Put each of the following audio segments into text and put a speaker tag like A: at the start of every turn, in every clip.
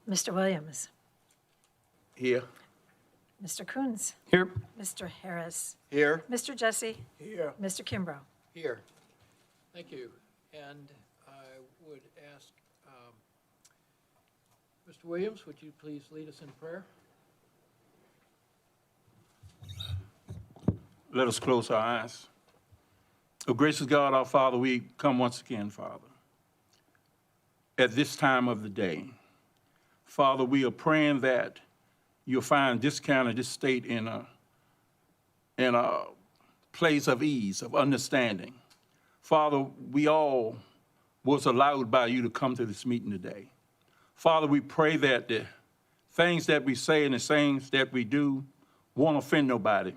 A: Mr. Williams.
B: Here.
A: Mr. Coons.
C: Here.
A: Mr. Harris.
B: Here.
A: Mr. Jesse.
B: Here.
A: Mr. Kimbrough.
C: Here. Thank you. And I would ask, Mr. Williams, would you please lead us in prayer?
B: Let us close our eyes. Oh, gracious God, our Father, we come once again, Father, at this time of the day. Father, we are praying that you'll find this county, this state in a place of ease, of understanding. Father, we all was allowed by you to come to this meeting today. Father, we pray that the things that we say and the things that we do won't offend nobody.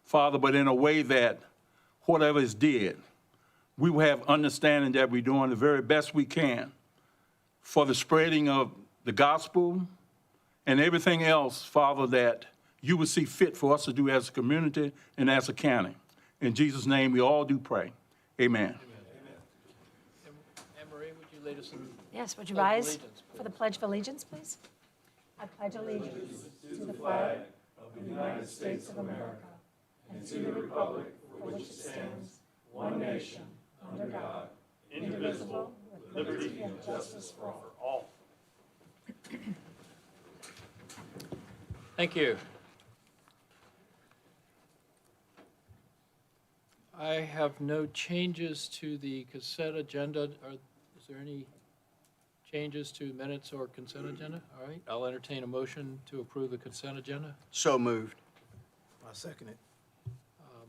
B: Father, but in a way that whatever is did, we will have understanding that we're doing the very best we can for the spreading of the gospel and everything else, Father, that you would see fit for us to do as a community and as a county. In Jesus' name, we all do pray. Amen.
C: Anne Marie, would you lead us in?
A: Yes, would you
C: Pledge of
A: rise
C: allegiance,
A: for the Pledge of Allegiance, please? I pledge allegiance to the flag of the United States of America and to the republic for which it stands, one nation, under God, indivisible, with liberty and justice for all.
C: Thank you. I have no changes to the consent agenda. Is there any changes to minutes or consent agenda? All right, I'll entertain a motion to approve the consent agenda.
D: So moved. I second it.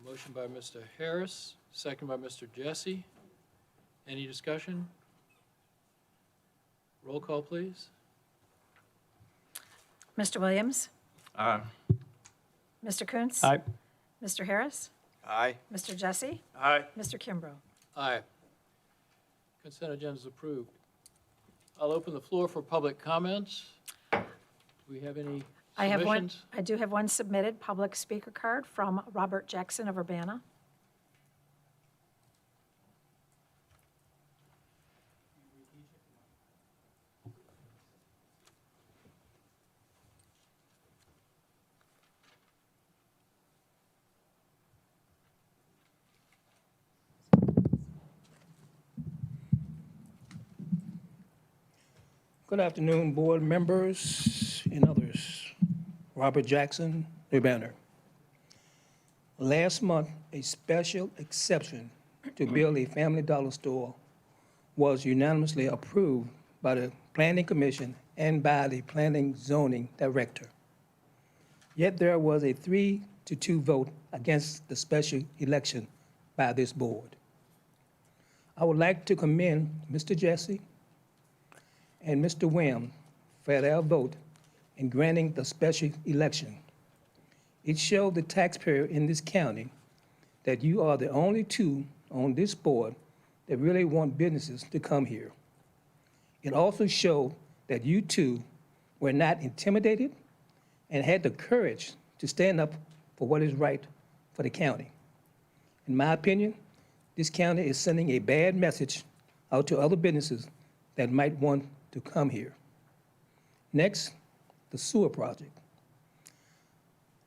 C: Motion by Mr. Harris, second by Mr. Jesse. Any discussion? Roll call, please.
A: Mr. Williams.
B: Aye.
A: Mr. Coons.
C: Aye.
A: Mr. Harris.
D: Aye.
A: Mr. Jesse.
B: Aye.
A: Mr. Kimbrough.
C: Aye. Consent agenda is approved. I'll open the floor for public comments. Do we have any
A: I have one.
C: submissions?
A: I do have one submitted public speaker card from Robert Jackson of Urbana.
E: Good afternoon, board members and others. Robert Jackson, New Banner. Last month, a special exception to build a Family Dollar store was unanimously approved by the Planning Commission and by the Planning Zoning Director. Yet there was a 3-2 vote against the special election by this board. I would like to commend Mr. Jesse and Mr. Wim for their vote in granting the special election. It showed the taxpayer in this county that you are the only two on this board that really want businesses to come here. It also showed that you two were not intimidated and had the courage to stand up for what is right for the county. In my opinion, this county is sending a bad message out to other businesses that might want to come here. Next, the sewer project.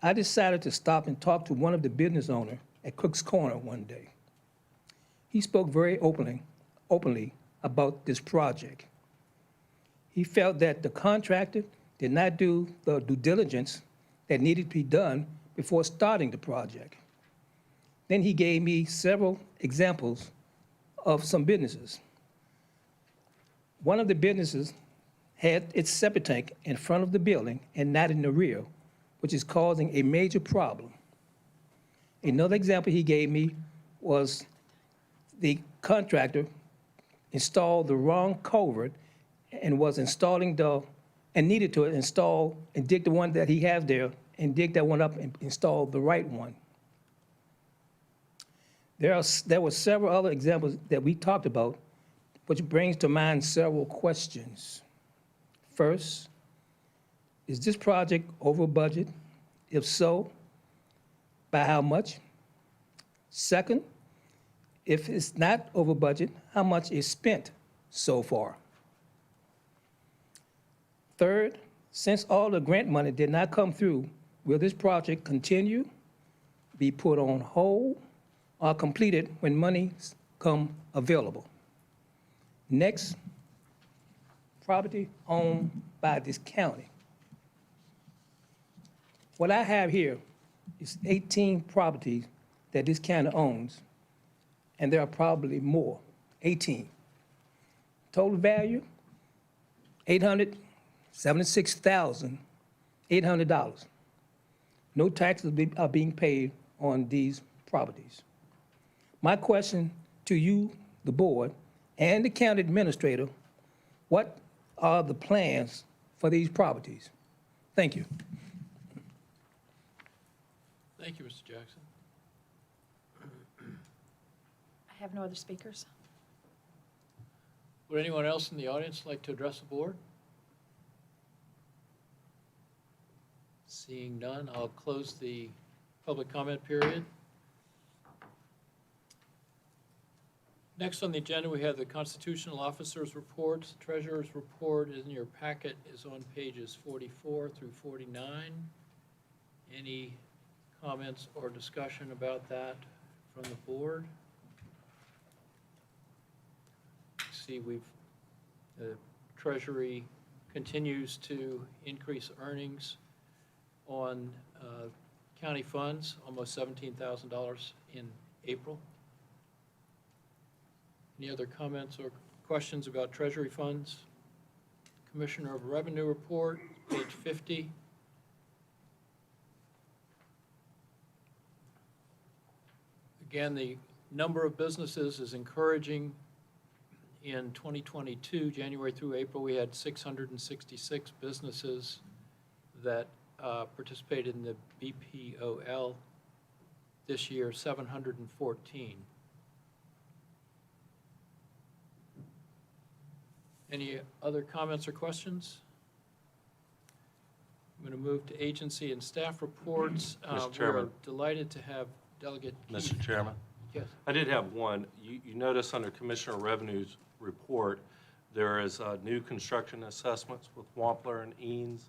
E: I decided to stop and talk to one of the business owners at Cook's Corner one day. He spoke very openly about this project. He felt that the contractor did not do the due diligence that needed to be done before starting the project. Then he gave me several examples of some businesses. One of the businesses had its septic tank in front of the building and not in the rear, which is causing a major problem. Another example he gave me was the contractor installed the wrong culvert and was installing and needed to install and dig the one that he has there and dig that one up and install the right one. There were several other examples that we talked about, which brings to mind several questions. First, is this project over budget? If so, by how much? Second, if it's not over budget, how much is spent so far? Third, since all the grant money did not come through, will this project continue, be put on hold, or completed when monies come available? Next, property owned by this county. What I have here is 18 properties that this county owns, and there are probably more, 18. Total value, $876,800. No taxes are being paid on these properties. My question to you, the board, and the county administrator, what are the plans for these properties? Thank you.
C: Thank you, Mr. Jackson.
A: I have no other speakers.
C: Would anyone else in the audience like to address the board? Seeing none, I'll close the public comment period. Next on the agenda, we have the constitutional officers' reports. The treasurer's report in your packet is on pages 44 through 49. Any comments or discussion about that from the board? See, the Treasury continues to increase earnings on county funds, almost $17,000 in April. Any other comments or questions about Treasury funds? Commissioner of Revenue Report, page 50. Again, the number of businesses is encouraging. In 2022, January through April, we had 666 businesses that participated in the BPOL. This year, 714. Any other comments or questions? I'm going to move to agency and staff reports.
F: Mr. Chairman.
C: We're delighted to have Delegate Keith.
F: Mr. Chairman,
C: Yes.
F: I did have one. You notice under Commissioner Revenue's report, there is new construction assessments with Wampler and Eanes.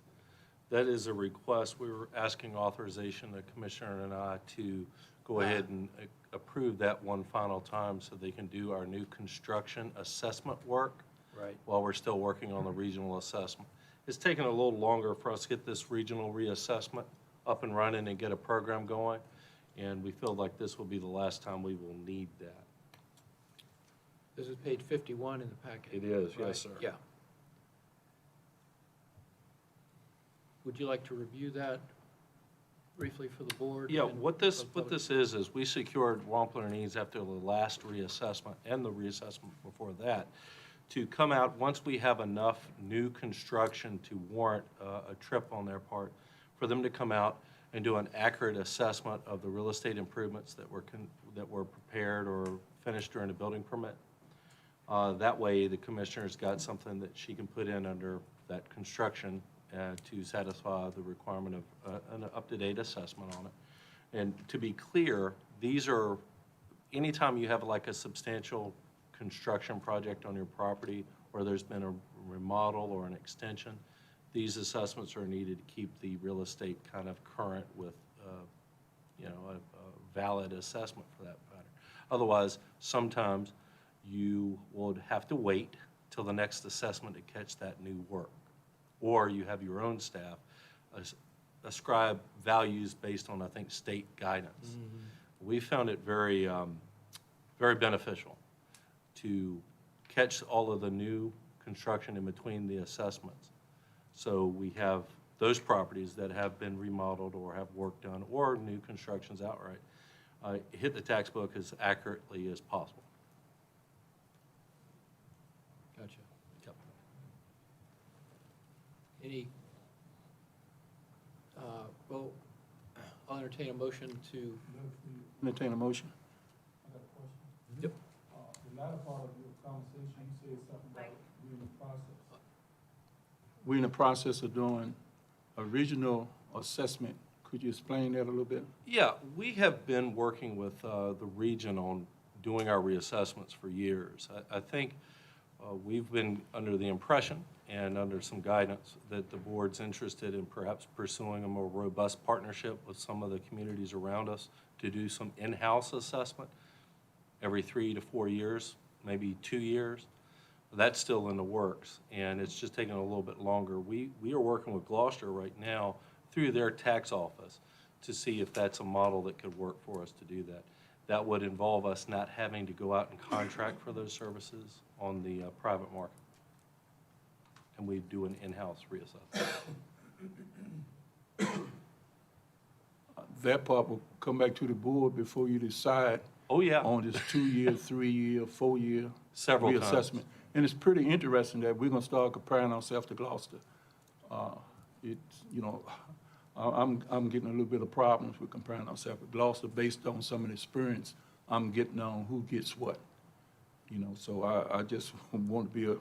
F: That is a request. We were asking authorization, the Commissioner and I, to go ahead and approve that one final time so they can do our new construction assessment work
C: Right.
F: while we're still working on the regional assessment. It's taken a little longer for us to get this regional reassessment up and running and get a program going, and we feel like this will be the last time we will need that.
C: This is page 51 in the packet.
F: It is, yes,
C: Right,
F: sir.
C: Yeah. Would you like to review that briefly for the board?
F: Yeah,
C: and
F: what
C: for
F: this
C: the public?
F: is we secured Wampler and Eanes after the last reassessment and the reassessment before that to come out, once we have enough new construction to warrant a trip on their part, for them to come out and do an accurate assessment of the real estate improvements that were prepared or finished during the building permit. That way, the commissioner's got something that she can put in under that construction to satisfy the requirement of an up-to-date assessment on it. And to be clear, these are, anytime you have like a substantial construction project on your property, or there's been a remodel or an extension, these assessments are needed to keep the real estate kind of current with, a valid assessment for that matter. Otherwise, sometimes you would have to wait till the next assessment to catch that new work. Or you have your own staff ascribe values based on, I think, state guidance. Mm-hmm. We found it very, very beneficial to catch all of the new construction in between the assessments. So we have those properties that have been remodeled or have work done or new constructions outright hit the tax book as accurately as possible.
C: Gotcha.
F: Yep.
C: Any, well, I'll entertain a motion to,
B: Entertain a motion.
G: I got a question.
C: Yep.
G: The latter part of your conversation, you said something about we're in the process.
B: We're in the process of doing a regional assessment. Could you explain that a little bit?
F: Yeah, we have been working with the region on doing our reassessments for years. I think we've been under the impression and under some guidance that the board's interested in perhaps pursuing a more robust partnership with some of the communities around us to do some in-house assessment every 3 to 4 years, maybe 2 years. That's still in the works, and it's just taking a little bit longer. We are working with Gloucester right now through their tax office to see if that's a model that could work for us to do that. That would involve us not having to go out and contract for those services on the private market. And we do an in-house reassessment.
B: That part will come back to the board before you decide
F: Oh, yeah,
B: on this 2-year, 3-year, 4-year
F: several times.
B: reassessment. And it's pretty interesting that we're gonna start comparing ourselves to Gloucester. It's, you know, I'm getting a little bit of problems with comparing ourselves with Gloucester based on some of the experience I'm getting on who gets what. You know, so I just want to be a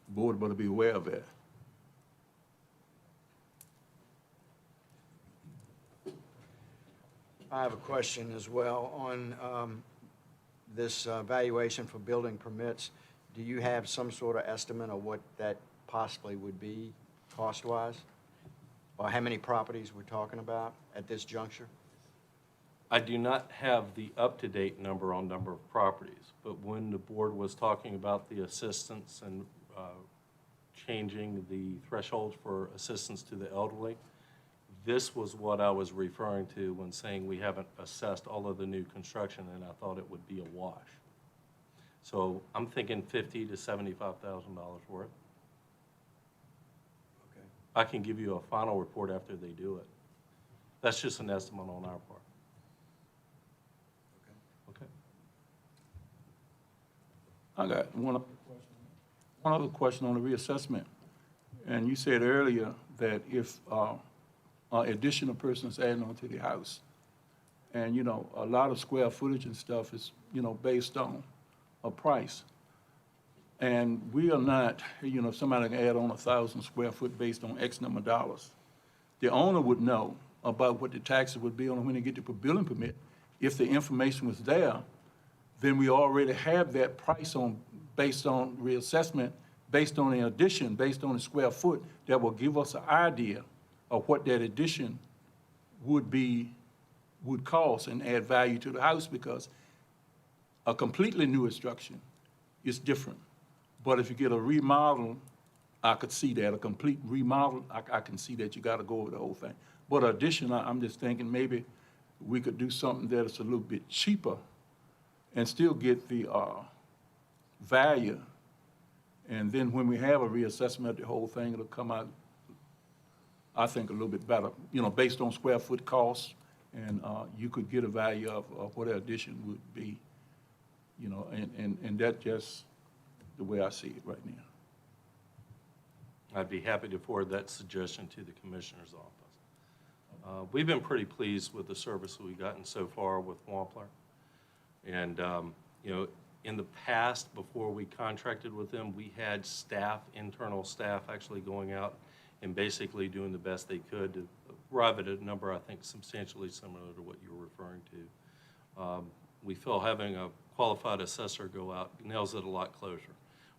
B: board, but to be aware of that.
D: I have a question as well on this valuation for building permits. Do you have some sort of estimate of what that possibly would be cost-wise? Or how many properties we're talking about at this juncture?
F: I do not have the up-to-date number on number of properties, but when the board was talking about the assistance and changing the threshold for assistance to the elderly, this was what I was referring to when saying we haven't assessed all of the new construction, and I thought it would be a wash. So I'm thinking $50,000 to $75,000 worth.
D: Okay.
F: I can give you a final report after they do it. That's just an estimate on our part. Okay.
B: I got one other question on the reassessment. And you said earlier that if additional persons adding on to the house, and, you know, a lot of square footage and stuff is, you know, based on a price. And we are not, you know, if somebody can add on 1,000 square foot based on X number of dollars, the owner would know about what the taxes would be on when they get the building permit. If the information was there, then we already have that price on, based on reassessment, based on the addition, based on the square foot, that will give us an idea of what that addition would cost and add value to the house, because a completely new construction is different. But if you get a remodel, I could see that. A complete remodel, I can see that you gotta go over the whole thing. But addition, I'm just thinking maybe we could do something that is a little bit cheaper and still get the value. And then when we have a reassessment of the whole thing, it'll come out, I think, a little bit better, you know, based on square foot costs, and you could get a value of what an addition would be, you know, and that's just the way I see it right now.
F: I'd be happy to forward that suggestion to the Commissioner's office. We've been pretty pleased with the service we've gotten so far with Wampler. And, you know, in the past, before we contracted with them, we had staff, internal staff, actually going out and basically doing the best they could to arrive at a number, I think, substantially similar to what you were referring to. We feel having a qualified assessor go out nails it a lot closer.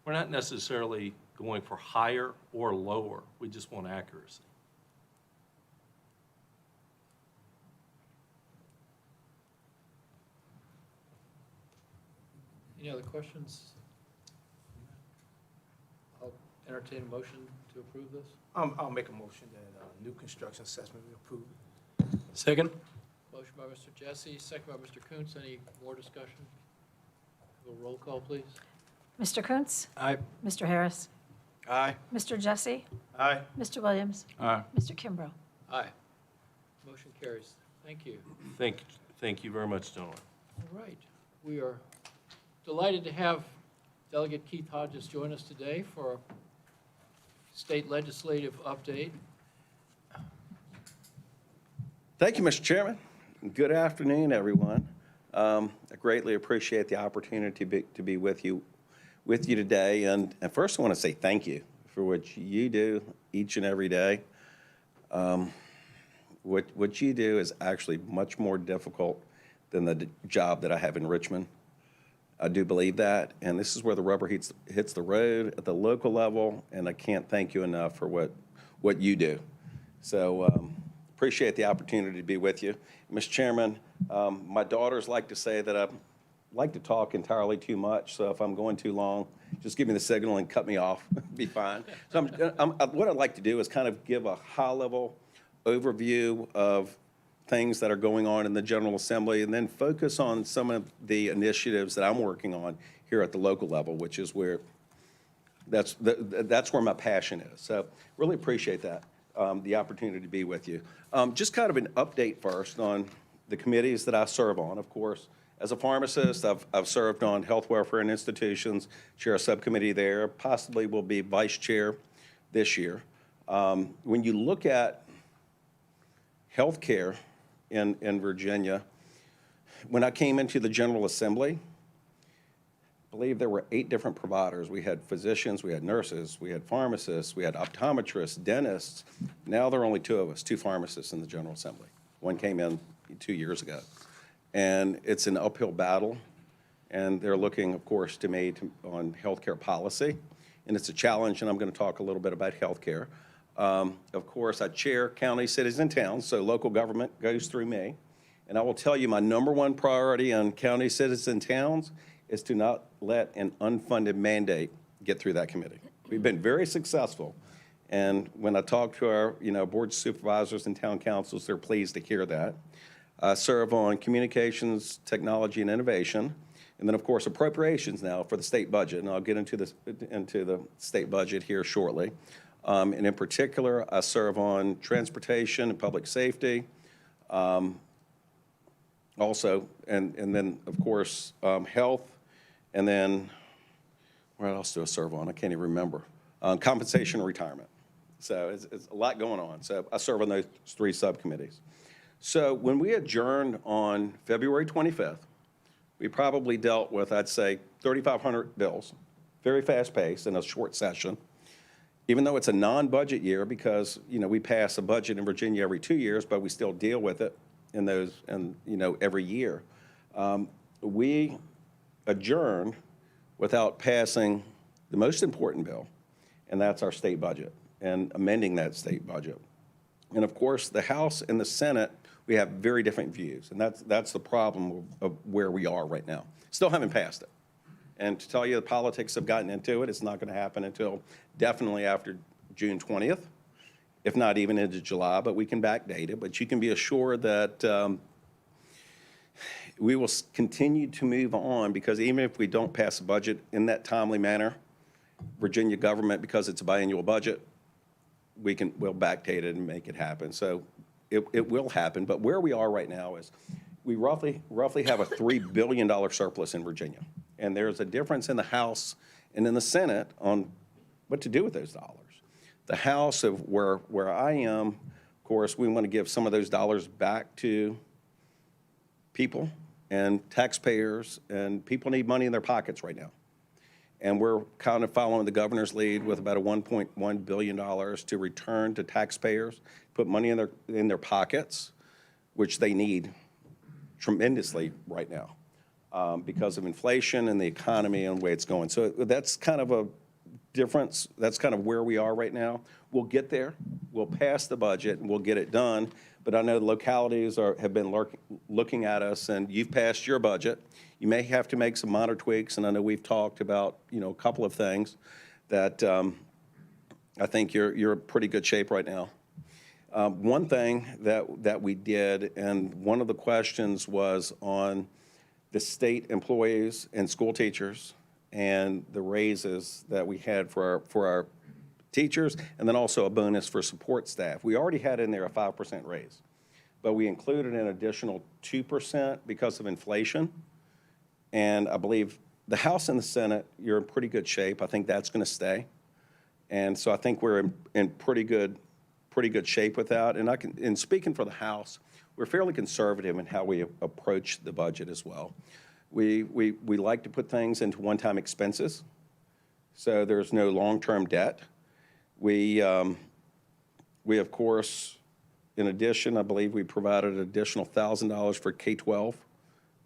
F: We're not necessarily going for higher or lower. We just want accuracy.
C: Any other questions? I'll entertain a motion to approve this.
D: I'll make a motion that new construction assessment be approved.
C: Second. Motion by Mr. Jesse, second by Mr. Kuntz. Any more discussion? A roll call, please.
A: Mr. Kuntz?
D: Aye.
A: Mr. Harris?
D: Aye.
A: Mr. Jesse?
D: Aye.
A: Mr. Williams?
B: Aye.
A: Mr. Kimbrough?
C: Aye. Motion carries. Thank you.
F: Thank you very much, gentlemen.
C: All right. We are delighted to have Delegate Keith Hodges join us today for a state legislative update.
H: Thank you, Mr. Chairman. Good afternoon, everyone. I greatly appreciate the opportunity to be with you today. And first, I want to say thank you for what you do each and every day. What you do is actually much more difficult than the job that I have in Richmond. I do believe that, and this is where the rubber hits the road at the local level, and I can't thank you enough for what you do. So appreciate the opportunity to be with you. Mr. Chairman, my daughters like to say that I like to talk entirely too much, so if I'm going too long, just give me the signal and cut me off, be fine. So what I'd like to do is kind of give a high-level overview of things that are going on in the General Assembly, and then focus on some of the initiatives that I'm working on here at the local level, which is where that's where my passion is. So really appreciate that, the opportunity to be with you. Just kind of an update first on the committees that I serve on. Of course, as a pharmacist, I've served on Health, Welfare, and Institutions, chair a subcommittee there, possibly will be vice chair this year. When you look at healthcare in Virginia, when I came into the General Assembly, I believe there were 8 different providers. We had physicians, we had nurses, we had pharmacists, we had optometrists, dentists. Now there are only 2 of us, 2 pharmacists in the General Assembly. One came in 2 years ago. And it's an uphill battle, and they're looking, of course, to me on healthcare policy. And it's a challenge, and I'm going to talk a little bit about healthcare. Of course, I chair county, cities, and towns, so local government goes through me. And I will tell you, my #1 priority on county, cities, and towns is to not let an unfunded mandate get through that committee. We've been very successful. And when I talk to our board supervisors and town councils, they're pleased to hear that. I serve on communications, technology, and innovation. And then, of course, appropriations now for the state budget. And I'll get into the state budget here shortly. And in particular, I serve on transportation and public safety. Also, and then, of course, health. And then, what else do I serve on? I can't even remember. Compensation and retirement. So it's a lot going on. So I serve on those 3 subcommittees. So when we adjourned on February 25th, we probably dealt with, I'd say, 3,500 bills, very fast pace in a short session. Even though it's a non-budget year, because we pass a budget in Virginia every 2 years, but we still deal with it in those, and every year. We adjourned without passing the most important bill, and that's our state budget and amending that state budget. And of course, the House and the Senate, we have very different views, and that's the problem of where we are right now. Still haven't passed it. And to tell you the politics have gotten into it, it's not going to happen until definitely after June 20th, if not even into July, but we can backdate it. But you can be assured that we will continue to move on, because even if we don't pass a budget in that timely manner, Virginia government, because it's a biannual budget, we'll backdate it and make it happen. So it will happen. But where we are right now is we roughly have a $3 billion surplus in Virginia. And there's a difference in the House and in the Senate on what to do with those dollars. The House, of where I am, of course, we want to give some of those dollars back to people and taxpayers, and people need money in their pockets right now. And we're kind of following the governor's lead with about a $1.1 billion to return to taxpayers, put money in their pockets, which they need tremendously right now because of inflation and the economy and the way it's going. So that's kind of a difference. That's kind of where we are right now. We'll get there. We'll pass the budget, and we'll get it done. But I know the localities have been looking at us, and you've passed your budget. You may have to make some minor tweaks, and I know we've talked about, a couple of things that I think you're in pretty good shape right now. One thing that we did, and one of the questions was on the state employees and school teachers and the raises that we had for our teachers, and then also a bonus for support staff. We already had in there a 5% raise, but we included an additional 2% because of inflation. And I believe the House and the Senate, you're in pretty good shape. I think that's going to stay. And so I think we're in pretty good shape with that. And in speaking for the House, we're fairly conservative in how we approach the budget as well. We like to put things into one-time expenses, so there's no long-term debt. We of course, in addition, I believe we provided an additional $1,000 for K-12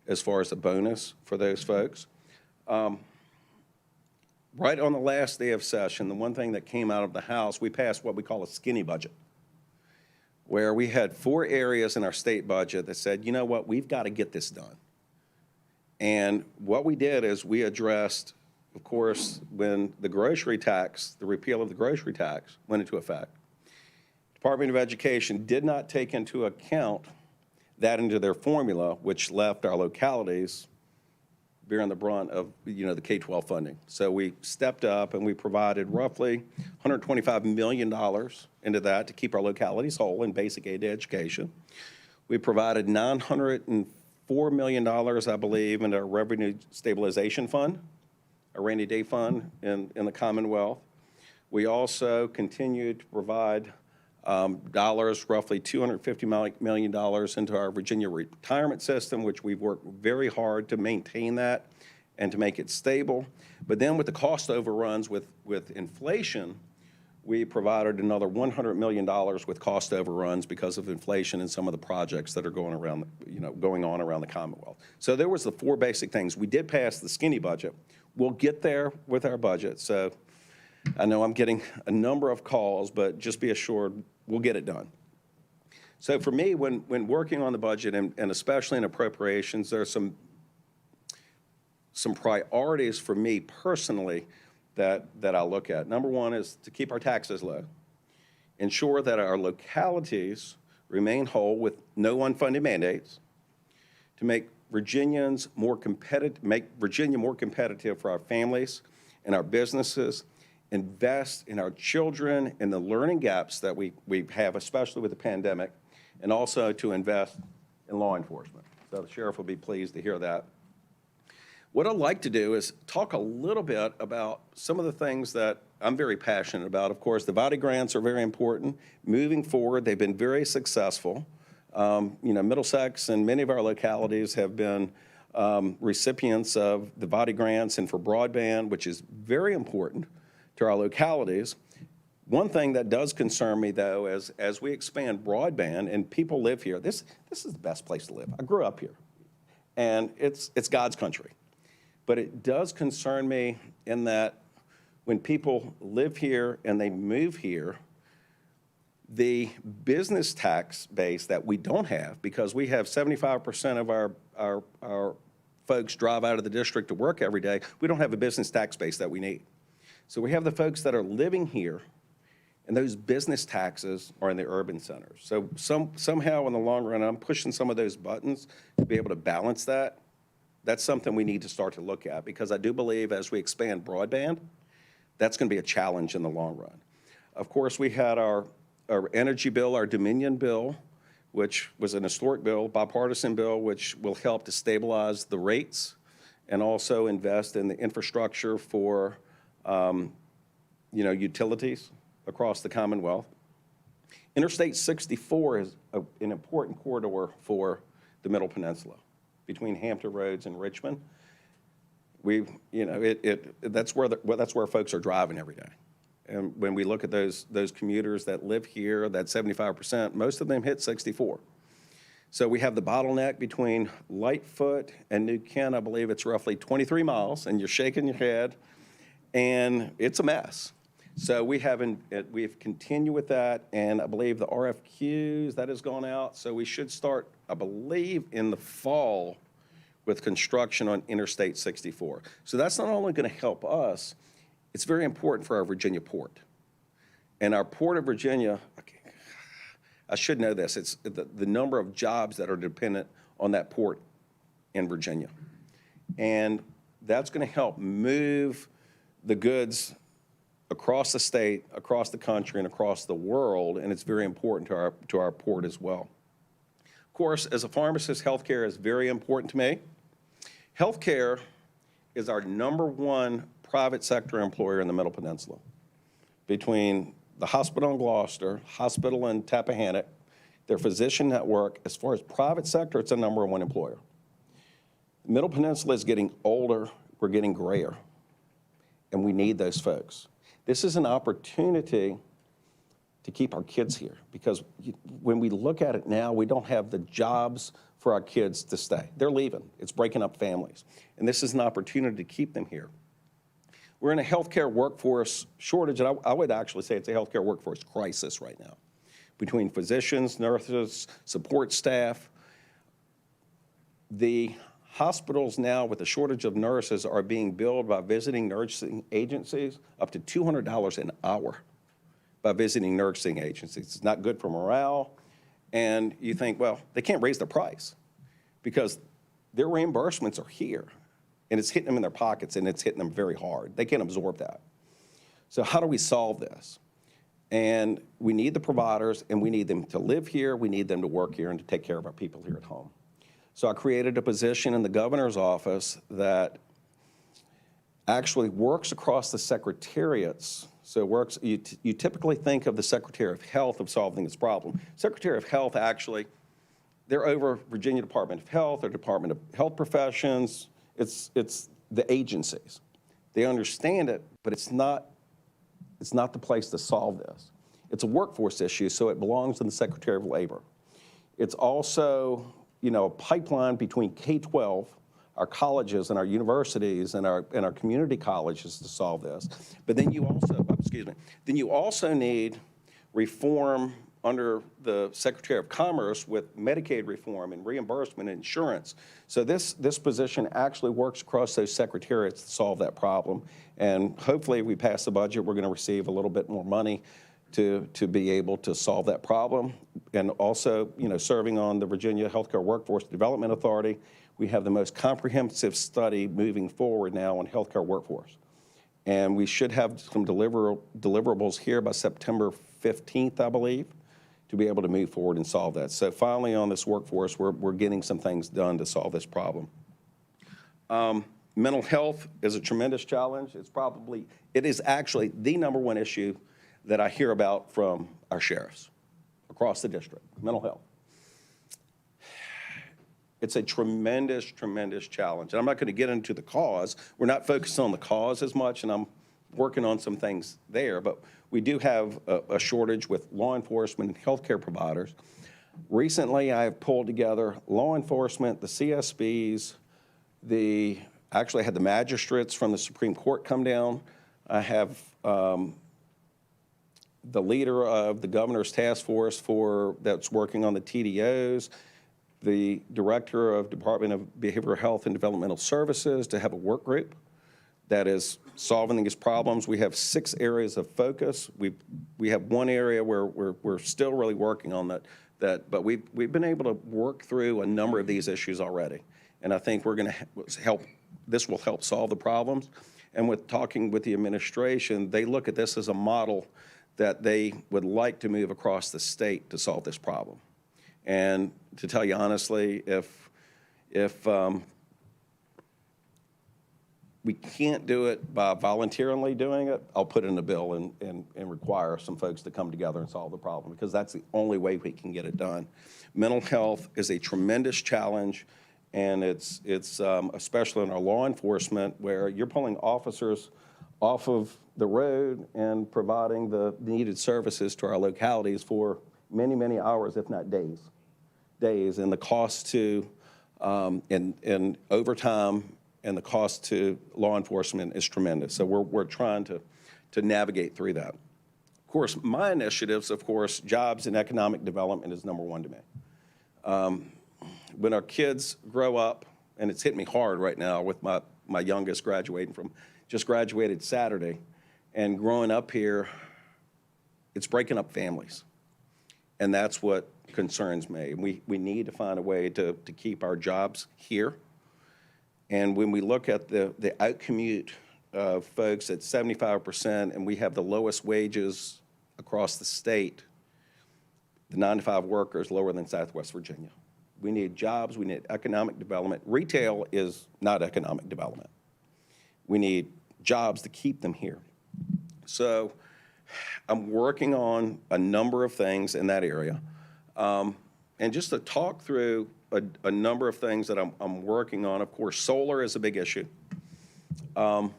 H: as far as the bonus for those folks. Right on the last day of session, the one thing that came out of the House, we passed what we call a skinny budget, where we had 4 areas in our state budget that said, you know what, we've got to get this done. And what we did is we addressed, of course, when the grocery tax, the repeal of the grocery tax went into effect, Department of Education did not take into account that into their formula, which left our localities bearing the brunt of, the K-12 funding. So we stepped up and we provided roughly $125 million into that to keep our localities whole in basic aid to education. We provided $904 million, I believe, into our revenue stabilization fund, a rainy day fund in the Commonwealth. We also continued to provide dollars, roughly $250 million into our Virginia retirement system, which we've worked very hard to maintain that and to make it stable. But then with the cost overruns with inflation, we provided another $100 million with cost overruns because of inflation and some of the projects that are going on around the Commonwealth. So there was the 4 basic things. We did pass the skinny budget. We'll get there with our budget. So I know I'm getting a number of calls, but just be assured we'll get it done. So for me, when working on the budget, and especially in appropriations, there are some priorities for me personally that I look at. Number one is to keep our taxes low, ensure that our localities remain whole with no unfunded mandates, to make Virginians more competitive, make Virginia more competitive for our families and our businesses, invest in our children and the learning gaps that we have, especially with the pandemic, and also to invest in law enforcement. So the sheriff will be pleased to hear that. What I'd like to do is talk a little bit about some of the things that I'm very passionate about. Of course, the body grants are very important. Moving forward, they've been very successful. Middlesex and many of our localities have been recipients of the body grants and for broadband, which is very important to our localities. One thing that does concern me, though, as we expand broadband and people live here, this is the best place to live. I grew up here, and it's God's country. But it does concern me in that when people live here and they move here, the business tax base that we don't have, because we have 75% of our folks drive out of the district to work every day, we don't have a business tax base that we need. So we have the folks that are living here, and those business taxes are in the urban centers. So somehow in the long run, I'm pushing some of those buttons to be able to balance that. That's something we need to start to look at, because I do believe as we expand broadband, that's going to be a challenge in the long run. Of course, we had our energy bill, our Dominion bill, which was an historic bill, bipartisan bill, which will help to stabilize the rates and also invest in the infrastructure for utilities across the Commonwealth. Interstate 64 is an important corridor for the Middle Peninsula between Hampton Roads and Richmond. That's where folks are driving every day. And when we look at those commuters that live here, that 75%, most of them hit 64. So we have the bottleneck between Lightfoot and New Kent. I believe it's roughly 23 miles, and you're shaking your head, and it's a mess. So we've continued with that, and I believe the RFQs, that has gone out. So we should start, I believe, in the fall with construction on Interstate 64. So that's not only going to help us, it's very important for our Virginia port. And our Port of Virginia, I should know this, it's the number of jobs that are dependent on that port in Virginia. And that's going to help move the goods across the state, across the country, and across the world, and it's very important to our port as well. Of course, as a pharmacist, healthcare is very important to me. Healthcare is our #1 private sector employer in the Middle Peninsula. Between the hospital in Gloucester, hospital in Tappahannock, their physician network, as far as private sector, it's a #1 employer. The Middle Peninsula is getting older, we're getting grayer, and we need those folks. This is an opportunity to keep our kids here, because when we look at it now, we don't have the jobs for our kids to stay. They're leaving. It's breaking up families. And this is an opportunity to keep them here. We're in a healthcare workforce shortage, and I would actually say it's a healthcare workforce crisis right now, between physicians, nurses, support staff. The hospitals now, with a shortage of nurses, are being billed by visiting nursing agencies up to $200 an hour by visiting nursing agencies. It's not good for morale. And you think, well, they can't raise the price because their reimbursements are here, and it's hitting them in their pockets, and it's hitting them very hard. They can't absorb that. So how do we solve this? And we need the providers, and we need them to live here, we need them to work here, and to take care of our people here at home. So I created a position in the governor's office that actually works across the secretariats. So it works, you typically think of the Secretary of Health of solving this problem. Secretary of Health, actually, they're over Virginia Department of Health or Department of Health Professions. It's the agencies. They understand it, but it's not the place to solve this. It's a workforce issue, so it belongs in the Secretary of Labor. It's also, a pipeline between K-12, our colleges and our universities and our community colleges to solve this. But then you also need reform under the Secretary of Commerce with Medicaid reform and reimbursement and insurance. So this position actually works across those secretariats to solve that problem. And hopefully, if we pass the budget, we're going to receive a little bit more money to be able to solve that problem. And also, serving on the Virginia Healthcare Workforce Development Authority, we have the most comprehensive study moving forward now on healthcare workforce. And we should have some deliverables here by September 15th, I believe, to be able to move forward and solve that. So finally, on this workforce, we're getting some things done to solve this problem. Mental health is a tremendous challenge. It is actually the #1 issue that I hear about from our sheriffs across the district, mental health. It's a tremendous, tremendous challenge. And I'm not going to get into the cause. We're not focused on the cause as much, and I'm working on some things there. But we do have a shortage with law enforcement and healthcare providers. Recently, I have pulled together law enforcement, the CSBs, actually had the magistrates from the Supreme Court come down. I have the leader of the governor's task force that's working on the TDOs, the director of Department of Behavioral Health and Developmental Services to have a work group that is solving these problems. We have 6 areas of focus. We have one area where we're still really working on that, but we've been able to work through a number of these issues already. And I think this will help solve the problems. And with talking with the administration, they look at this as a model that they would like to move across the state to solve this problem. And to tell you honestly, if we can't do it by voluntarily doing it, I'll put in a bill and require some folks to come together and solve the problem, because that's the only way we can get it done. Mental health is a tremendous challenge, and it's especially in our law enforcement, where you're pulling officers off of the road and providing the needed services to our localities for many, many hours, if not days. And the cost to, and overtime and the cost to law enforcement is tremendous. So we're trying to navigate through that. Of course, my initiatives, jobs and economic development is #1 to me. When our kids grow up, and it's hit me hard right now with my youngest just graduated Saturday, and growing up here, it's breaking up families. And that's what concerns me. We need to find a way to keep our jobs here. And when we look at the outcommute of folks at 75%, and we have the lowest wages across the state, the 9-to-5 worker is lower than Southwest Virginia. We need jobs, we need economic development. Retail is not economic development. We need jobs to keep them here. So I'm working on a number of things in that area. And just to talk through a number of things that I'm working on, of course, solar is a big issue. A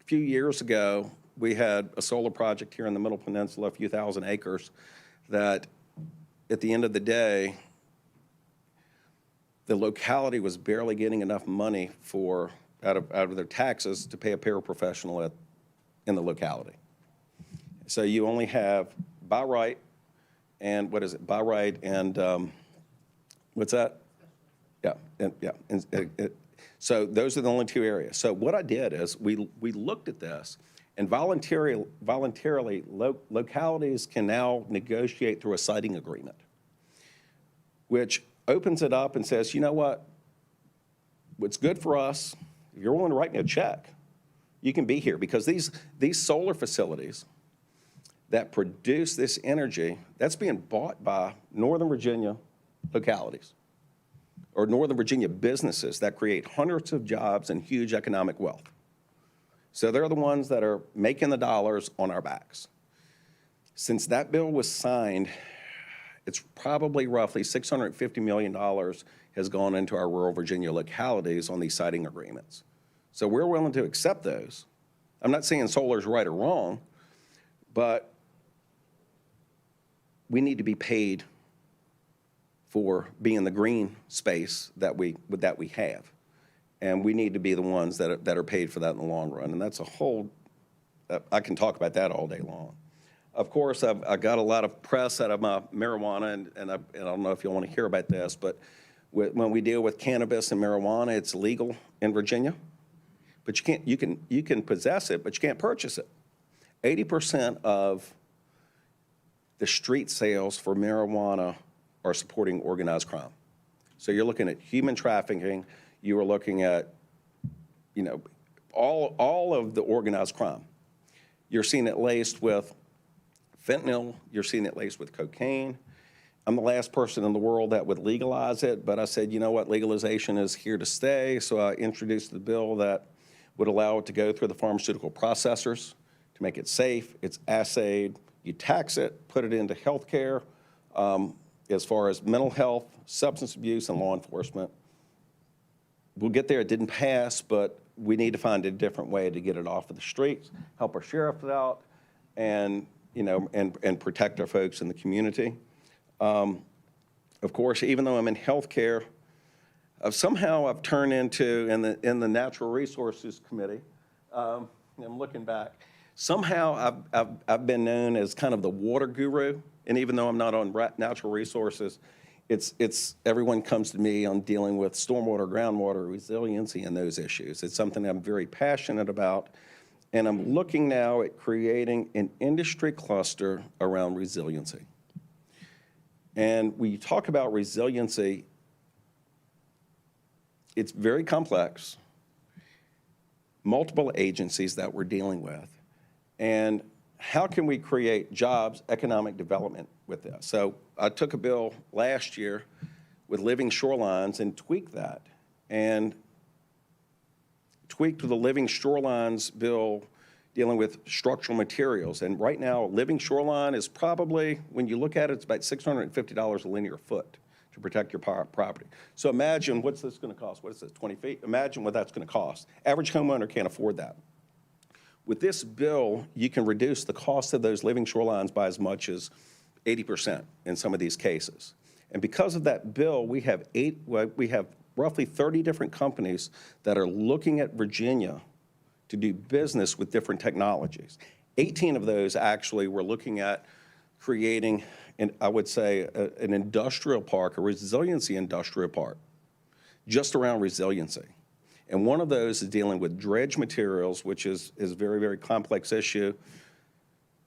H: few years ago, we had a solar project here in the Middle Peninsula, a few thousand acres, that at the end of the day, the locality was barely getting enough money out of their taxes to pay a paraprofessional in the locality. So you only have by right and, by right and, what's that? Yeah, so those are the only two areas. So what I did is we looked at this, and voluntarily localities can now negotiate through a siting agreement, which opens it up and says, you know what? What's good for us, if you're willing to write me a check, you can be here, because these solar facilities that produce this energy, that's being bought by Northern Virginia localities or Northern Virginia businesses that create hundreds of jobs and huge economic wealth. So they're the ones that are making the dollars on our backs. Since that bill was signed, it's probably roughly $650 million has gone into our rural Virginia localities on these siting agreements. So we're willing to accept those. I'm not saying solar is right or wrong, but we need to be paid for being the green space that we have. And we need to be the ones that are paid for that in the long run. And that's a whole, I can talk about that all day long. Of course, I got a lot of press out of my marijuana, and I don't know if you want to hear about this, but when we deal with cannabis and marijuana, it's legal in Virginia, but you can possess it, but you can't purchase it. 80% of the street sales for marijuana are supporting organized crime. So you're looking at human trafficking. You are looking at, all of the organized crime. You're seeing it laced with fentanyl. You're seeing it laced with cocaine. I'm the last person in the world that would legalize it, but I said, you know what, legalization is here to stay. So I introduced the bill that would allow it to go through the pharmaceutical processors to make it safe. It's assayed. You tax it, put it into health care, as far as mental health, substance abuse, and law enforcement. We'll get there. It didn't pass, but we need to find a different way to get it off of the streets, help our sheriff out, and protect our folks in the community. Of course, even though I'm in healthcare, somehow I've turned into in the Natural Resources Committee. I'm looking back. Somehow I've been known as kind of the water guru, and even though I'm not on natural resources, it's everyone comes to me on dealing with stormwater, groundwater, resiliency, and those issues. It's something I'm very passionate about, and I'm looking now at creating an industry cluster around resiliency. And when you talk about resiliency, it's very complex, multiple agencies that we're dealing with, and how can we create jobs, economic development with this? So I took a bill last year with living shorelines and tweaked that, and tweaked the living shorelines bill dealing with structural materials. And right now, living shoreline is probably, when you look at it, it's about $650 a linear foot to protect your property. So imagine, what's this going to cost? What is this, 20 feet? Imagine what that's going to cost. Average homeowner can't afford that. With this bill, you can reduce the cost of those living shorelines by as much as 80% in some of these cases. And because of that bill, we have roughly 30 different companies that are looking at Virginia to do business with different technologies. 18 of those actually were looking at creating, I would say, an industrial park, a resiliency industrial park, just around resiliency. And one of those is dealing with dredge materials, which is a very, very complex issue.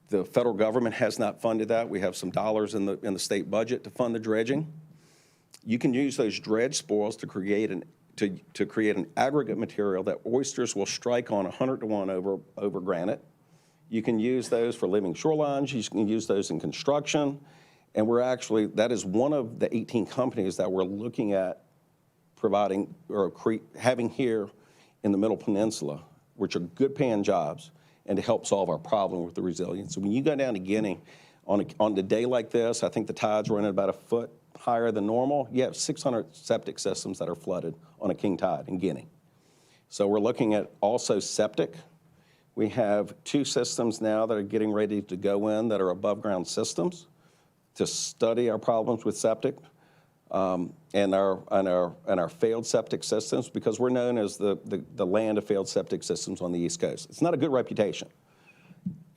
H: The federal government has not funded that. We have some dollars in the state budget to fund the dredging. You can use those dredge spoils to create an aggregate material that oysters will strike on 100-to-1 over granite. You can use those for living shorelines. You can use those in construction. And that is one of the 18 companies that we're looking at providing or having here in the Middle Peninsula, which are good paying jobs, and to help solve our problem with the resilience. So when you go down to Guinea on a day like this, I think the tide's running about a foot higher than normal. You have 600 septic systems that are flooded on a king tide in Guinea. So we're looking at also septic. We have 2 systems now that are getting ready to go in that are above ground systems to study our problems with septic. and our failed septic systems, because we're known as the land of failed septic systems on the East Coast. It's not a good reputation.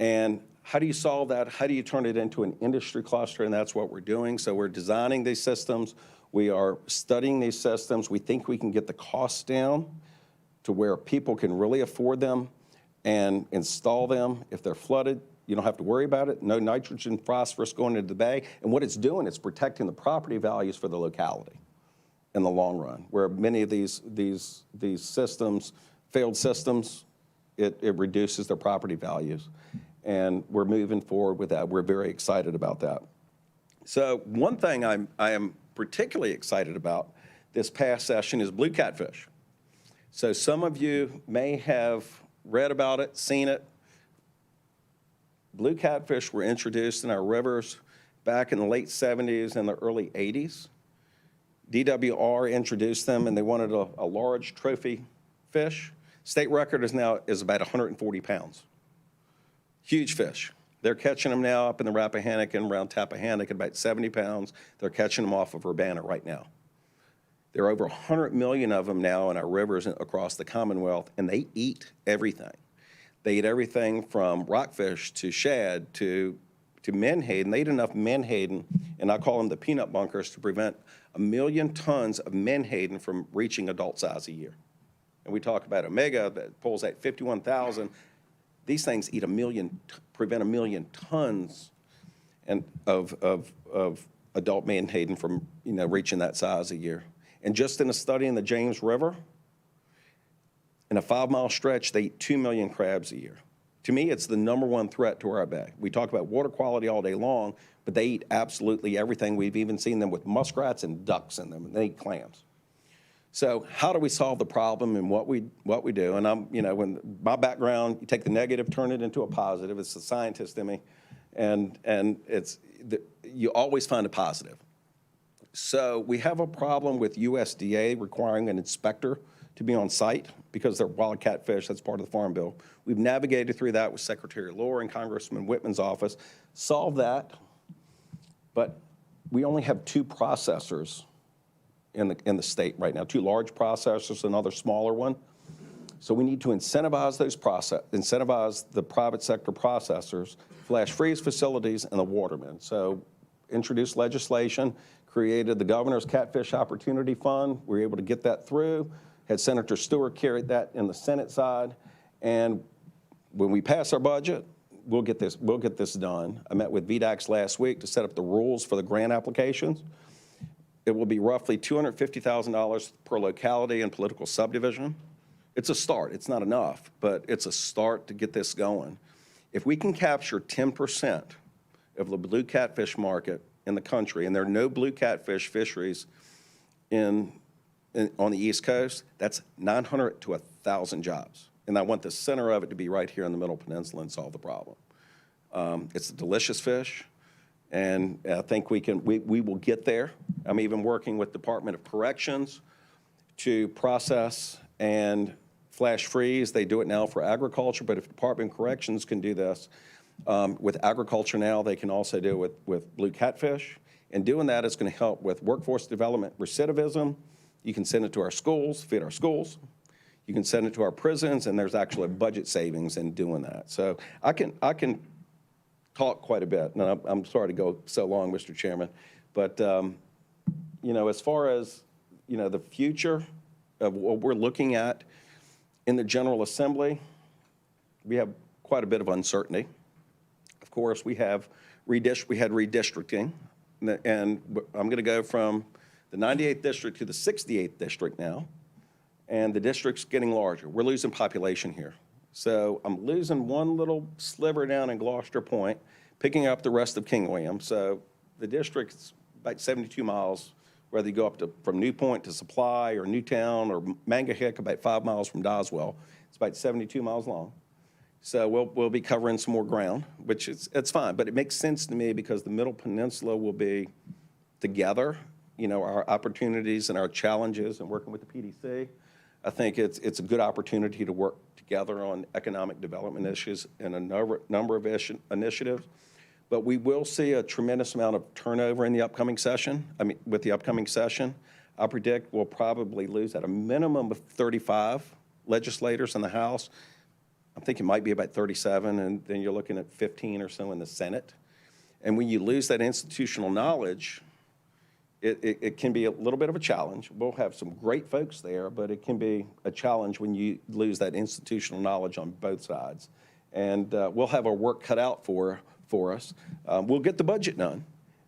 H: And how do you solve that? How do you turn it into an industry cluster? And that's what we're doing. So we're designing these systems. We are studying these systems. We think we can get the costs down to where people can really afford them and install them. If they're flooded, you don't have to worry about it. No nitrogen, phosphorus going into the bay. And what it's doing, it's protecting the property values for the locality in the long run, where many of these systems, failed systems, it reduces their property values. And we're moving forward with that. We're very excited about that. So one thing I am particularly excited about this past session is blue catfish. So some of you may have read about it, seen it. Blue catfish were introduced in our rivers back in the late 70s and the early 80s. DWR introduced them, and they wanted a large trophy fish. State record is about 140 pounds. Huge fish. They're catching them now up in the Rappahannock and around Tappahannock at about 70 pounds. They're catching them off of Urbana right now. There are over 100 million of them now in our rivers across the Commonwealth, and they eat everything. They eat everything from rockfish to shad to menhaden. They eat enough menhaden, and I call them the peanut bunkers, to prevent 1 million tons of menhaden from reaching adult size a year. And we talk about omega that pulls at 51,000. These things eat prevent 1 million tons of adult menhaden from reaching that size a year. And just in a study in the James River, in a 5-mile stretch, they eat 2 million crabs a year. To me, it's the #1 threat to our bay. We talk about water quality all day long, but they eat absolutely everything. We've even seen them with muskrats and ducks in them, and they eat clams. So how do we solve the problem and what we do? And when my background, you take the negative, turn it into a positive. It's the scientist in me, and you always find a positive. So we have a problem with USDA requiring an inspector to be on site because they're wild catfish. That's part of the Farm Bill. We've navigated through that with Secretary Lohr and Congressman Whitman's office, solved that, but we only have 2 processors in the state right now, 2 large processors, another smaller one. So we need to incentivize the private sector processors, flash freeze facilities, and the watermen. So introduced legislation, created the Governor's Catfish Opportunity Fund. We were able to get that through. Had Senator Stewart carried that in the Senate side. And when we pass our budget, we'll get this done. I met with VDAX last week to set up the rules for the grant applications. It will be roughly $250,000 per locality and political subdivision. It's a start. It's not enough, but it's a start to get this going. If we can capture 10% of the blue catfish market in the country, and there are no blue catfish fisheries on the East Coast, that's 900 to 1,000 jobs. And I want the center of it to be right here in the Middle Peninsula and solve the problem. It's a delicious fish. And I think we will get there. I'm even working with Department of Corrections to process and flash freeze. They do it now for agriculture, but if Department of Corrections can do this with agriculture now, they can also do it with blue catfish. And doing that is going to help with workforce development recidivism. You can send it to our schools, feed our schools. You can send it to our prisons, and there's actually a budget savings in doing that. So I can talk quite a bit, and I'm sorry to go so long, Mr. Chairman, but as far as the future of what we're looking at in the General Assembly, we have quite a bit of uncertainty. Of course, we had redistricting, and I'm going to go from the 98th district to the 68th district now, and the district's getting larger. We're losing population here. So I'm losing one little sliver down in Gloucester Point, picking up the rest of King William. So the district's about 72 miles, whether you go up from New Point to Supply or Newtown or Mangahick, about 5 miles from Doswell. It's about 72 miles long. So we'll be covering some more ground, which it's fine. But it makes sense to me because the Middle Peninsula will be together, our opportunities and our challenges and working with the PDC. I think it's a good opportunity to work together on economic development issues and a number of initiatives. But we will see a tremendous amount of turnover in the upcoming session. With the upcoming session, I predict we'll probably lose at a minimum of 35 legislators in the House. I think it might be about 37, and then you're looking at 15 or so in the Senate. And when you lose that institutional knowledge, it can be a little bit of a challenge. We'll have some great folks there, but it can be a challenge when you lose that institutional knowledge on both sides. And we'll have our work cut out for us. We'll get the budget done.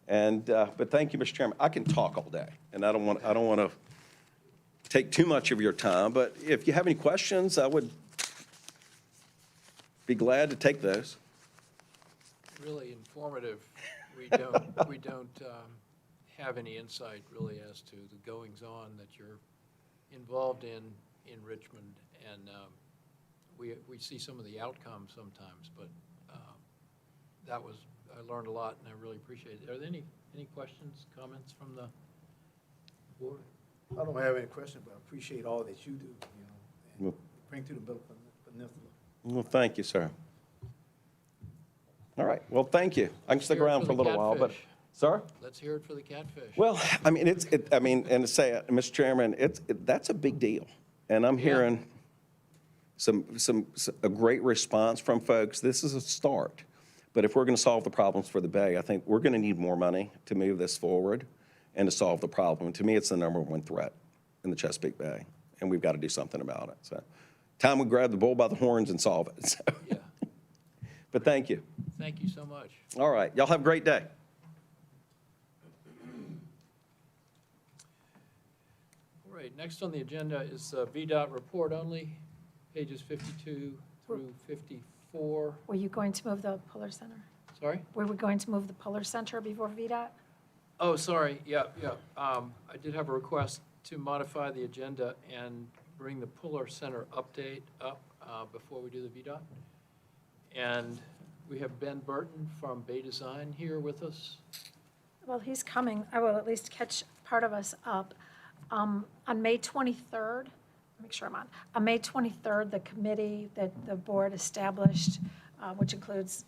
H: But thank you, Mr. Chairman. I can talk all day, and I don't want to take too much of your time. But if you have any questions, I would be glad to take those.
C: Really informative. We don't have any insight really as to the goings-on that you're involved in Richmond, and we see some of the outcomes sometimes, but I learned a lot, and I really appreciate it. Are there any questions, comments from the board?
I: I don't have any questions, but I appreciate all that you do, and bring to the Middle Peninsula.
H: Well, thank you, sir. All right. Well, thank you. I can stick around for a little while, but, sir?
C: Let's hear it for the catfish.
H: Well, and to say, Mr. Chairman, that's a big deal. And I'm hearing a great response from folks. This is a start. But if we're going to solve the problems for the Bay, I think we're going to need more money to move this forward and to solve the problem. To me, it's the #1 threat in the Chesapeake Bay, and we've got to do something about it. So, time we grab the bull by the horns and solve it. So.
C: Yeah.
H: But thank you.
C: Thank you so much.
H: All right. Y'all have a great day.
C: All right, next on the agenda is VDOT report only, pages 52 through 54.
A: Were you going to move the Puller Center?
C: Sorry?
A: Were we going to move the Puller Center before VDOT?
C: Oh, sorry, yeah. I did have a request to modify the agenda and bring the Puller Center update up before we do the VDOT. And we have Ben Burton from Bay Design here with us.
A: Well, he's coming. I will at least catch part of us up. On May 23rd, make sure I'm on May 23rd, the committee that the board established, which includes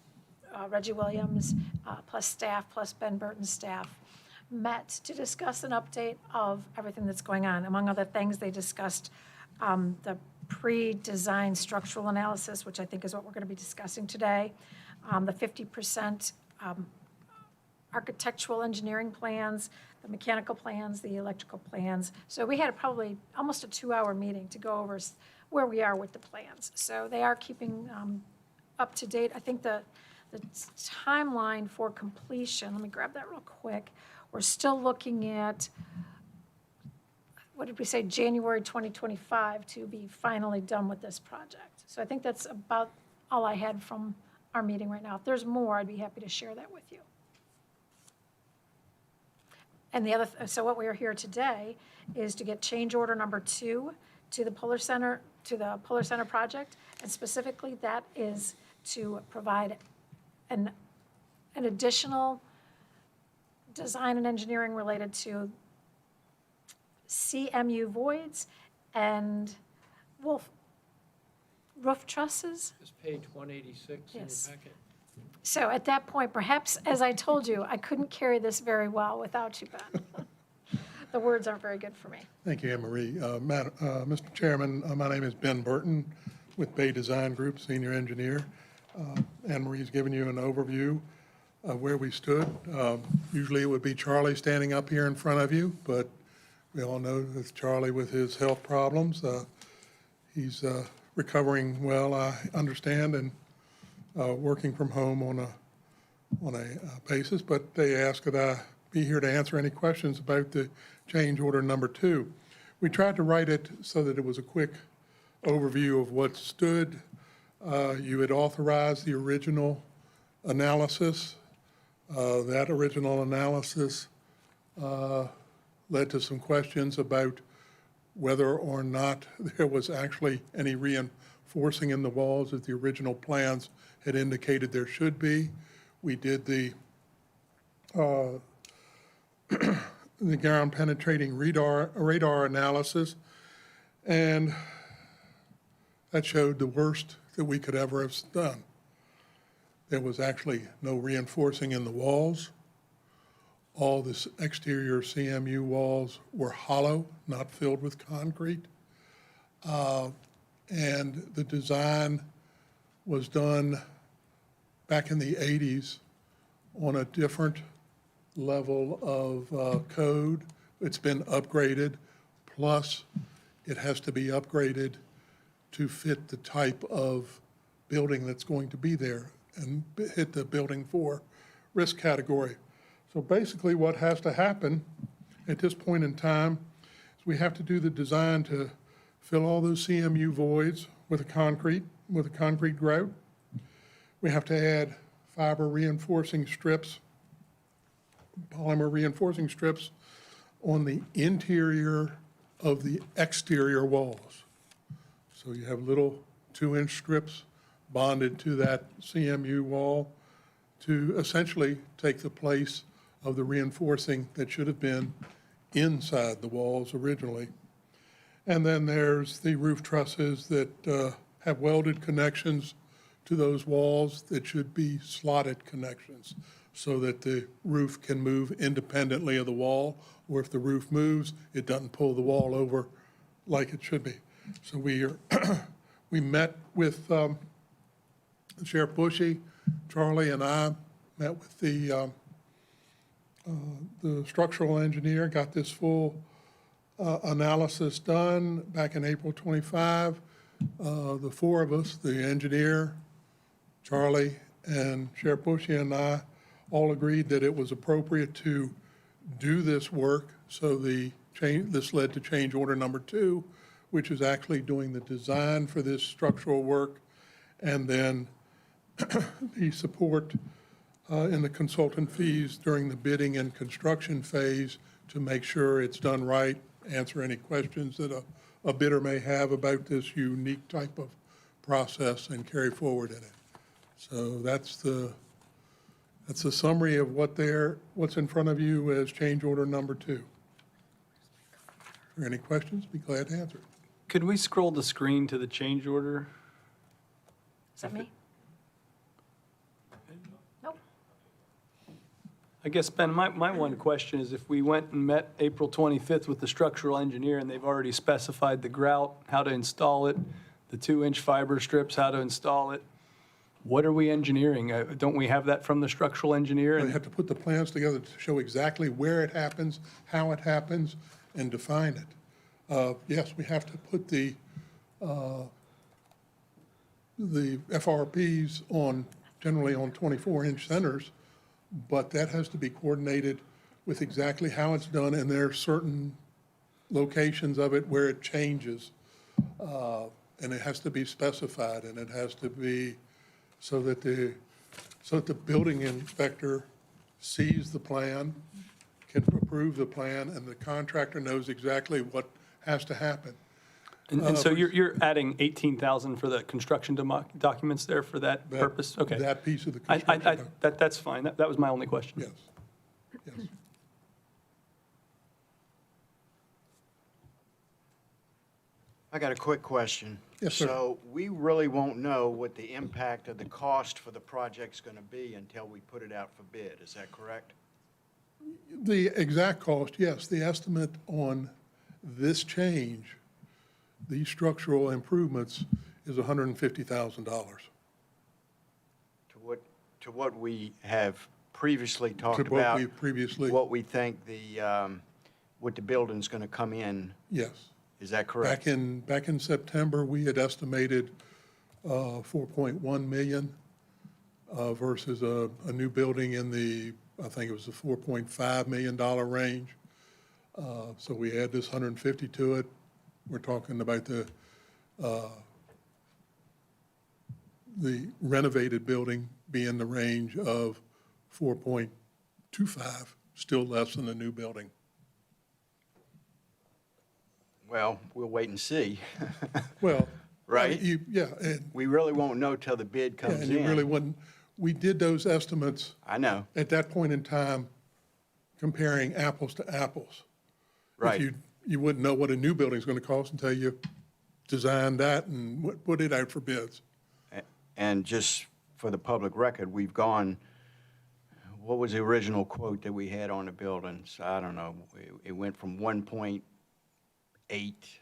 A: Reggie Williams, plus staff, plus Ben Burton's staff, met to discuss an update of everything that's going on. Among other things, they discussed the pre-design structural analysis, which I think is what we're going to be discussing today, the 50% architectural engineering plans, the mechanical plans, the electrical plans. So we had probably almost a 2-hour meeting to go over where we are with the plans. So they are keeping up to date. I think the timeline for completion, let me grab that real quick. We're still looking at, what did we say, January 2025 to be finally done with this project. So I think that's about all I had from our meeting right now. If there's more, I'd be happy to share that with you. And so what we are here today is to get change order number 2 to the Puller Center project, and specifically that is to provide an additional design and engineering related to CMU voids and roof trusses.
C: It's page 186 in your
A: Yes.
C: packet.
A: So at that point, perhaps, as I told you, I couldn't carry this very well without you, Ben. The words aren't very good for me.
G: Thank you, Anne Marie. Mr. Chairman, my name is Ben Burton with Bay Design Group, Senior Engineer. Anne Marie's given you an overview of where we stood. Usually it would be Charlie standing up here in front of you, but we all know that Charlie with his health problems, he's recovering well, I understand, and working from home on a basis. But they asked that I be here to answer any questions about the change order number 2. We tried to write it so that it was a quick overview of what stood. You had authorized the original analysis. That original analysis led to some questions about whether or not there was actually any reinforcing in the walls as the original plans had indicated there should be. We did the ground penetrating radar analysis, and that showed the worst that we could ever have done. there was actually no reinforcing in the walls. All the exterior CMU walls were hollow, not filled with concrete. And the design was done back in the 80s on a different level of code. It's been upgraded, plus it has to be upgraded to fit the type of building that's going to be there and hit the building 4 risk category. So basically what has to happen at this point in time is we have to do the design to fill all those CMU voids with a concrete grout. We have to add fiber reinforcing strips, polymer reinforcing strips on the interior of the exterior walls. So you have little 2-inch strips bonded to that CMU wall to essentially take the place of the reinforcing that should have been inside the walls originally. And then there's the roof trusses that have welded connections to those walls that should be slotted connections so that the roof can move independently of the wall, or if the roof moves, it doesn't pull the wall over like it should be. So we met with Sheriff Bushy, Charlie, and I met with the structural engineer, got this full analysis done back in April 25. The 4 of us, the engineer, Charlie, and Sheriff Bushy and I all agreed that it was appropriate to do this work. So this led to change order number 2, which is actually doing the design for this structural work, and then the support in the consultant fees during the bidding and construction phase to make sure it's done right, answer any questions that a bidder may have about this unique type of process and carry forward in it. So that's the summary of what's in front of you as change order number 2. If there are any questions, be glad to answer.
J: Could we scroll the screen to the change order?
A: Is that me? Nope.
J: I guess, Ben, my one question is if we went and met April 25th with the structural engineer and they've already specified the grout, how to install it, the 2-inch fiber strips, how to install it, what are we engineering? Don't we have that from the structural engineer?
G: They have to put the plans together to show exactly where it happens, how it happens, and define it. Yes, we have to put the FRPs generally on 24-inch centers, but that has to be coordinated with exactly how it's done, and there are certain locations of it where it changes, and it has to be specified, and it has to be so that the building inspector sees the plan, can approve the plan, and the contractor knows exactly what has to happen.
J: And so you're adding 18,000 for the construction documents there for that purpose? Okay.
G: That piece of the construction.
J: That's fine. That was my only question.
G: Yes, yes.
D: I got a quick question.
G: Yes, sir.
D: So we really won't know what the impact of the cost for the project's going to be until we put it out for bid. Is that correct?
G: The exact cost, yes, the estimate on this change, these structural improvements, is $150,000.
D: To what we have previously talked
G: To what
D: about?
G: we previously-
D: What we think what the building's going to come in,
G: Yes.
D: is that correct?
G: Back in September, we had estimated 4.1 million versus a new building in the, I think it was the $4.5 million range. So we add this 150 to it. We're talking about the renovated building be in the range of 4.25, still less than the new building.
D: Well, we'll wait and see.
G: Well,
D: Right?
G: yeah, and
D: We really won't know till the bid
G: yeah,
D: comes
G: and you really
D: in.
G: wouldn't, we did those estimates
D: I know,
G: at that point in time, comparing apples to apples.
D: right.
G: If you wouldn't know what a new building's gonna cost until you design that and put it out for bids.
D: And just for the public record, we've gone, what was the original quote that we had on the buildings? I don't know. It went from 1.8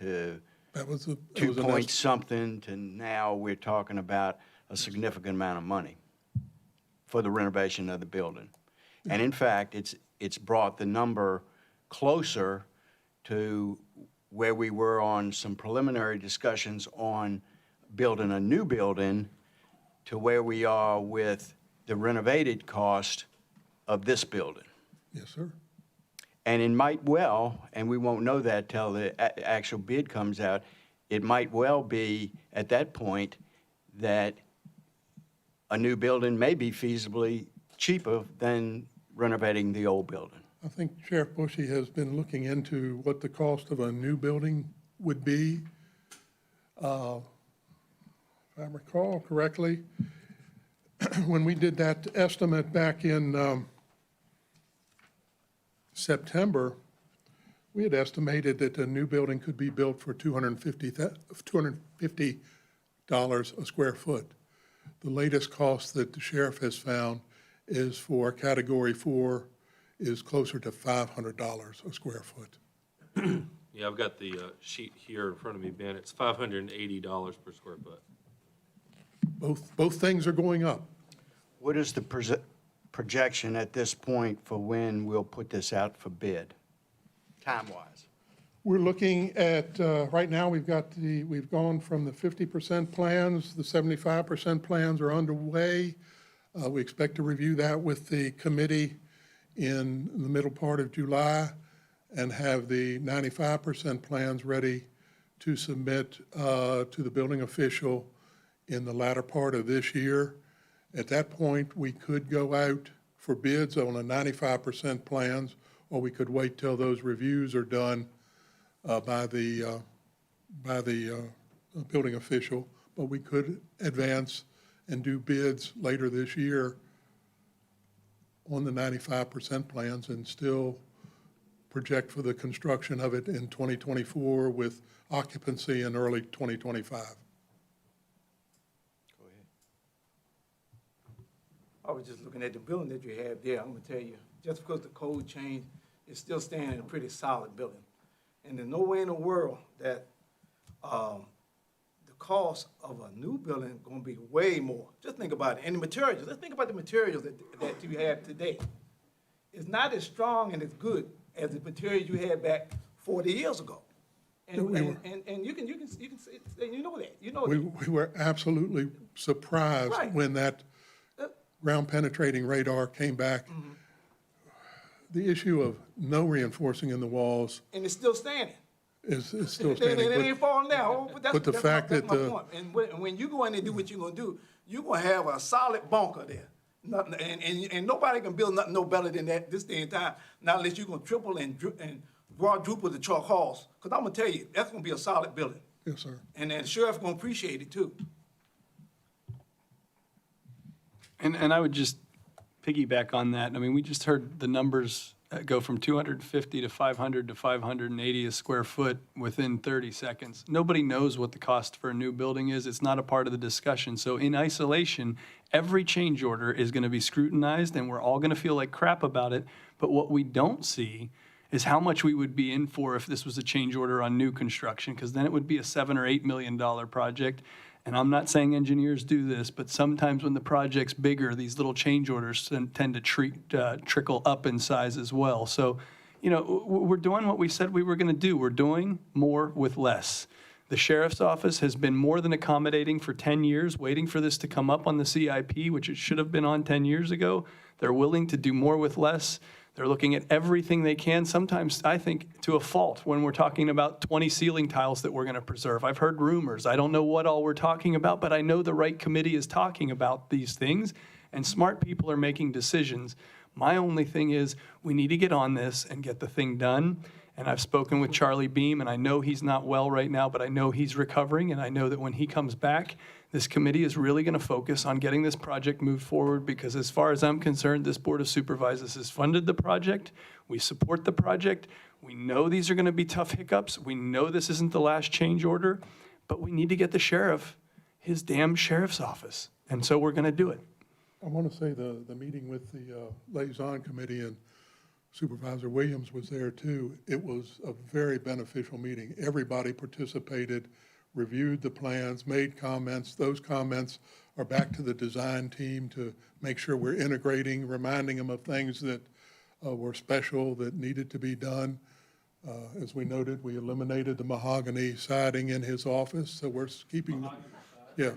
D: to
G: That was a, it
D: 2
G: was an
D: point
G: est-
D: something to now we're talking about a significant amount of money for the renovation of the building. And in fact, it's brought the number closer to where we were on some preliminary discussions on building a new building to where we are with the renovated cost of this building.
G: Yes, sir.
D: And it might well, and we won't know that till the actual bid comes out, it might well be at that point that a new building may be feasibly cheaper than renovating the old building.
G: I think Sheriff Bushy has been looking into what the cost of a new building would be. If I recall correctly, when we did that estimate back in September, we had estimated that a new building could be built for $250 a square foot. The latest cost that the sheriff has found is for Category 4 is closer to $500 a square foot.
F: Yeah, I've got the sheet here in front of me, Ben. It's $580 per square foot.
G: Both things are going up.
D: What is the projection at this point for when we'll put this out for bid, time-wise?
G: We're looking at, right now, we've gone from the 50% plans, the 75% plans are underway. We expect to review that with the committee in the middle part of July and have the 95% plans ready to submit to the building official in the latter part of this year. At that point, we could go out for bids on a 95% plans, or we could wait till those reviews are done by the building official. But we could advance and do bids later this year on the 95% plans and still project for the construction of it in 2024 with occupancy in early 2025.
I: I was just looking at the building that you have there. I'm gonna tell you, just because the code changed, it's still standing a pretty solid building. And there's no way in the world that, the cost of a new building gonna be way more. Just think about it. And the materials, let's think about the materials that you have today. It's not as strong and as good as the materials you had back 40 years ago. And you can say, you know that, you know
G: We
I: that.
G: were absolutely surprised
I: Right.
G: when that ground penetrating radar came back. The issue of no reinforcing in the walls
I: And it's still standing.
G: is still
I: It
G: standing.
I: ain't falling down.
G: but the fact
I: that's
G: that
I: my
G: the-
I: point. And when you go in and do what you're gonna do, you're gonna have a solid bunker there. Nothing, and nobody can build nothing no better than that this day and time, not unless you're gonna triple and quadruple the truck halls. Cause I'm gonna tell you, that's gonna be a solid building.
G: Yes, sir.
I: And then the sheriff gonna appreciate it too.
J: And I would just piggyback on that. I mean, we just heard the numbers go from 250 to 500 to 580 a square foot within 30 seconds. Nobody knows what the cost for a new building is. It's not a part of the discussion. So in isolation, every change order is going to be scrutinized and we're all going to feel like crap about it. But what we don't see is how much we would be in for if this was a change order on new construction, because then it would be a $7 or $8 million project. And I'm not saying engineers do this, but sometimes when the project's bigger, these little change orders tend to trickle up in size as well. So, you know, we're doing what we said we were going to do. We're doing more with less. The sheriff's office has been more than accommodating for 10 years, waiting for this to come up on the CIP, which it should have been on 10 years ago. They're willing to do more with less. They're looking at everything they can, sometimes, I think, to a fault when we're talking about 20 ceiling tiles that we're going to preserve. I've heard rumors. I don't know what all we're talking about, but I know the right committee is talking about these things, and smart people are making decisions. My only thing is we need to get on this and get the thing done. And I've spoken with Charlie Beam, and I know he's not well right now, but I know he's recovering, and I know that when he comes back, this committee is really going to focus on getting this project moved forward, because as far as I'm concerned, this Board of Supervisors has funded the project. We support the project. We know these are going to be tough hiccups. We know this isn't the last change order, but we need to get the sheriff his damn sheriff's office. And so we're going to do it.
G: I want to say the meeting with the liaison committee and Supervisor Williams was there too. It was a very beneficial meeting. Everybody participated, reviewed the plans, made comments. Those comments are back to the design team to make sure we're integrating, reminding them of things that were special that needed to be done. As we noted, we eliminated the mahogany siding in his office, so we're keeping, yes.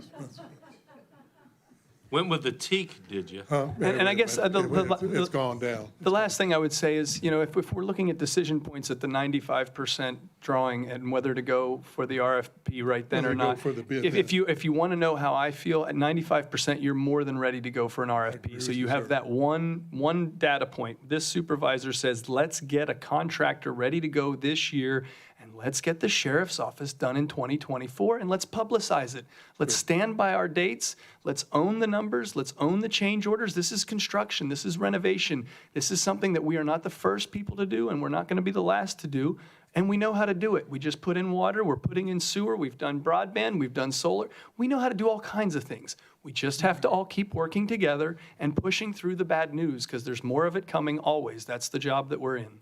F: Went with the teak, did you?
J: And I guess
G: It's gone down.
J: The last thing I would say is, you know, if we're looking at decision points at the 95% drawing and whether to go for the RFP right then or
G: Whether to go
J: not,
G: for the bid
J: if
G: then.
J: you want to know how I feel, at 95%, you're more than ready to go for an RFP. So
G: with
J: you
G: you,
J: have
G: sir.
J: that one data point. This supervisor says, let's get a contractor ready to go this year, and let's get the sheriff's office done in 2024, and let's publicize it. Let's stand by our dates. Let's own the numbers. Let's own the change orders. This is construction. This is renovation. This is something that we are not the first people to do, and we're not going to be the last to do. And we know how to do it. We just put in water. We're putting in sewer. We've done broadband. We've done solar. We know how to do all kinds of things. We just have to all keep working together and pushing through the bad news, because there's more of it coming always. That's the job that we're in.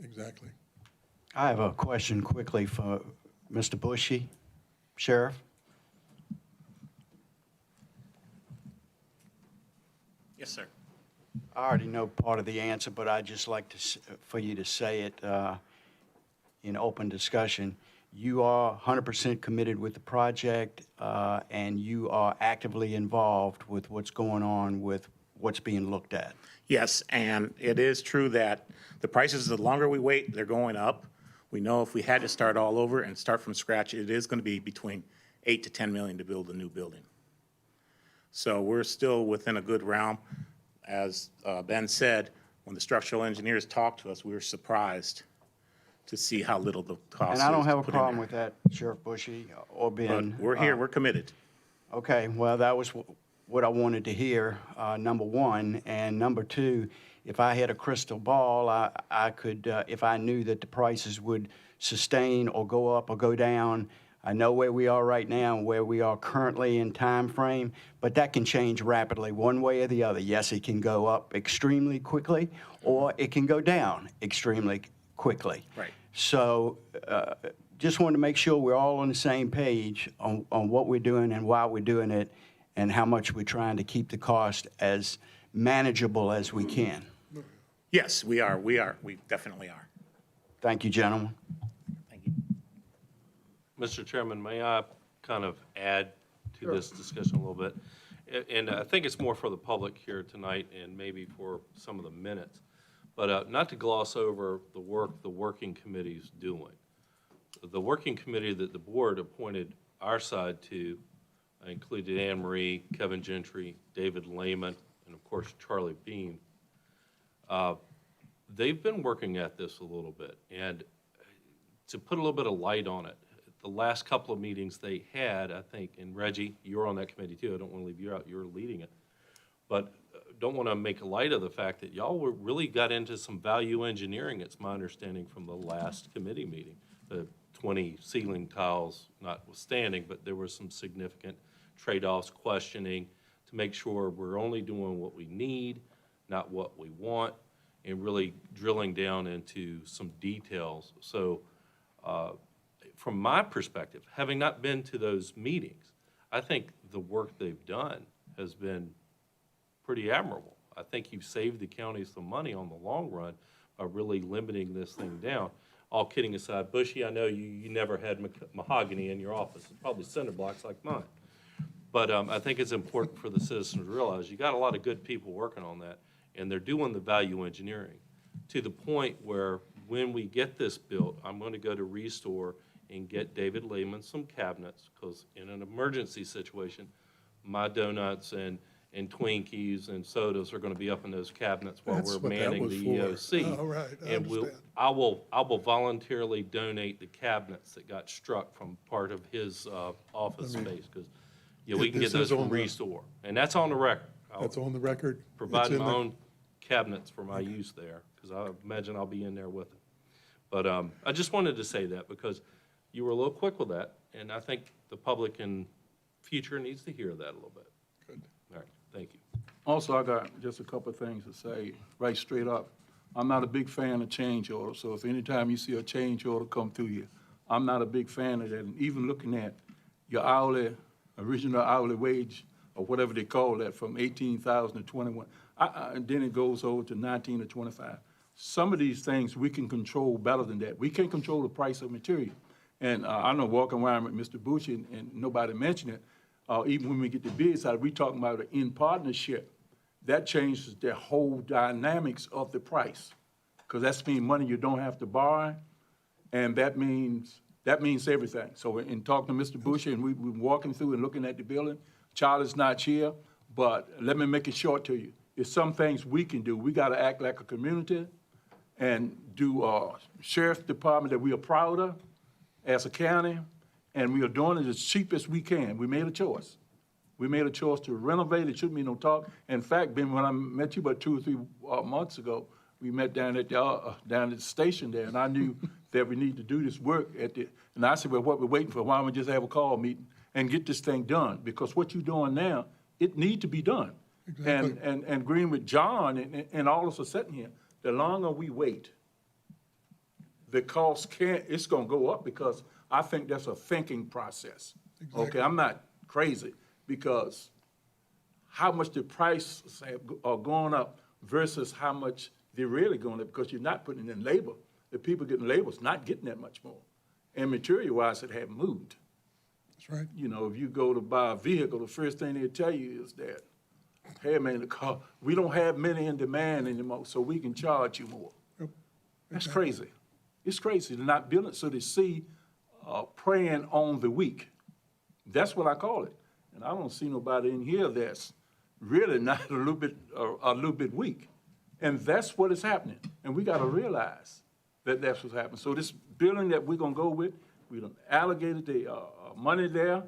G: Exactly.
D: I have a question quickly for Mr. Bushy, Sheriff.
K: Yes, sir.
D: I already know part of the answer, but I'd just like for you to say it in open discussion. You are 100% committed with the project, and you are actively involved with what's going on with what's being looked at.
K: Yes, and it is true that the prices, the longer we wait, they're going up. We know if we had to start all over and start from scratch, it is going to be between 8 to 10 million to build a new building. So we're still within a good realm. As Ben said, when the structural engineers talked to us, we were surprised to see how little the cost is.
D: And I don't have a
K: to put in
D: problem
K: there.
D: with that, Sheriff Bushy or Ben.
K: But we're here, we're committed.
D: Okay, well, that was what I wanted to hear, number one. And number two, if I had a crystal ball, I could, if I knew that the prices would sustain or go up or go down. I know where we are right now and where we are currently in time frame, but that can change rapidly one way or the other. Yes, it can go up extremely quickly, or it can go down extremely quickly.
K: Right.
D: So just wanted to make sure we're all on the same page on what we're doing and why we're doing it, and how much we're trying to keep the cost as manageable as we can.
K: Yes, we are, we definitely are.
D: Thank you, gentlemen.
K: Thank you.
F: Mr. Chairman, may I kind of add to this discussion a little bit? And I think it's more for the public here tonight and maybe for some of the minutes, but not to gloss over the work the working committee's doing. The working committee that the board appointed our side to included Anne Marie, Kevin Gentry, David Lehman, and of course Charlie Beam. They've been working at this a little bit, and to put a little bit of light on it, the last couple of meetings they had, I think, and Reggie, you're on that committee too, I don't want to leave you out, you're leading it, but don't want to make light of the fact that y'all really got into some value engineering, it's my understanding, from the last committee meeting. The 20 ceiling tiles notwithstanding, but there were some significant trade-offs, questioning to make sure we're only doing what we need, not what we want, and really drilling down into some details. So from my perspective, having not been to those meetings, I think the work they've done has been pretty admirable. I think you've saved the county some money on the long run by really limiting this thing down. All kidding aside, Bushy, I know you never had mahogany in your office. It's probably cinder blocks like mine. But I think it's important for the citizens to realize you got a lot of good people working on that, and they're doing the value engineering to the point where when we get this built, I'm going to go to Restore and get David Lehman some cabinets, because in an emergency situation, my donuts and Twinkies and sodas are going to be up in those cabinets while
G: That's
F: we're
G: what that
F: manning
G: was
F: the
G: for.
F: EOC.
G: Oh, right, I
F: And
G: understand.
F: I will voluntarily donate the cabinets that got struck from part of his office space, because we can
G: This
F: get those
G: is on
F: from
G: the-
F: Restore. And that's on the record.
G: That's on the record. It's
F: Provide
G: in
F: my
G: the-
F: own cabinets for my use there, because I imagine I'll be in there with it. But I just wanted to say that because you were a little quick with that, and I think the public can future needs to hear that a little bit.
G: Good.
F: All right, thank you.
B: Also, I got just a couple of things to say, right straight up. I'm not a big fan of change orders, so if anytime you see a change order come through you, I'm not a big fan of that. And even looking at your original hourly wage, or whatever they call that, from 18,000 to 21, and then it goes over to 19 to 25. Some of these things we can control better than that. We can't control the price of material. And I know walking around with Mr. Bush and nobody mentioned it, even when we get the bids out, we talking about it in partnership. That changes the whole dynamics of the price, because that's mean money you don't have to borrow, and that means everything. So in talking to Mr. Bush, and we've been walking through and looking at the building, Charlie's not here, but let me make it short to you. There's some things we can do. We gotta act like a community and do sheriff's department that we are proud of as a county, and we are doing it as cheap as we can. We made a choice. We made a choice to renovate. It shouldn't be no talk. In fact, Ben, when I met you about 2 or 3 months ago, we met down at the station there, and I knew that we need to do this work and I said, well, what we're waiting for, why don't we just have a call meeting and get this thing done? Because what you're doing now, it need to be done.
G: Exactly.
B: And agreeing with John and all of us are sitting here, the longer we wait, the cost it's gonna go up, because I think that's a thinking process.
G: Exactly.
B: Okay, I'm not crazy, because how much the prices are going up versus how much they're really going up, because you're not putting in labor. The people getting labor is not getting that much more. And material-wise, it hadn't moved.
G: That's right.
B: You know, if you go to buy a vehicle, the first thing they'll tell you is that, hey, man, the car, we don't have many in demand anymore, so we can charge you more.
G: Yep.
B: That's
G: Exactly.
B: crazy. It's crazy. They're not building, so they see preying on the weak. That's what I call it. And I don't see nobody in here that's really not a little bit weak. And that's what is happening. And we gotta realize that that's what's happening. So this building that we're gonna go with, we done allocated the money there.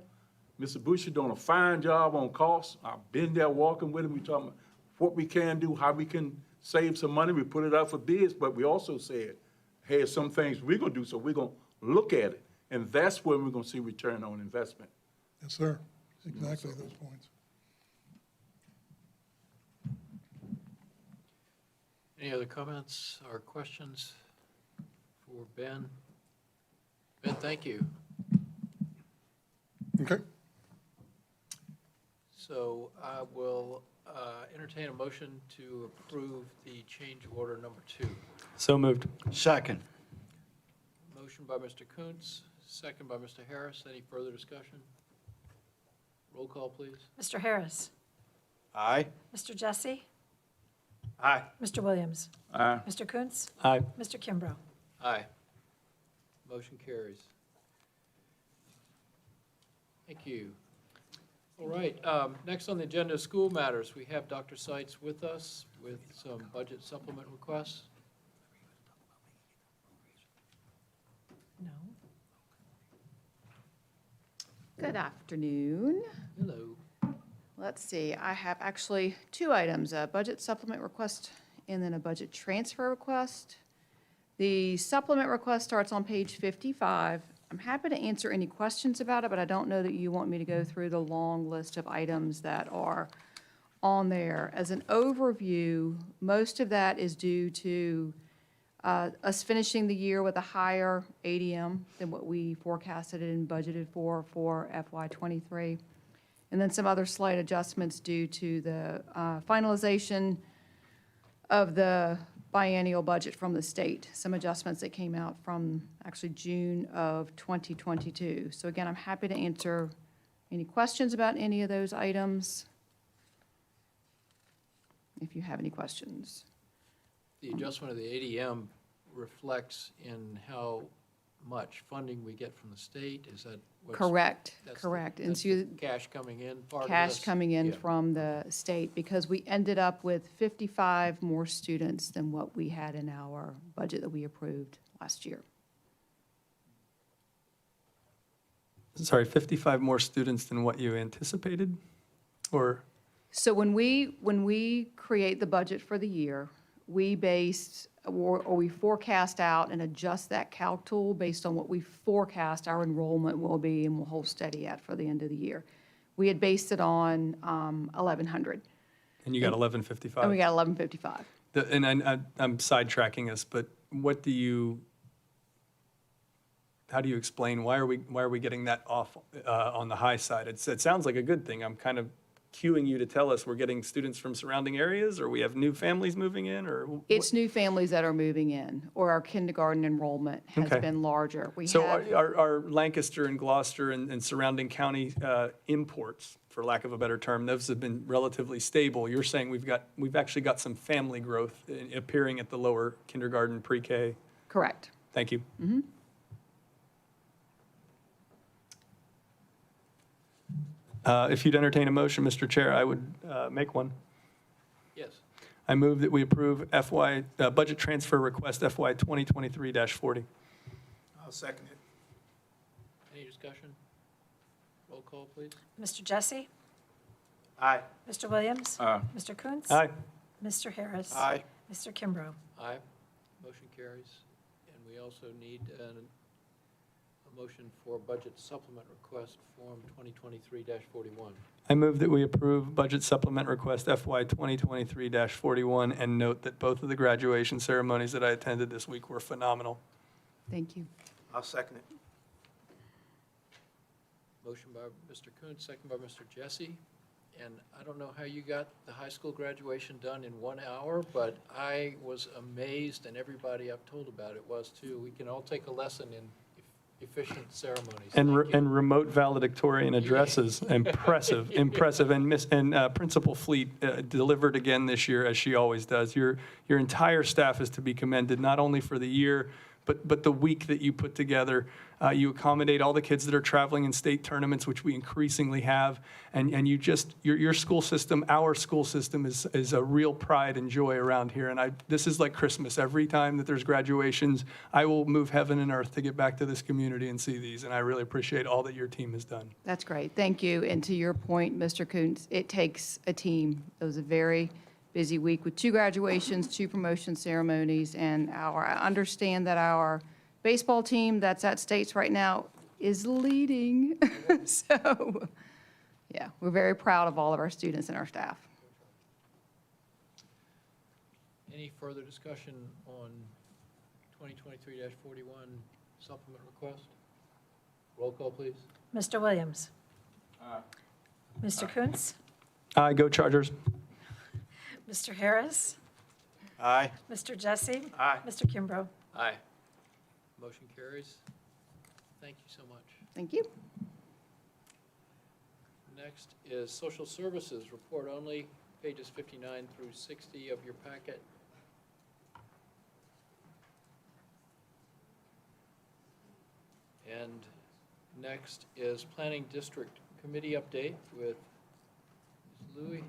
B: Mr. Bush is doing a fine job on costs. I've been there walking with him. We talking about what we can do, how we can save some money. We put it out for bids, but we also said, hey, some things we're gonna do, so we're gonna look at it. And that's when we're gonna see return on investment.
G: Yes, sir. Exactly those points.
C: Any other comments or questions for Ben? Ben, thank you.
G: Okay.
C: So I will entertain a motion to approve the change order number 2.
J: So moved.
D: Second.
C: Motion by Mr. Kuntz, second by Mr. Harris. Any further discussion? Roll call, please.
A: Mr. Harris.
D: Aye.
A: Mr. Jesse.
I: Aye.
A: Mr. Williams.
B: Aye.
A: Mr. Kuntz.
J: Aye.
A: Mr. Kimbrough.
C: Aye. Motion carries. Thank you. All right, next on the agenda is school matters. We have Dr. Seitz with us with some budget supplement requests.
A: No.
L: Good afternoon.
C: Hello.
L: Let's see, I have actually 2 items, a budget supplement request and then a budget transfer request. The supplement request starts on page 55. I'm happy to answer any questions about it, but I don't know that you want me to go through the long list of items that are on there. As an overview, most of that is due to us finishing the year with a higher ADM than what we forecasted and budgeted for FY '23. And then some other slight adjustments due to the finalization of the biennial budget from the state. Some adjustments that came out from actually June of 2022. So again, I'm happy to answer any questions about any of those items, if you have any questions.
C: The adjustment of the ADM reflects in how much funding we get from the state? Is that what's?
L: Correct,
C: that's the-
L: correct. And
C: that's
L: so
C: the cash coming in part of
L: cash
C: this?
L: coming in
C: Yeah.
L: from the state, because we ended up with 55 more students than what we had in our budget that we approved last year.
J: Sorry, 55 more students than what you anticipated? Or,
L: So when we create the budget for the year, we base, or we forecast out and adjust that calc tool based on what we forecast our enrollment will be and will hold steady at for the end of the year. We had based it on 1,100,
J: And you got 1155.
L: and we got 1,155.
J: I'm sidetracking us, but how do you explain, why are we getting that off on the high side? It sounds like a good thing. I'm kind of cueing you to tell us we're getting students from surrounding areas, or we have new families moving in, or?
L: It's new families that are moving in, or our kindergarten enrollment has
J: Okay.
L: been larger.
J: So are Lancaster and Gloucester and surrounding county imports, for lack of a better term, those have been relatively stable? You're saying we've actually got some family growth appearing at the lower kindergarten, pre-K?
L: Correct.
J: Thank you. If you'd entertain a motion, Mr. Chair, I would make one.
C: Yes.
J: I move that we approve budget transfer request FY 2023-40.
I: I'll second it.
C: Any discussion? Roll call, please.
A: Mr. Jesse?
I: Aye.
A: Mr. Williams?
B: Aye.
A: Mr. Kuntz?
J: Aye.
A: Mr. Harris?
I: Aye.
A: Mr. Kimbrough?
C: Aye. Motion carries. And we also need a motion for budget supplement request form 2023-41.
J: I move that we approve budget supplement request FY 2023-41 and note that both of the graduation ceremonies that I attended this week were phenomenal.
L: Thank you.
I: I'll second it.
C: Motion by Mr. Kuntz, second by Mr. Jesse. And I don't know how you got the high school graduation done in 1 hour, but I was amazed, and everybody I've told about it was too. We can all take a lesson in efficient ceremonies. Thank you.
J: And remote valedictorian addresses, impressive. And Principal Fleet delivered again this year, as she always does. Your entire staff is to be commended, not only for the year, but the week that you put together. You accommodate all the kids that are traveling in state tournaments, which we increasingly have, and your school system, our school system is a real pride and joy around here. And this is like Christmas. Every time that there's graduations, I will move heaven and earth to get back to this community and see these, and I really appreciate all that your team has done.
L: That's great. Thank you. And to your point, Mr. Kuntz, it takes a team. It was a very busy week with 2 graduations, 2 promotion ceremonies, and I understand that our baseball team that's at states right now is leading. So, yeah, we're very proud of all of our students and our staff.
C: Any further discussion on 2023-41 supplement request? Roll call, please.
A: Mr. Williams? Mr. Kuntz?
J: Aye, go Chargers.
A: Mr. Harris?
I: Aye.
A: Mr. Jesse?
I: Aye.
A: Mr. Kimbrough?
C: Aye. Motion carries. Thank you so much.
L: Thank you.
C: Next is social services, report only, pages 59 through 60 of your packet. And next is planning district committee update with Louis.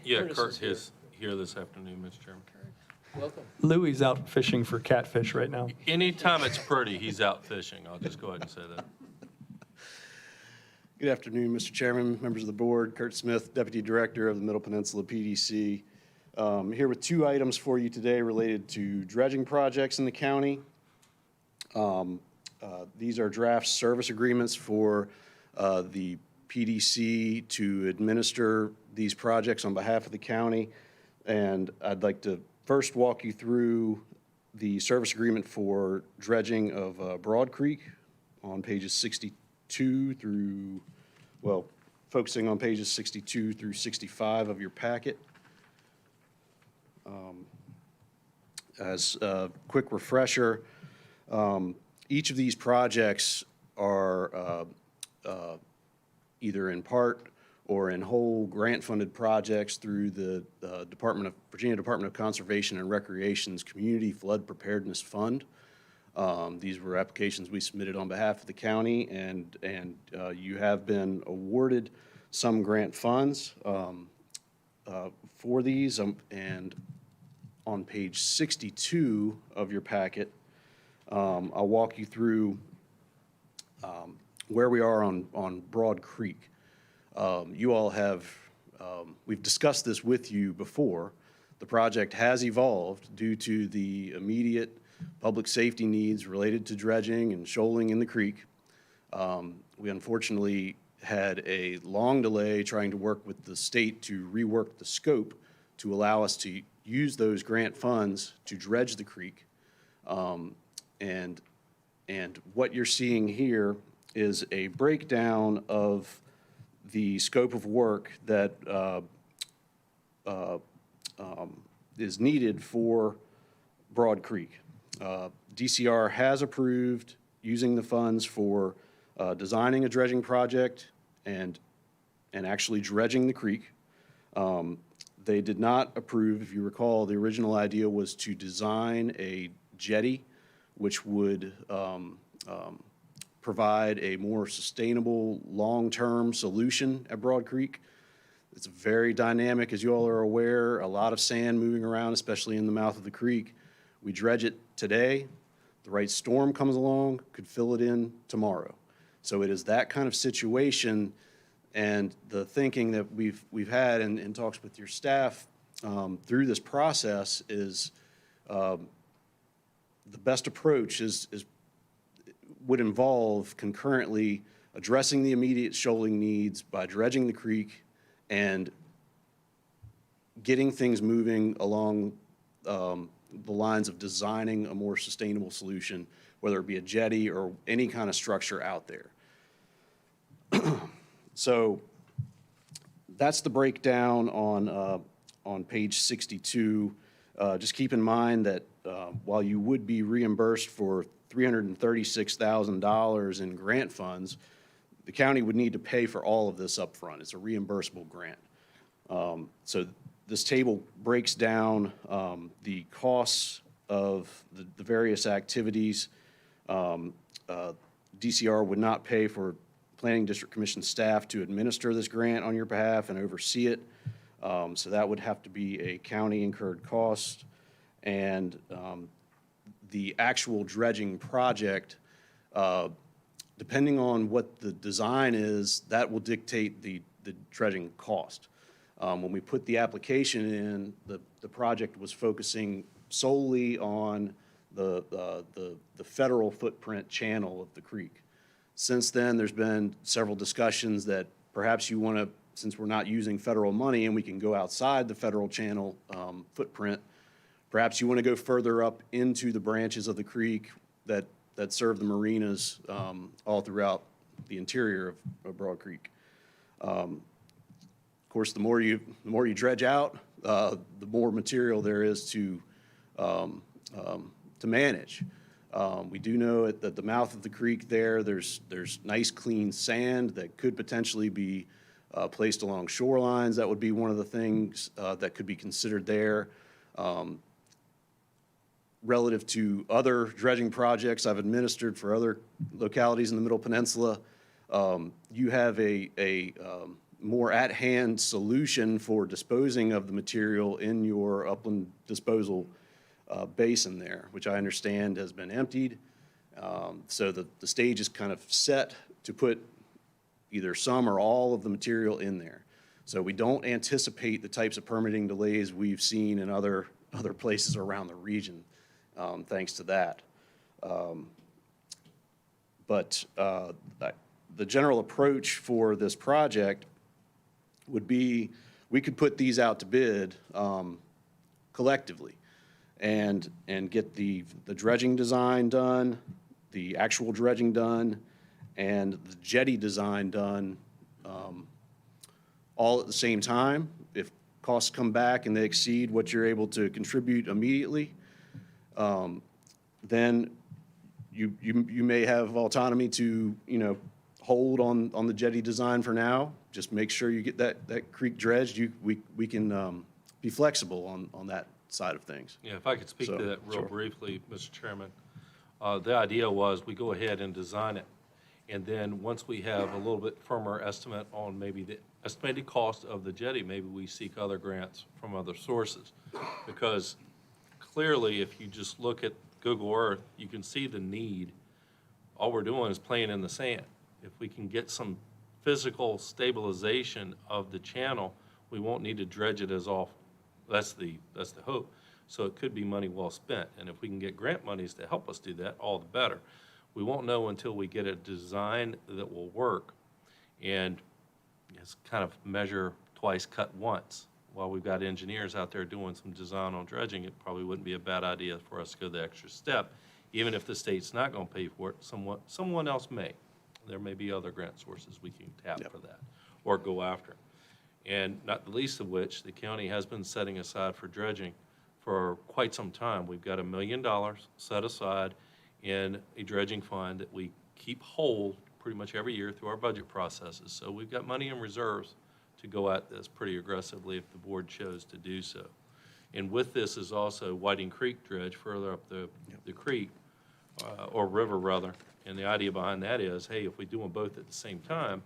F: Yeah,
C: Curtis
F: Kurt
C: is here.
F: is here this afternoon, Mr. Chairman.
C: Welcome.
J: Louis out fishing for catfish right now.
F: Anytime it's pretty, he's out fishing. I'll just go ahead and say that.
M: Good afternoon, Mr. Chairman, members of the board. Kurt Smith, Deputy Director of the Middle Peninsula PDC. Here with 2 items for you today related to dredging projects in the county. These are draft service agreements for the PDC to administer these projects on behalf of the county. And I'd like to first walk you through the service agreement for dredging of Broad Creek on pages 62 through, well, focusing on pages 62 through 65 of your packet. As a quick refresher, each of these projects are either in part or in whole grant-funded projects through the Virginia Department of Conservation and Recreation's Community Flood Preparedness Fund. These were applications we submitted on behalf of the county, and you have been awarded some grant funds for these. And on page 62 of your packet, I'll walk you through where we are on Broad Creek. You all have, we've discussed this with you before. The project has evolved due to the immediate public safety needs related to dredging and shoaling in the creek. We unfortunately had a long delay trying to work with the state to rework the scope to allow us to use those grant funds to dredge the creek. And what you're seeing here is a breakdown of the scope of work that is needed for Broad Creek. DCR has approved using the funds for designing a dredging project and actually dredging the creek. They did not approve, if you recall, the original idea was to design a jetty which would provide a more sustainable, long-term solution at Broad Creek. It's very dynamic, as you all are aware, a lot of sand moving around, especially in the mouth of the creek. We dredge it today, the right storm comes along, could fill it in tomorrow. So it is that kind of situation, and the thinking that we've had in talks with your staff through this process is the best approach would involve concurrently addressing the immediate shoaling needs by dredging the creek and getting things moving along the lines of designing a more sustainable solution, whether it be a jetty or any kind of structure out there. So that's the breakdown on page 62. Just keep in mind that while you would be reimbursed for $336,000 in grant funds, the county would need to pay for all of this up front. It's a reimbursable grant. So this table breaks down the costs of the various activities. DCR would not pay for Planning District Commission staff to administer this grant on your behalf and oversee it. So that would have to be a county incurred cost. And the actual dredging project, depending on what the design is, that will dictate the dredging cost. When we put the application in, the project was focusing solely on the federal footprint channel of the creek. Since then, there's been several discussions that perhaps you want to, since we're not using federal money and we can go outside the federal channel footprint, perhaps you want to go further up into the branches of the creek that serve the marinas all throughout the interior of Broad Creek. Of course, the more you dredge out, the more material there is to manage. We do know at the mouth of the creek there's nice clean sand that could potentially be placed along shorelines. That would be one of the things that could be considered there. Relative to other dredging projects I've administered for other localities in the Middle Peninsula, you have a more at-hand solution for disposing of the material in your upland disposal basin there, which I understand has been emptied. So the stage is kind of set to put either some or all of the material in there. So we don't anticipate the types of permitting delays we've seen in other places around the region, thanks to that. But the general approach for this project would be we could put these out to bid collectively and get the dredging design done, the actual dredging done, and the jetty design done all at the same time. If costs come back and they exceed what you're able to contribute immediately, then you may have autonomy to, hold on the jetty design for now. Just make sure you get that creek dredged. We can be flexible on that side of things.
F: Yeah, if I could speak
M: So,
F: to that real
M: sure.
F: briefly, Mr. Chairman. The idea was we go ahead and design it, and then once we have a little bit firmer estimate on maybe the estimated cost of the jetty, maybe we seek other grants from other sources. Because clearly, if you just look at Google Earth, you can see the need. All we're doing is playing in the sand. If we can get some physical stabilization of the channel, we won't need to dredge it as often. That's the hope. So it could be money well spent. And if we can get grant monies to help us do that, all the better. We won't know until we get a design that will work. And it's kind of measure twice, cut once. While we've got engineers out there doing some design on dredging, it probably wouldn't be a bad idea for us to go the extra step. Even if the state's not going to pay for it, someone else may. There may be other grant sources we can tap for that or go after. And not the least of which, the county has been setting aside for dredging for quite some time. We've got $1 million set aside in a dredging fund that we keep whole pretty much every year through our budget processes. So we've got money in reserves to go at this pretty aggressively if the board chose to do so. And with this is also Whiting Creek dredge further up the creek, or river rather. And the idea behind that is, hey, if we do them both at the same time,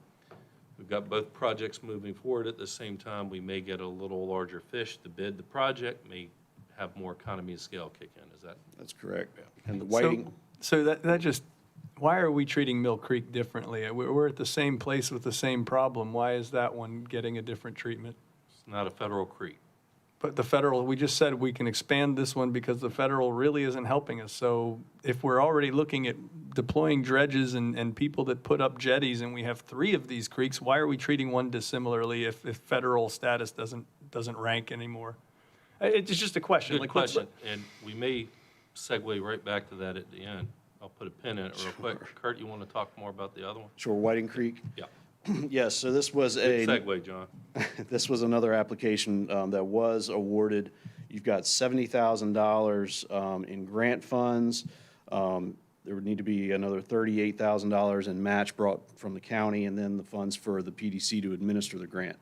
F: we've got both projects moving forward at the same time, we may get a little larger fish to bid the project, may have more economy of scale kick in. Is that?
M: That's correct. And the Whiting,
J: So that just, why are we treating Mill Creek differently? We're at the same place with the same problem. Why is that one getting a different treatment?
F: It's not a federal creek.
J: But the federal, we just said we can expand this one because the federal really isn't helping us. So if we're already looking at deploying dredges and people that put up jetties, and we have 3 of these creeks, why are we treating one dissimilarly if federal status doesn't rank anymore? It's just a question.
F: Good question, and we may segue right back to that at the end. I'll put a pin in it real quick. Kurt, you want to talk more about the other one?
M: sure, Whiting Creek?
F: Yeah.
M: Yes, so this was
F: Good segue, John.
M: This was another application that was awarded. You've got $70,000 in grant funds. There would need to be another $38,000 in match brought from the county, and then the funds for the PDC to administer the grant.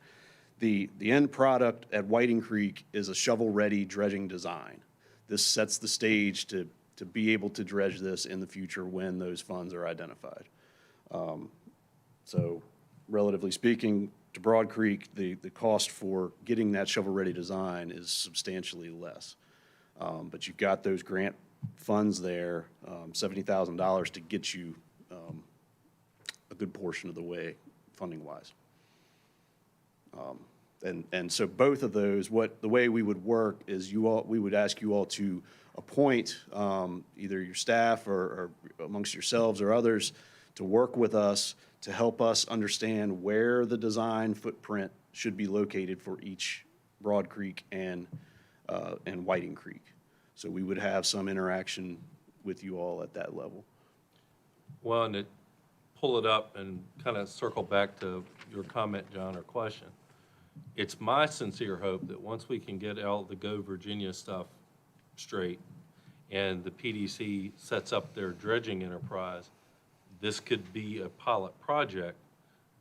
M: The end product at Whiting Creek is a shovel-ready dredging design. This sets the stage to be able to dredge this in the future when those funds are identified. So relatively speaking, to Broad Creek, the cost for getting that shovel-ready design is substantially less. But you've got those grant funds there, $70,000 to get you a good portion of the way, funding-wise. And so both of those, the way we would work is we would ask you all to appoint either your staff or amongst yourselves or others to work with us to help us understand where the design footprint should be located for each Broad Creek and Whiting Creek. So we would have some interaction with you all at that level.
F: Well, and to pull it up and kind of circle back to your comment, John, or question, it's my sincere hope that once we can get all the Go Virginia stuff straight and the PDC sets up their dredging enterprise, this could be a pilot project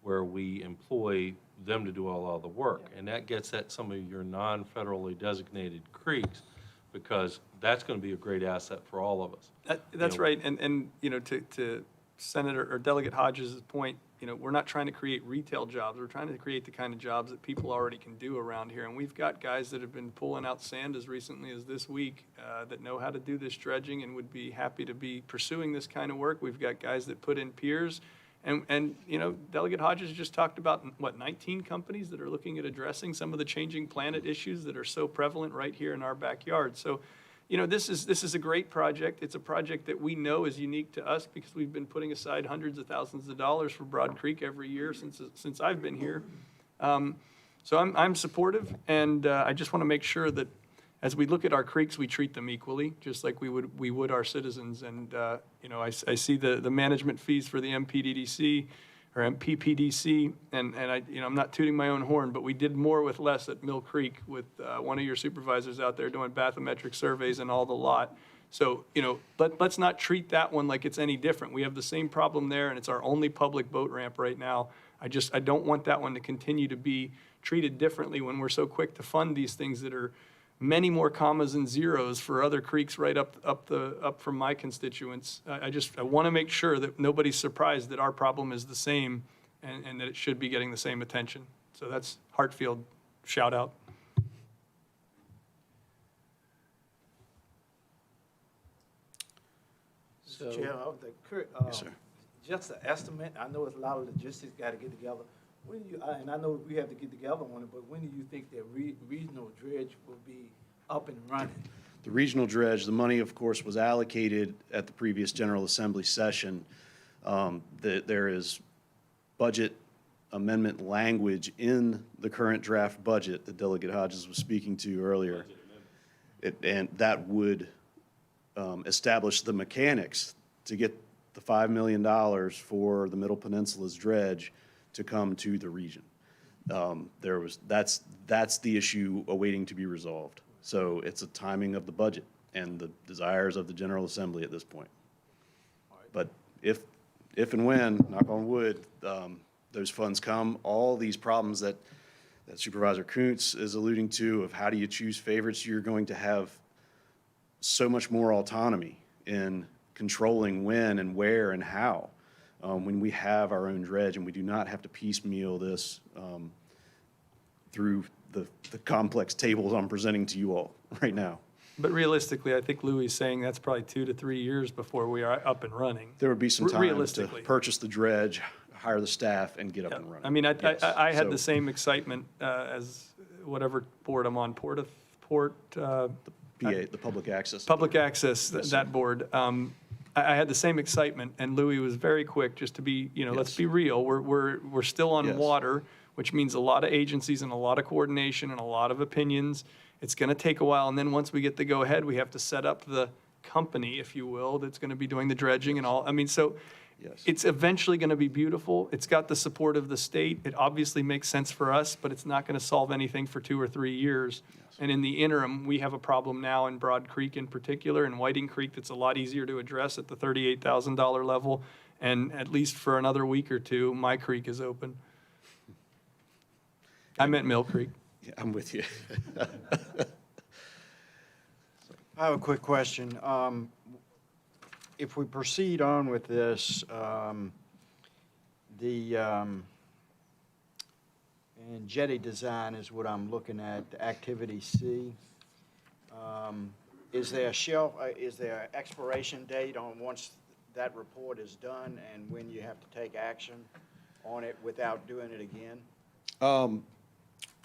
F: where we employ them to do all the work. And that gets at some of your non-federally designated creeks, because that's going to be a great asset for all of us.
J: That's right. And you know, to Senator or Delegate Hodges' point, you know, we're not trying to create retail jobs. We're trying to create the kind of jobs that people already can do around here. And we've got guys that have been pulling out sand as recently as this week that know how to do this dredging and would be happy to be pursuing this kind of work. We've got guys that put in piers. And you know, Delegate Hodges just talked about, 19 companies that are looking at addressing some of the changing planet issues that are so prevalent right here in our backyard. So, you know, this is a great project. It's a project that we know is unique to us because we've been putting aside hundreds of thousands of dollars for Broad Creek every year since I've been here. So I'm supportive, and I just want to make sure that as we look at our creeks, we treat them equally, just like we would our citizens. And you know, I see the management fees for the MPDDC or MPPDC, and I'm not tooting my own horn, but we did more with less at Mill Creek with one of your supervisors out there doing bathymetric surveys and all the lot. So, you know, let's not treat that one like it's any different. We have the same problem there, and it's our only public boat ramp right now. I don't want that one to continue to be treated differently when we're so quick to fund these things that are many more commas and zeros for other creeks right up from my constituents. I want to make sure that nobody's surprised that our problem is the same and that it should be getting the same attention. So that's Hartfield shout out.
C: So,
I: Chair, Kurt,
M: Yes, sir.
I: just an estimate, I know it's a lot of logistics got to get together. When do you, and I know we have to get together on it, but when do you think that regional dredge will be up and running?
M: The regional dredge, the money, of course, was allocated at the previous General Assembly session. There is budget amendment language in the current draft budget that Delegate Hodges was speaking to earlier. And that would establish the mechanics to get the $5 million for the Middle Peninsula's dredge to come to the region. That's the issue awaiting to be resolved. So it's a timing of the budget and the desires of the General Assembly at this point. But if and when, knock on wood, those funds come, all these problems that Supervisor Kuntz is alluding to of how do you choose favorites, you're going to have so much more autonomy in controlling when and where and how when we have our own dredge and we do not have to piecemeal this through the complex tables I'm presenting to you all right now.
J: But realistically, I think Louis is saying that's probably 2 to 3 years before we are up and running.
M: There would be some time to
J: Realistically.
M: purchase the dredge, hire the staff, and get up
J: Yeah.
M: and running.
J: I mean,
M: Yes.
J: I had
M: So,
J: the same excitement as whatever board I'm on,
M: PA, the public access.
J: Public Access,
M: Yes, sir.
J: that board. I had the same excitement, and Louis was very quick, just to be, let's
M: Yes.
J: be real. We're still on
M: Yes.
J: water, which means a lot of agencies and a lot of coordination and a lot of opinions. It's going to take a while, and then once we get the go-ahead, we have to set up the company, if you will, that's going to be doing the dredging and all. I mean, so
M: Yes.
J: it's eventually going to be beautiful. It's got the support of the state. It obviously makes sense for us, but it's not going to solve anything for 2 or 3 years. And in the interim, we have a problem now in Broad Creek in particular, and Whiting Creek, that's a lot easier to address at the $38,000 level. And at least for another week or two, my creek is open. I meant Mill Creek.
M: Yeah, I'm with you.
D: I have a quick question. If we proceed on with this, and jetty design is what I'm looking at, activity C. Is there an expiration date on once that report is done and when you have to take action on it without doing it again?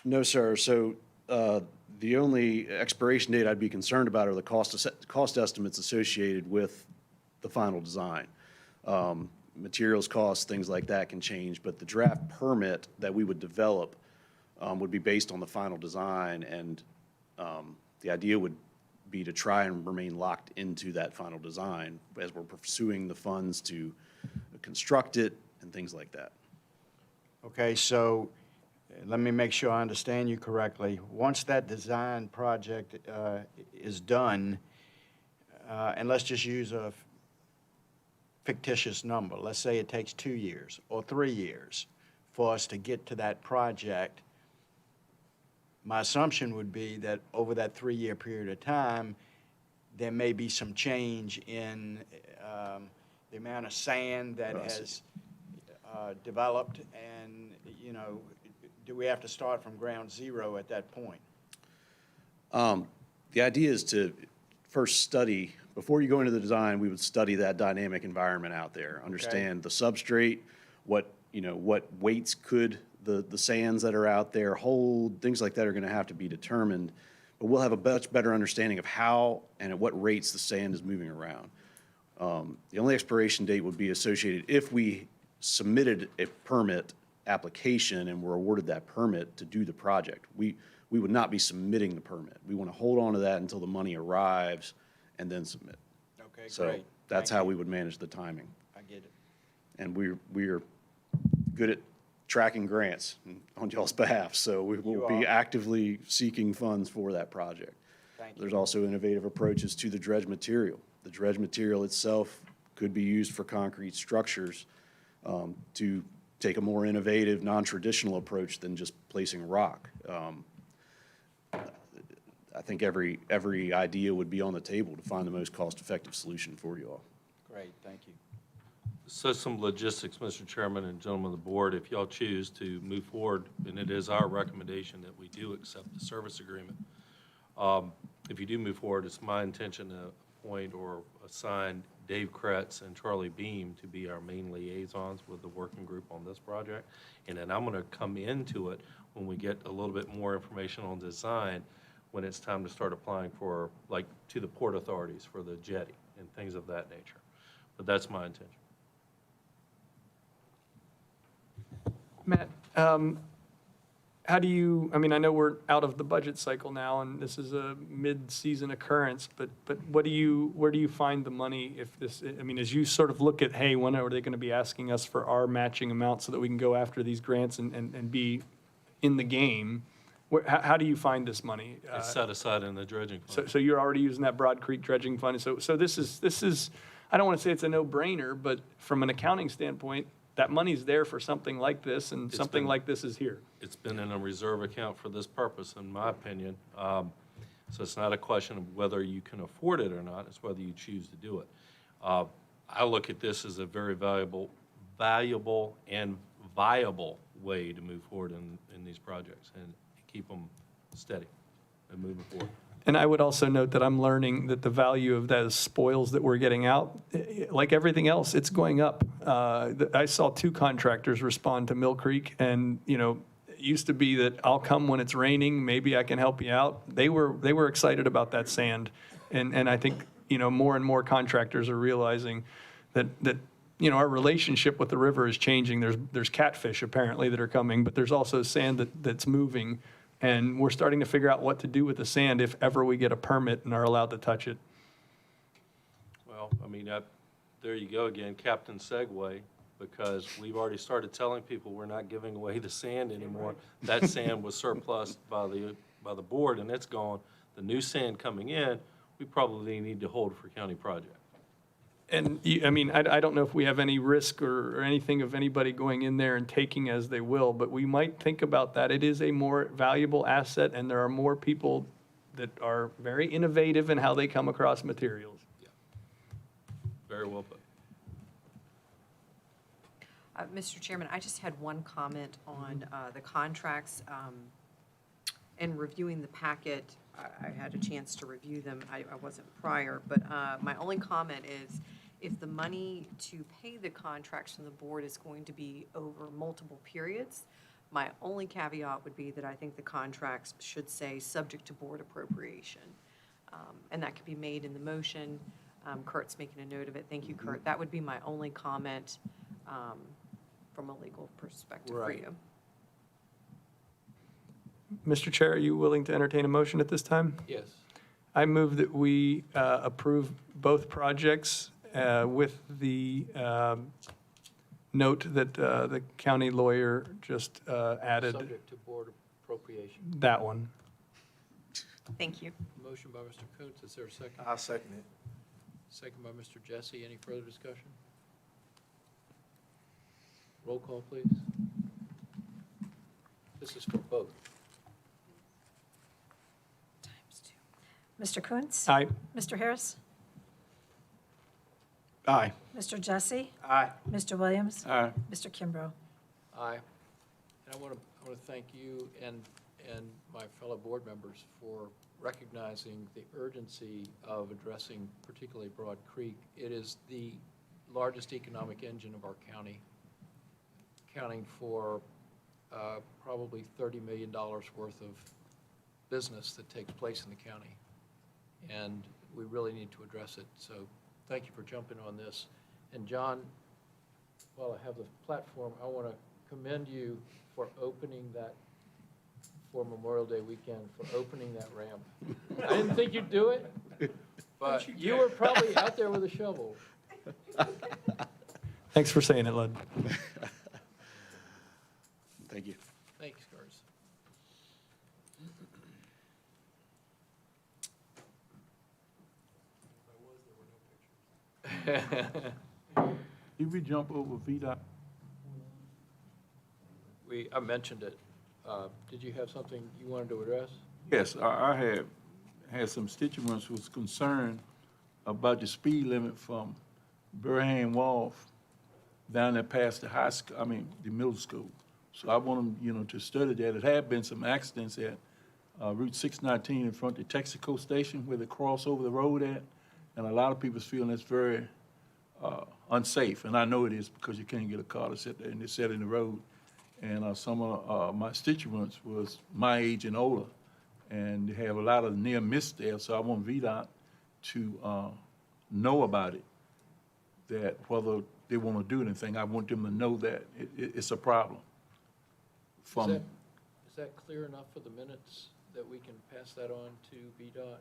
M: No, sir. So the only expiration date I'd be concerned about are the cost estimates associated with the final design. Materials costs, things like that can change, but the draft permit that we would develop would be based on the final design, and the idea would be to try and remain locked into that final design as we're pursuing the funds to construct it and things like that.
D: Okay, so let me make sure I understand you correctly. Once that design project is done, and let's just use a fictitious number. Let's say it takes 2 years or 3 years for us to get to that project. My assumption would be that over that 3-year period of time, there may be some change in the amount of sand that has developed, and, do we have to start from ground zero at that point?
M: The idea is to first study, before you go into the design, we would study that dynamic environment out there, understand the substrate, what weights could the sands that are out there hold, things like that are going to have to be determined. But we'll have a much better understanding of how and at what rates the sand is moving around. The only expiration date would be associated if we submitted a permit application and were awarded that permit to do the project. We would not be submitting the permit. We want to hold on to that until the money arrives and then submit.
D: Okay,
M: So
D: great.
M: that's
D: Thank
M: how
D: you.
M: we would manage the timing.
D: I get it.
M: And we're good at tracking grants on y'all's behalf, so we will be
D: You are.
M: actively seeking funds for that project.
D: Thank you.
M: There's also innovative approaches to the dredge material. The dredge material itself could be used for concrete structures to take a more innovative, non-traditional approach than just placing rock. I think every idea would be on the table to find the most cost-effective solution for you all.
D: Great, thank you.
F: So some logistics, Mr. Chairman and gentlemen of the board, if y'all choose to move forward, and it is our recommendation that we do accept the service agreement. If you do move forward, it's my intention to appoint or assign Dave Kretz and Charlie Beam to be our main liaisons with the working group on this project. And then I'm going to come into it when we get a little bit more information on design when it's time to start applying for, like, to the port authorities for the jetty and things of that nature. But that's my intention.
J: Matt, how do you, I mean, I know we're out of the budget cycle now, and this is a mid-season occurrence, but where do you find the money if this, I mean, as you sort of look at, hey, when are they going to be asking us for our matching amount so that we can go after these grants and be in the game, how do you find this money?
F: It's set aside in the dredging fund.
J: So you're already using that Broad Creek dredging fund, so this is, I don't want to say it's a no-brainer, but from an accounting standpoint, that money's there for something like this, and
F: It's
J: something
F: been-
J: like this is here.
F: It's been in a reserve account for this purpose, in my opinion. So it's not a question of whether you can afford it or not, it's whether you choose to do it. I look at this as a very valuable and viable way to move forward in these projects and keep them steady and moving forward.
J: And I would also note that I'm learning that the value of those spoils that we're getting out, like everything else, it's going up. I saw 2 contractors respond to Mill Creek, and, you know, it used to be that I'll come when it's raining, maybe I can help you out. They were excited about that sand. And I think, you know, more and more contractors are realizing that, you know, our relationship with the river is changing. There's catfish apparently that are coming, but there's also sand that's moving. And we're starting to figure out what to do with the sand if ever we get a permit and are allowed to touch it.
F: Well, I mean, there you go again, Captain Segue, because we've already started telling people we're not giving away the sand anymore. That sand was surplus by the board, and it's gone. The new sand coming in, we probably need to hold for county project.
J: And, I mean, I don't know if we have any risk or anything of anybody going in there and taking as they will, but we might think about that. It is a more valuable asset, and there are more people that are very innovative in how they come across materials.
F: Very well put.
N: Mr. Chairman, I just had one comment on the contracts. In reviewing the packet, I had a chance to review them. I wasn't prior, but my only comment is if the money to pay the contracts from the board is going to be over multiple periods, my only caveat would be that I think the contracts should say subject to board appropriation. And that could be made in the motion. Kurt's making a note of it. Thank you, Kurt. That would be my only comment from a legal perspective for
J: Right.
N: you.
J: Mr. Chair, are you willing to entertain a motion at this time?
C: Yes.
J: I move that we approve both projects with the note that the county lawyer just added,
C: Subject to board appropriation.
J: that one.
N: Thank you.
C: Motion by Mr. Coates, is there a second?
I: I'll second it.
C: Second by Mr. Jesse, any further discussion? Roll call, please. This is for both.
A: Mr. Kuntz?
J: Aye.
A: Mr. Harris?
M: Aye.
A: Mr. Jesse?
I: Aye.
A: Mr. Williams?
B: Aye.
A: Mr. Kimbrough?
C: Aye. And I want to thank you and my fellow board members for recognizing the urgency of addressing particularly Broad Creek. It is the largest economic engine of our county, accounting for probably $30 million worth of business that takes place in the county. And we really need to address it. So thank you for jumping on this. And John, while I have the platform, I want to commend you for opening that, for Memorial Day weekend, for opening that ramp. I didn't think you'd do it, but you were probably out there with a shovel.
J: Thanks for saying it, Lud.
M: Thank you.
C: Thanks, Garza.
B: Did we jump over VDOT?
C: I mentioned it. Did you have something you wanted to address?
B: Yes, I had some constituents who was concerned about the speed limit from Burham Wharf down there past the middle school. So I want them, to study that. It had been some accidents at Route 619 in front of the Texaco station where they cross over the road at, and a lot of people's feeling it's very unsafe, and I know it is because you can't get a car to sit there, and they set in the road. And some of my constituents was my age and older, And they have a lot of near miss there, so I want VDOT to know about it, that whether they want to do anything, I want them to know that it's a problem.
C: Is that clear enough for the minutes that we can pass that on to VDOT?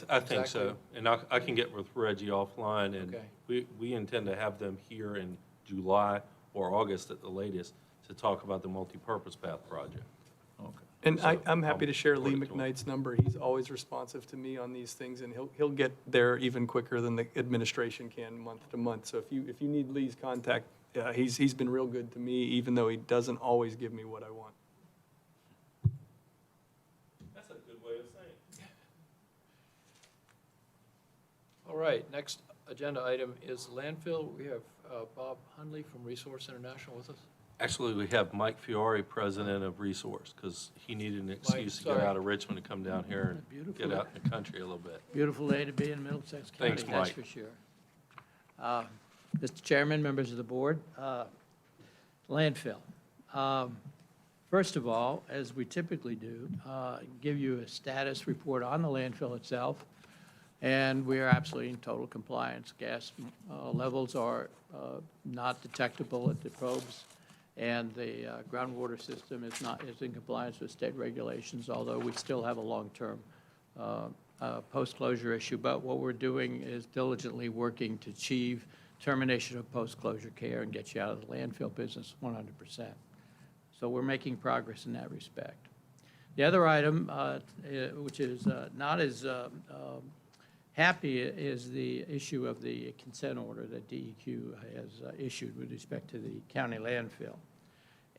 F: I think so.
C: Exactly.
F: And I can get with Reggie offline, and
C: Okay.
F: we intend to have them here in July or August at the latest to talk about the multipurpose path project.
B: Okay.
J: And
F: So,
J: I'm happy to share Lee
F: forward to him.
J: McKnight's number. He's always responsive to me on these things, and he'll get there even quicker than the administration can month to month. So if you need Lee's contact, he's been real good to me, even though he doesn't always give me what I want.
F: That's a good way of saying.
C: All right, next agenda item is landfill. We have Bob Hundley from Resource International with us.
F: Actually, we have Mike Fiore, president of Resource, because he needed an excuse to get
C: sorry.
F: out of Richmond to come down here and
O: Beautiful.
F: get out in the country a little bit.
O: Beautiful day to be in Middlesex County,
F: Thanks,
O: that's
F: Mike.
O: for sure. Mr. Chairman, members of the board, landfill. First of all, as we typically do, give you a status report on the landfill itself, and we are absolutely in total compliance. Gas levels are not detectable at the probes, and the groundwater system is in compliance with state regulations, although we still have a long-term post-closure issue. But what we're doing is diligently working to achieve termination of post-closure care and get you out of the landfill business 100%. So we're making progress in that respect. The other item, which is not as happy, is the issue of the consent order that DEQ has issued with respect to the county landfill.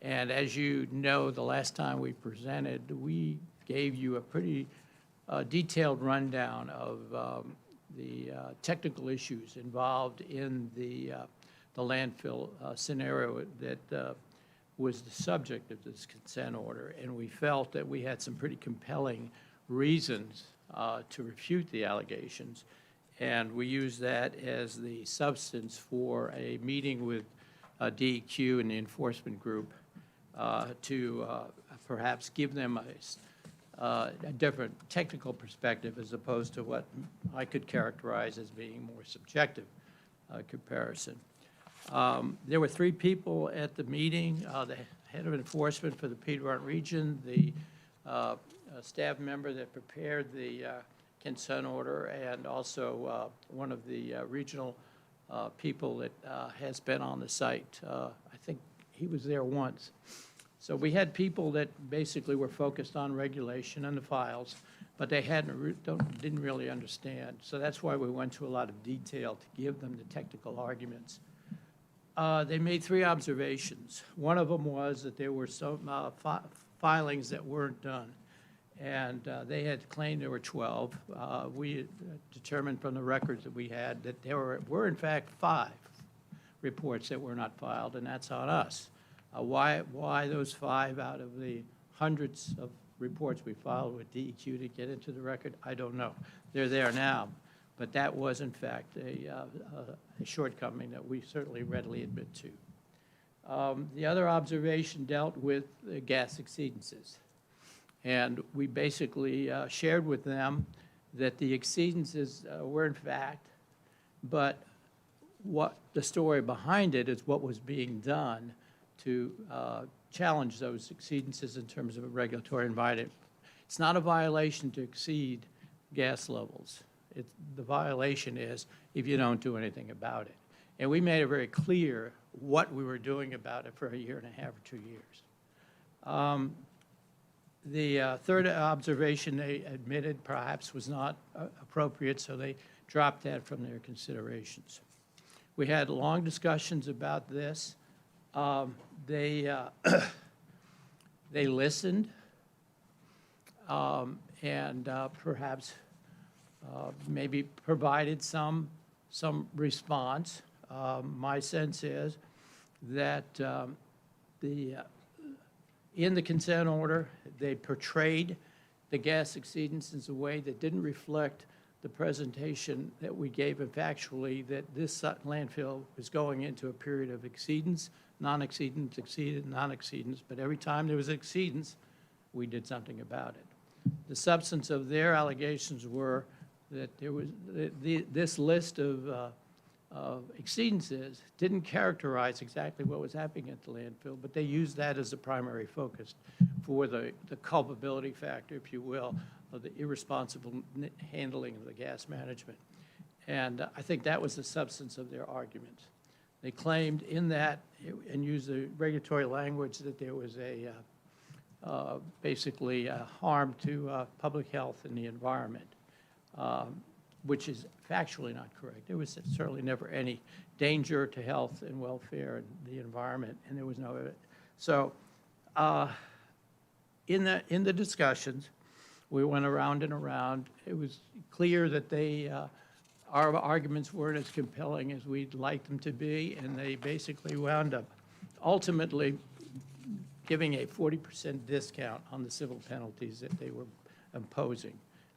O: And as you know, the last time we presented, we gave you a pretty detailed rundown of the technical issues involved in the landfill scenario that was the subject of this consent order. And we felt that we had some pretty compelling reasons to refute the allegations. And we used that as the substance for a meeting with DEQ and the enforcement group to perhaps give them a different technical perspective as opposed to what I could characterize as being more subjective comparison. There were 3 people at the meeting, the head of enforcement for the Piedmont region, the staff member that prepared the consent order, and also one of the regional people that has been on the site. I think he was there once. So we had people that basically were focused on regulation and the files, but they didn't really understand. So that's why we went to a lot of detail to give them the technical arguments. They made 3 observations. One of them was that there were some filings that weren't done, and they had claimed there were 12. We determined from the records that we had that there were in fact 5 reports that were not filed, and that's on us. Why those 5 out of the hundreds of reports we filed with DEQ to get into the record, I don't know. They're there now. But that was, in fact, a shortcoming that we certainly readily admit to. The other observation dealt with gas exceedances. And we basically shared with them that the exceedances were in fact, but what the story behind it is what was being done to challenge those exceedances in terms of a regulatory environment. It's not a violation to exceed gas levels. The violation is if you don't do anything about it. And we made it very clear what we were doing about it for a year and a half or 2 years. The third observation they admitted perhaps was not appropriate, so they dropped that from their considerations. We had long discussions about this. They listened and perhaps maybe provided some response. My sense is that in the consent order, they portrayed the gas exceedances in a way that didn't reflect the presentation that we gave them factually, that this landfill is going into a period of exceedance, non-exceedance, exceeded, non-exceedance, but every time there was exceedance, we did something about it. The substance of their allegations were that there was, this list of exceedances didn't characterize exactly what was happening at the landfill, but they used that as the primary focus for the culpability factor, if you will, of the irresponsible handling of the gas management. And I think that was the substance of their arguments. They claimed in that, and used the regulatory language, that there was basically a harm to public health and the environment, which is factually not correct. There was certainly never any danger to health and welfare and the environment, and there was no. So in the discussions, we went around and around. It was clear that our arguments weren't as compelling as we'd like them to be, and they basically wound up ultimately giving a 40% discount on the civil penalties that they were imposing.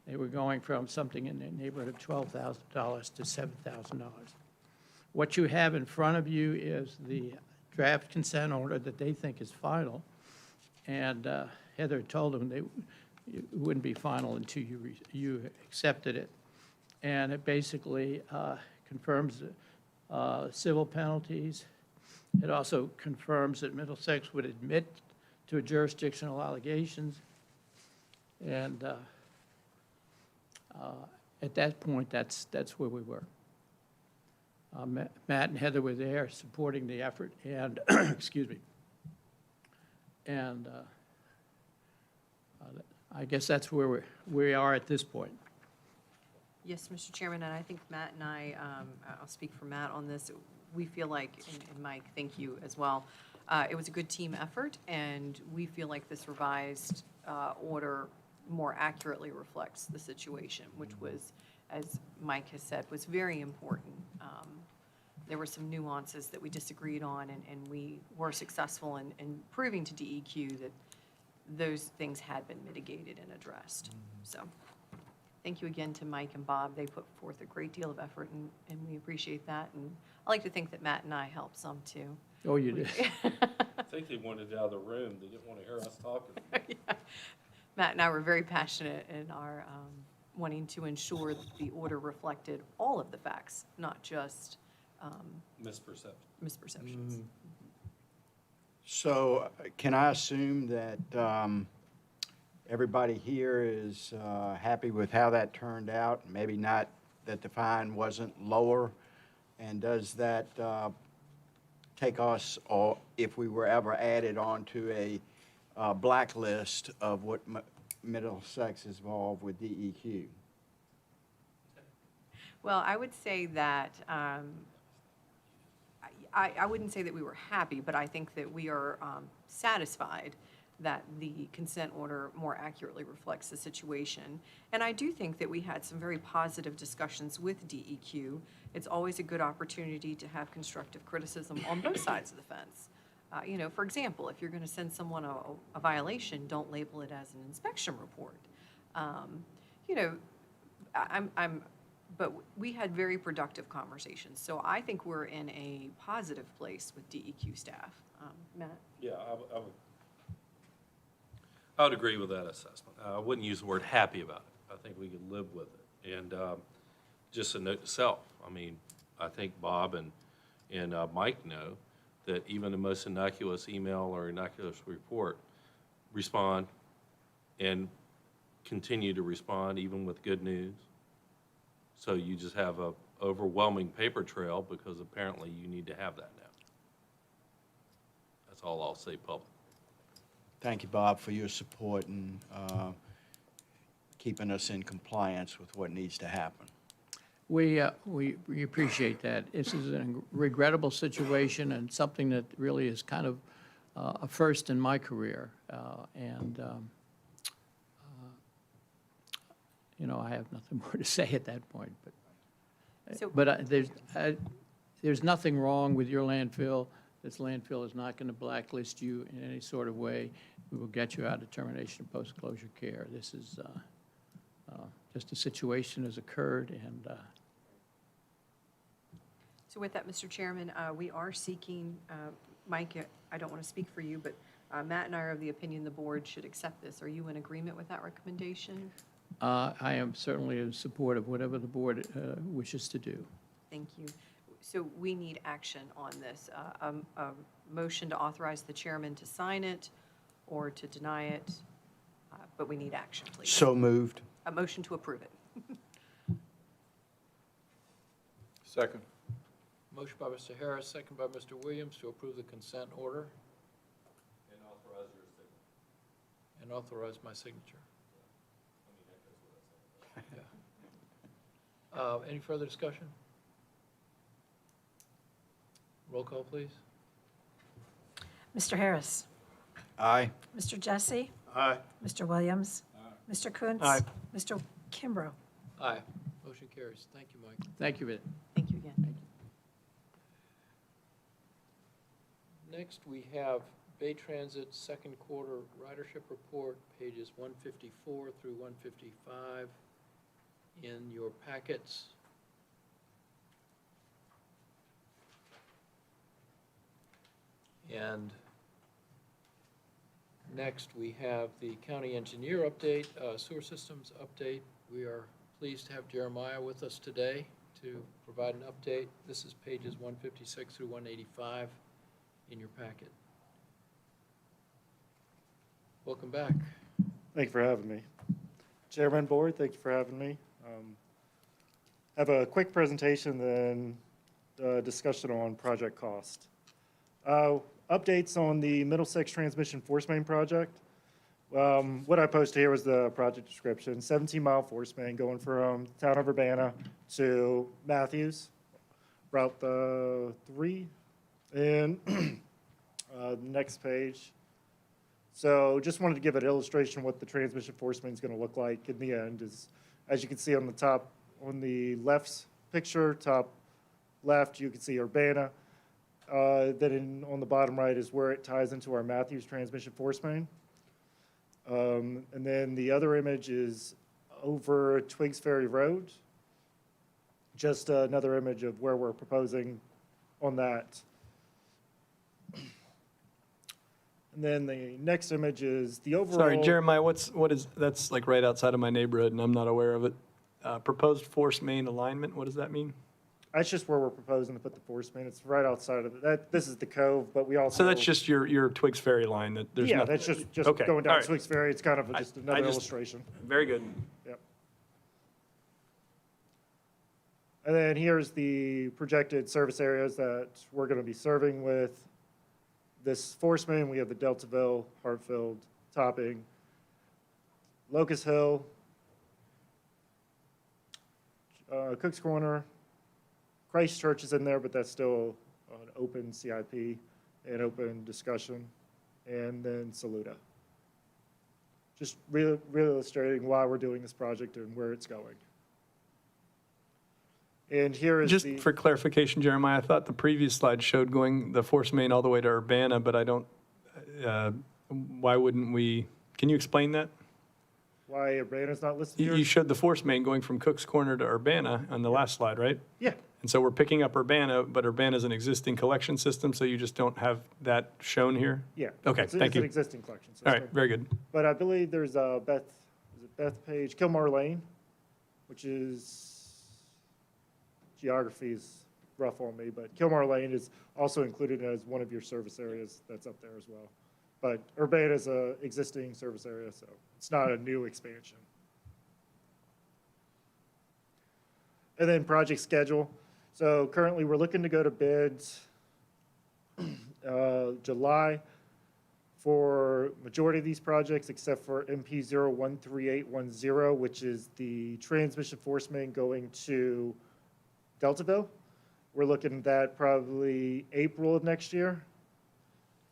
O: They were going from something in the neighborhood of $12,000 to $7,000. What you have in front of you is the draft consent order that they think is final, and Heather told them it wouldn't be final until you accepted it. And it basically confirms civil penalties. It also confirms that Middlesex would admit to jurisdictional allegations. And at that point, that's where we were. Matt and Heather were there supporting the effort, and excuse me. And I guess that's where we are at this point.
N: Yes, Mr. Chairman, and I think Matt and I'll speak for Matt on this. We feel like, and Mike, thank you as well, it was a good team effort, and we feel like this revised order more accurately reflects the situation, which was, as Mike has said, was very important. There were some nuances that we disagreed on, and we were successful in proving to DEQ that those things had been mitigated and addressed. So thank you again to Mike and Bob. They put forth a great deal of effort, and we appreciate that. And I like to think that Matt and I helped some too.
O: Oh, you did.
F: I think they wanted out of the room. They didn't want to hear us talking.
N: Yeah. Matt and I were very passionate in our wanting to ensure that the order reflected all of the facts, not just misperceptions.
D: So can I assume that everybody here is happy with how that turned out? Maybe not that the fine wasn't lower? And does that take us, or if we were ever added onto a blacklist of what Middlesex is involved with DEQ?
N: Well, I would say that I wouldn't say that we were happy, but I think that we are satisfied that the consent order more accurately reflects the situation. And I do think that we had some very positive discussions with DEQ. It's always a good opportunity to have constructive criticism on both sides of the fence. You know, for example, if you're going to send someone a violation, don't label it as an inspection report. You know, but we had very productive conversations. So I think we're in a positive place with DEQ staff. Matt?
F: Yeah, I would agree with that assessment. I wouldn't use the word happy about it. I think we could live with it. And just a note to self, I mean, I think Bob and Mike know that even the most innocuous email or innocuous report, respond and continue to respond even with good news. So you just have a overwhelming paper trail because apparently you need to have that now. That's all I'll say public.
D: Thank you, Bob, for your support and keeping us in compliance with what needs to happen.
O: We appreciate that. This is a regrettable situation and something that really is kind of a first in my career. You know, I have nothing more to say at that point. But there's nothing wrong with your landfill. This landfill is not going to blacklist you in any sort of way. We will get you out of termination of post-closure care. This is just a situation has occurred, and
N: So with that, Mr. Chairman, we are seeking, Mike, I don't want to speak for you, but Matt and I are of the opinion the board should accept this. Are you in agreement with that recommendation?
O: I am certainly in support of whatever the board wishes to do.
N: Thank you. So we need action on this. A motion to authorize the chairman to sign it or to deny it, but we need action, please.
D: So moved.
N: A motion to approve it.
B: Second.
C: Motion by Mr. Harris, second by Mr. Williams to approve the consent order. And authorize my signature. Yeah. Any further discussion? Roll call, please.
A: Mr. Harris.
D: Aye.
A: Mr. Jesse.
I: Aye.
A: Mr. Williams. Mr. Kuntz.
J: Aye.
A: Mr. Kimbrough.
C: Aye. Motion carries. Thank you, Mike.
O: Thank you, Ed.
N: Thank you again.
C: Next, we have Bay Transit second quarter ridership report, pages 154 through 155 in your packets. And next, we have the county engineer update, sewer systems update. We are pleased to have Jeremiah with us today to provide an update. This is pages 156 through 185 in your packet. Welcome back.
P: Thank you for having me. Chairman, Board, thank you for having me. Have a quick presentation, then discussion on project cost. Updates on the Middlesex Transmission Force Main project. What I posted here was the project description. 17-mile force main going from the town of Urbana to Matthews, Route 3. And next page. So just wanted to give an illustration of what the transmission force main is going to look like in the end. Is, as you can see on the top, on the left picture, top left, you can see Urbana. On the bottom right is where it ties into our Matthews transmission force main. And then the other image is over Twiggs Ferry Road. Just another image of where we're proposing on that. And then the next image is the overall.
J: Sorry, Jeremiah, what is, that's like right outside of my neighborhood and I'm not aware of it. Proposed force main alignment, what does that mean?
P: That's just where we're proposing to put the force main. It's right outside of it. This is the cove, but we also.
J: So that's just your Twigs Ferry line that there's
P: Yeah,
J: nothing.
P: that's just
J: Okay,
P: going
J: all
P: down
J: right.
P: Twiggs Ferry. It's kind of just another
J: just-
P: illustration.
J: Very good.
P: Yep. And then here's the projected service areas that we're going to be serving with this force main. We have the Deltaville, Hartfield, Topping, Locust Hill, Cook's Corner, Christchurch is in there, but that's still an open CIP and open discussion, and then Saluda. Just really illustrating why we're doing this project and where it's going. And here is
J: Just
P: the.
J: for clarification, Jeremiah, I thought the previous slide showed going the force main all the way to Urbana, but I don't, why wouldn't we, can you explain that?
P: Why Urbana's not listed
J: You
P: here?
J: showed the force main going from Cook's Corner to Urbana on the last slide, right?
P: Yeah,
J: And so we're picking up Urbana, but Urbana's an existing collection system, so you just don't have that shown here?
P: yeah.
J: Okay,
P: It's
J: thank
P: an
J: you.
P: existing collection
J: All
P: system.
J: right, very good.
P: But I believe there's Bethpage, Kilmar Lane, which is, geography is rough on me, but Kilmar Lane is also included as one of your service areas that's up there as well. But Urbana is a existing service area, so it's not a new expansion. And then project schedule. So currently, we're looking to go to bids July for majority of these projects, except for MP 013810, which is the transmission force main going to Deltaville. We're looking at that probably April of next year,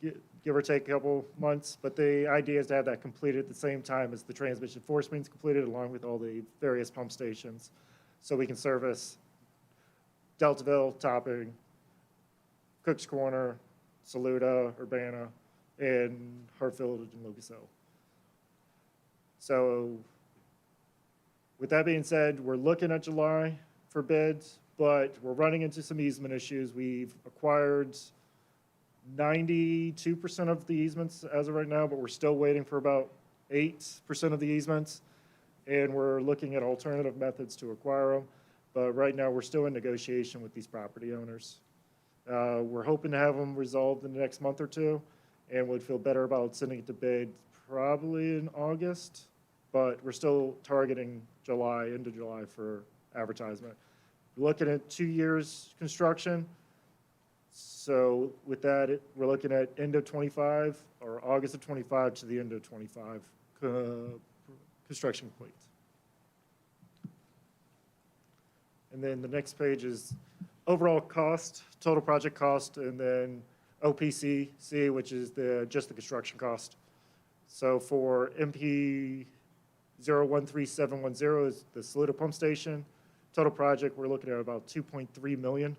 P: give or take a couple months. But the idea is to have that completed at the same time as the transmission force main's completed, along with all the various pump stations, so we can service Deltaville, Topping, Cook's Corner, Saluda, Urbana, and Hartfield and Locust Hill. So with that being said, we're looking at July for bids, but we're running into some easement issues. We've acquired 92% of the easements as of right now, but we're still waiting for about 8% of the easements. And we're looking at alternative methods to acquire them. But right now, we're still in negotiation with these property owners. We're hoping to have them resolved in the next month or two, and would feel better about sending it to bid probably in August. But we're still targeting July, into July for advertisement. We're looking at 2 years construction. So with that, we're looking at end of '25 or August of '25 to the end of '25, construction complete. And then the next page is overall cost, total project cost, and then OPCC, which is just the construction cost. So for MP 013710 is the Saluda pump station. Total project, we're looking at about 2.3 million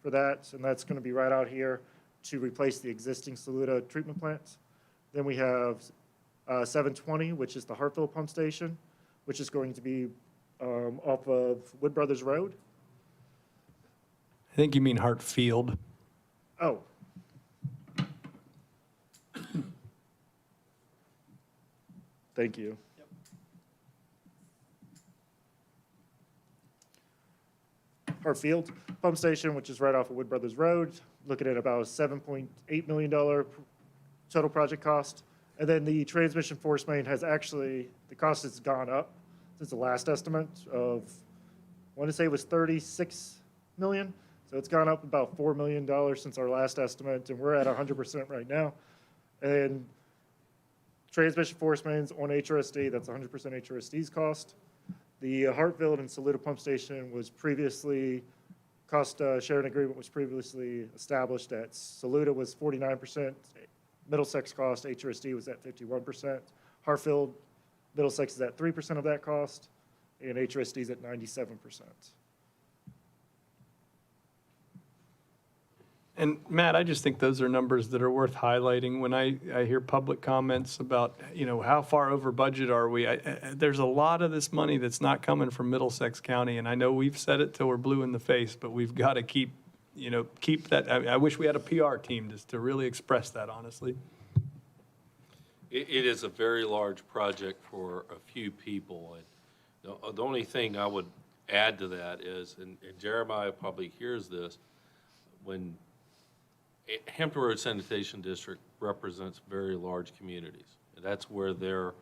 P: for that, and that's going to be right out here to replace the existing Saluda treatment plant. Then we have 720, which is the Hartville pump station, which is going to be off of Wood Brothers Road.
J: I think you mean Hartfield.
P: Oh. Thank you. Hartfield pump station, which is right off of Wood Brothers Road, looking at about $7.8 million total project cost. And then the transmission force main has actually, the cost has gone up since the last estimate of, I want to say it was 36 million. So it's gone up about $4 million since our last estimate, and we're at 100% right now. And transmission force mains on HRSD, that's 100% HRSD's cost. The Hartfield and Saluda pump station was previously, cost sharing agreement was previously established at Saluda was 49%, Middlesex cost, HRSD was at 51%. Hartfield, Middlesex is at 3% of that cost, and HRSD is at 97%.
J: And Matt, I just think those are numbers that are worth highlighting. When I hear public comments about, how far over budget are we, there's a lot of this money that's not coming from Middlesex County. And I know we've said it till we're blue in the face, but we've got to keep that. I wish we had a PR team just to really express that, honestly.
F: It is a very large project for a few people. And the only thing I would add to that is, and Jeremiah probably hears this, when Hampton Road Sanitation District represents very large communities. That's where their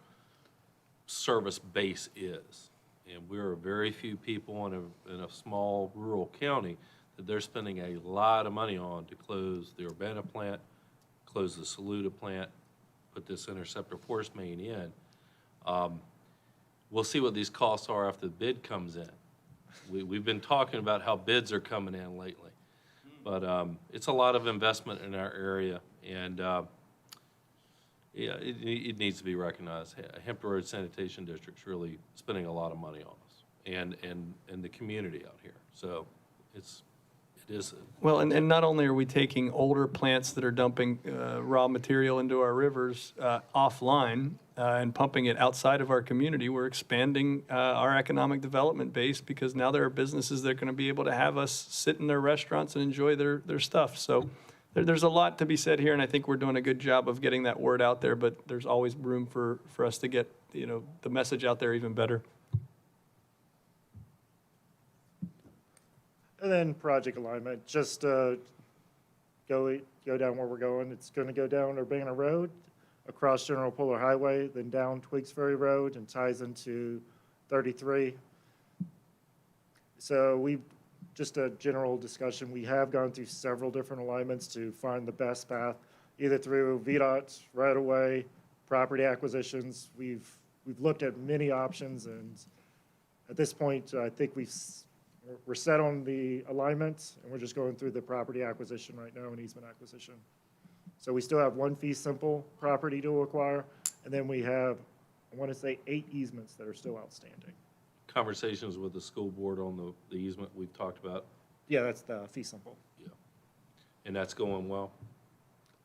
F: service base is. And we're very few people in a small rural county that they're spending a lot of money on to close the Urbana plant, close the Saluda plant, put this interceptor force main in. We'll see what these costs are after the bid comes in. We've been talking about how bids are coming in lately. But it's a lot of investment in our area, and it needs to be recognized. Hampton Road Sanitation District's really spending a lot of money on us and the community out here. So it is.
J: Well, and not only are we taking older plants that are dumping raw material into our rivers offline and pumping it outside of our community, we're expanding our economic development base because now there are businesses that are going to be able to have us sit in their restaurants and enjoy their stuff. So there's a lot to be said here, and I think we're doing a good job of getting that word out there, but there's always room for us to get the message out there even better.
P: And then project alignment, just go down where we're going. It's going to go down Urbana Road, across General Polar Highway, then down Twigs Ferry Road, and ties into 33. So just a general discussion, we have gone through several different alignments to find the best path, either through VDOT, right-of-way, property acquisitions. We've looked at many options, and at this point, I think we're set on the alignment, and we're just going through the property acquisition right now and easement acquisition. So we still have one fee simple property to acquire, and then we have, I want to say, 8 easements that are still outstanding.
F: Conversations with the school board on the easement we've talked about.
P: Yeah, that's the fee simple.
F: Yeah. And that's going well?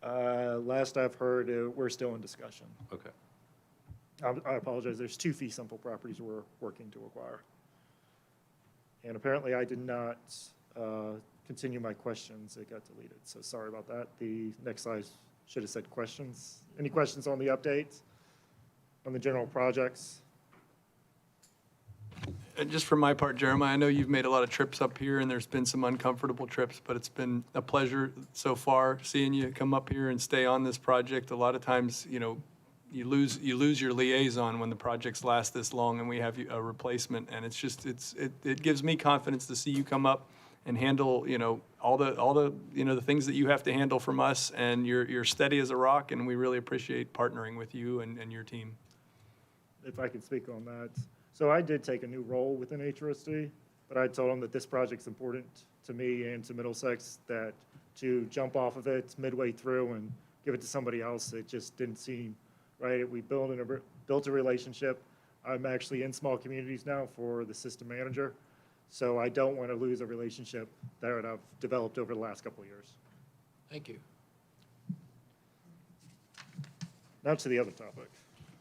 P: Last I've heard, we're still in discussion.
F: Okay.
P: I apologize, there's 2 fee simple properties we're working to acquire. And apparently I did not continue my questions, it got deleted, so sorry about that. The next slide should have said questions. Any questions on the updates, on the general projects?
J: And just for my part, Jeremiah, I know you've made a lot of trips up here, and there's been some uncomfortable trips, but it's been a pleasure so far seeing you come up here and stay on this project. A lot of times, you know, you lose your liaison when the projects last this long and we have a replacement, and it's just, it gives me confidence to see you come up and handle, you know, all the, you know, the things that you have to handle from us, and you're steady as a rock, and we really appreciate partnering with you and your team.
P: If I can speak on that. So I did take a new role within HRSD, but I told them that this project's important to me and to Middlesex, that to jump off of it midway through and give it to somebody else, it just didn't seem right. We built a relationship. I'm actually in small communities now for the system manager, so I don't want to lose a relationship that I've developed over the last couple of years.
C: Thank you.
P: Now to the other topic.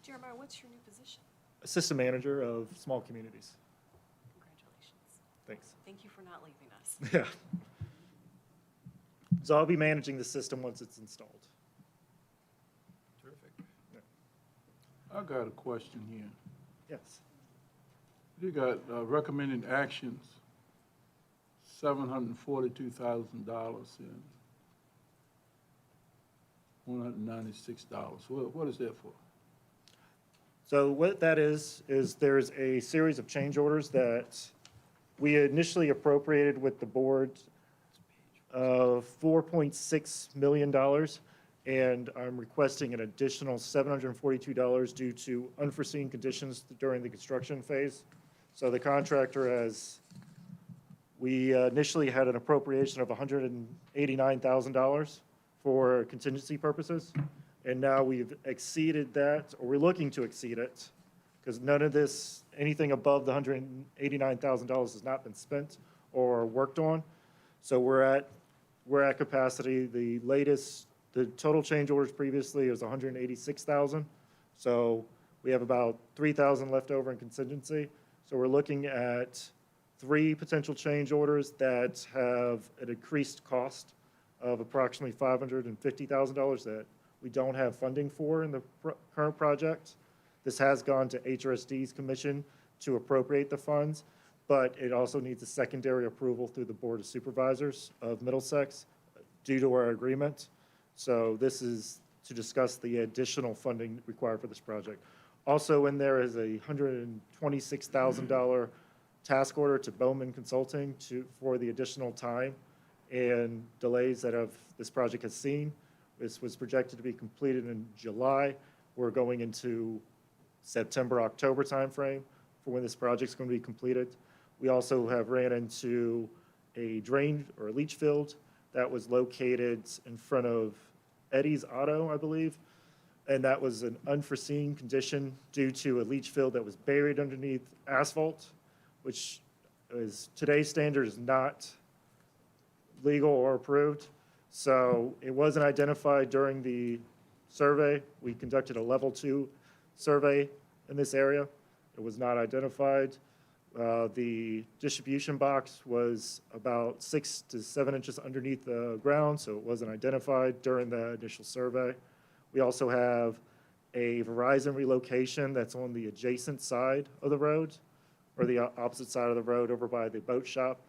N: Jeremiah, what's your new position?
P: Assistant manager of small communities.
N: Congratulations.
P: Thanks.
N: Thank you for not leaving us.
P: Yeah. So I'll be managing the system once it's installed.
C: Terrific.
B: I got a question here.
P: Yes.
B: You got recommended actions, $742,000 and $196. What is that for?
P: So what that is there's a series of change orders that we initially appropriated with the board of $4.6 million, and I'm requesting an additional $742 due to unforeseen conditions during the construction phase. So the contractor we initially had an appropriation of $189,000 for contingency purposes. And now we've exceeded that, or we're looking to exceed it, because none of this, anything above the $189,000 has not been spent or worked on. So we're at capacity. The total change orders previously was $186,000. So we have about $3,000 left over in contingency. So we're looking at 3 potential change orders that have an increased cost of approximately $550,000 that we don't have funding for in the current project. This has gone to HRSD's commission to appropriate the funds, but it also needs a secondary approval through the Board of Supervisors of Middlesex due to our agreement. So this is to discuss the additional funding required for this project. Also in there is a $126,000 task order to Bowman Consulting for the additional time and delays that this project has seen. This was projected to be completed in July. We're going into September, October timeframe for when this project's going to be completed. We also have ran into a drain or a leach field that was located in front of Eddie's Auto, I believe. And that was an unforeseen condition due to a leach field that was buried underneath asphalt, which is today's standard is not legal or approved. So it wasn't identified during the survey. We conducted a level 2 survey in this area. It was not identified. The distribution box was about 6 to 7 inches underneath the ground, so it wasn't identified during the initial survey. We also have a Verizon relocation that's on the adjacent side of the road, or the opposite side of the road over by the boat shop.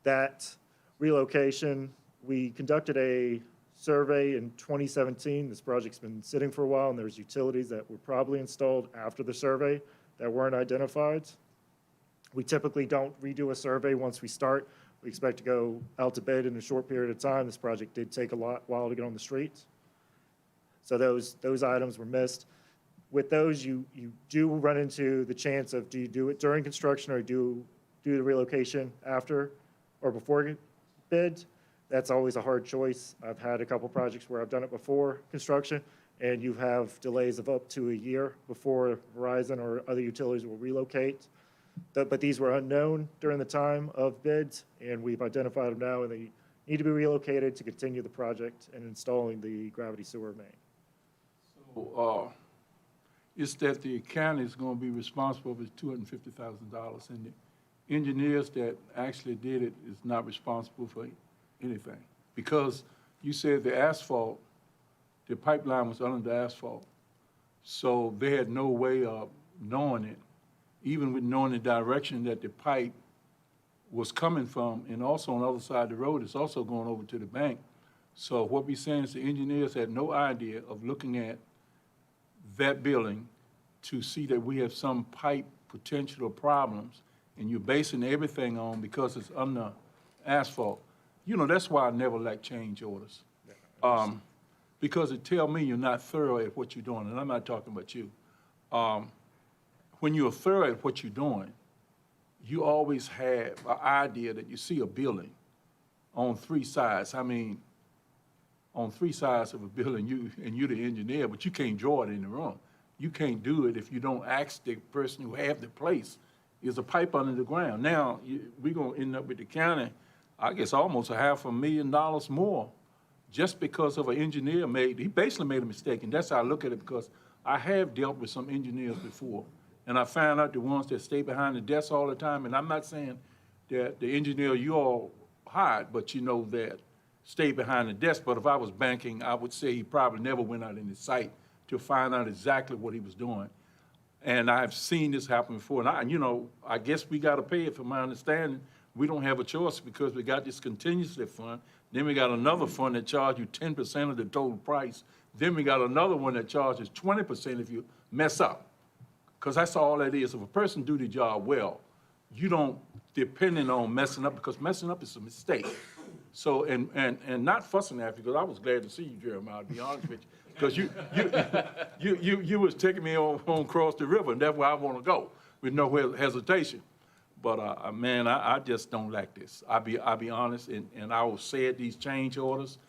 P: That relocation, we conducted a survey in 2017. This project's been sitting for a while, and there's utilities that were probably installed after the survey that weren't identified. We typically don't redo a survey once we start. We expect to go out to bid in a short period of time. This project did take a while to get on the street. So those items were missed. With those, you do run into the chance of, do you do it during construction or do the relocation after or before bid? That's always a hard choice. I've had a couple projects where I've done it before construction, and you have delays of up to a year before Verizon or other utilities will relocate. But these were unknown during the time of bids, and we've identified them now, and they need to be relocated to continue the project and installing the gravity sewer main.
B: So, it's that the county is going to be responsible for $250,000, and the engineers that actually did it is not responsible for anything. Because you said the asphalt, the pipeline was under the asphalt. So they had no way of knowing it, even with knowing the direction that the pipe was coming from, and also on the other side of the road, it's also going over to the bank. So what we're saying is the engineers had no idea of looking at that building to see that we have some pipe potential problems, and you're basing everything on because it's under asphalt. You know, that's why I never like change orders. Because it tell me you're not thorough at what you're doing, and I'm not talking about you. When you're thorough at what you're doing, you always have an idea that you see a building on three sides. I mean, on three sides of a building, you're the engineer, but you can't draw it in the room. You can't do it if you don't ask the person who have the place, is a pipe under the ground. Now, we're gonna end up with the county, I guess, almost $500,000 more, just because of an engineer he basically made a mistake, and that's how I look at it, because I have dealt with some engineers before, and I found out the ones that stay behind the desk all the time, and I'm not saying that the engineer you all hired, but you know that stay behind the desk, but if I was banking, I would say he probably never went out in the site to find out exactly what he was doing. And I've seen this happen before, and I guess we gotta pay it, from my understanding. We don't have a choice because we got this contingency fund, then we got another fund that charges you 10% of the total price, then we got another one that charges 20% if you mess up. Because that's all that is. If a person do the job well, you don't depending on messing up, because messing up is a mistake. So, and not fussing at you, because I was glad to see you, Jeremiah, to be honest with you. Because you was taking me on across the river, and that's where I want to go, with no hesitation. But, man, I just don't like this. I'll be honest, and I will say it, these change orders,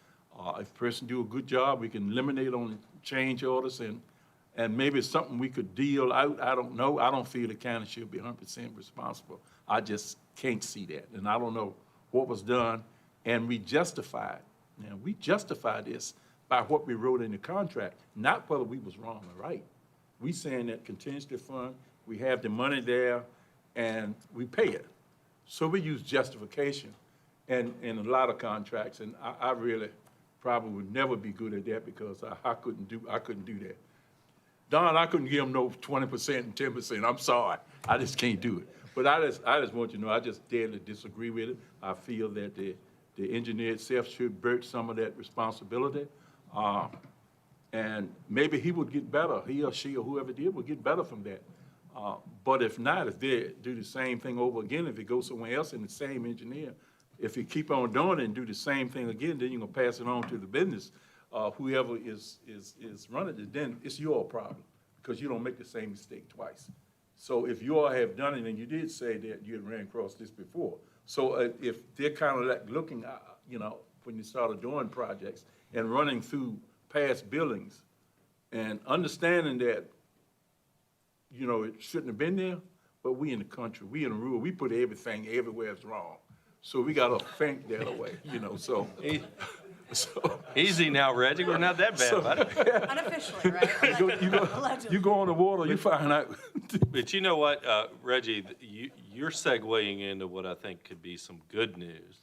B: if a person do a good job, we can eliminate on the change orders, and maybe it's something we could deal out. I don't know. I don't feel the county should be 100% responsible. I just can't see that. And I don't know what was done. And we justified. Now, we justified this by what we wrote in the contract, not whether we was wrong or right. We saying that contingency fund, we have the money there, and we pay it. So we use justification in a lot of contracts, and I really probably would never be good at that, because I couldn't do that. Don, I couldn't give them no 20% and 10%. I'm sorry. I just can't do it. But I just want you to know, I just deadly disagree with it. I feel that the engineer itself should bear some of that responsibility. And maybe he would get better. He or she or whoever did would get better from that. But if not, if they do the same thing over again, if it goes somewhere else and the same engineer, if you keep on doing it and do the same thing again, then you're gonna pass it on to the business. Whoever is running it, then it's your problem, because you don't make the same mistake twice. So if you all have done it, and you did say that you had ran across this before, so if they're kind of like looking, when you started doing projects and running through past buildings and understanding that, it shouldn't have been there, but we in the country, we in the rural, we put everything everywhere is wrong. So we gotta think that way, so.
F: Easy now, Reggie, we're not that bad, buddy.
N: Unofficially, right?
B: You go on the water, you find out.
F: But you know what, Reggie, you're segueing into what I think could be some good news.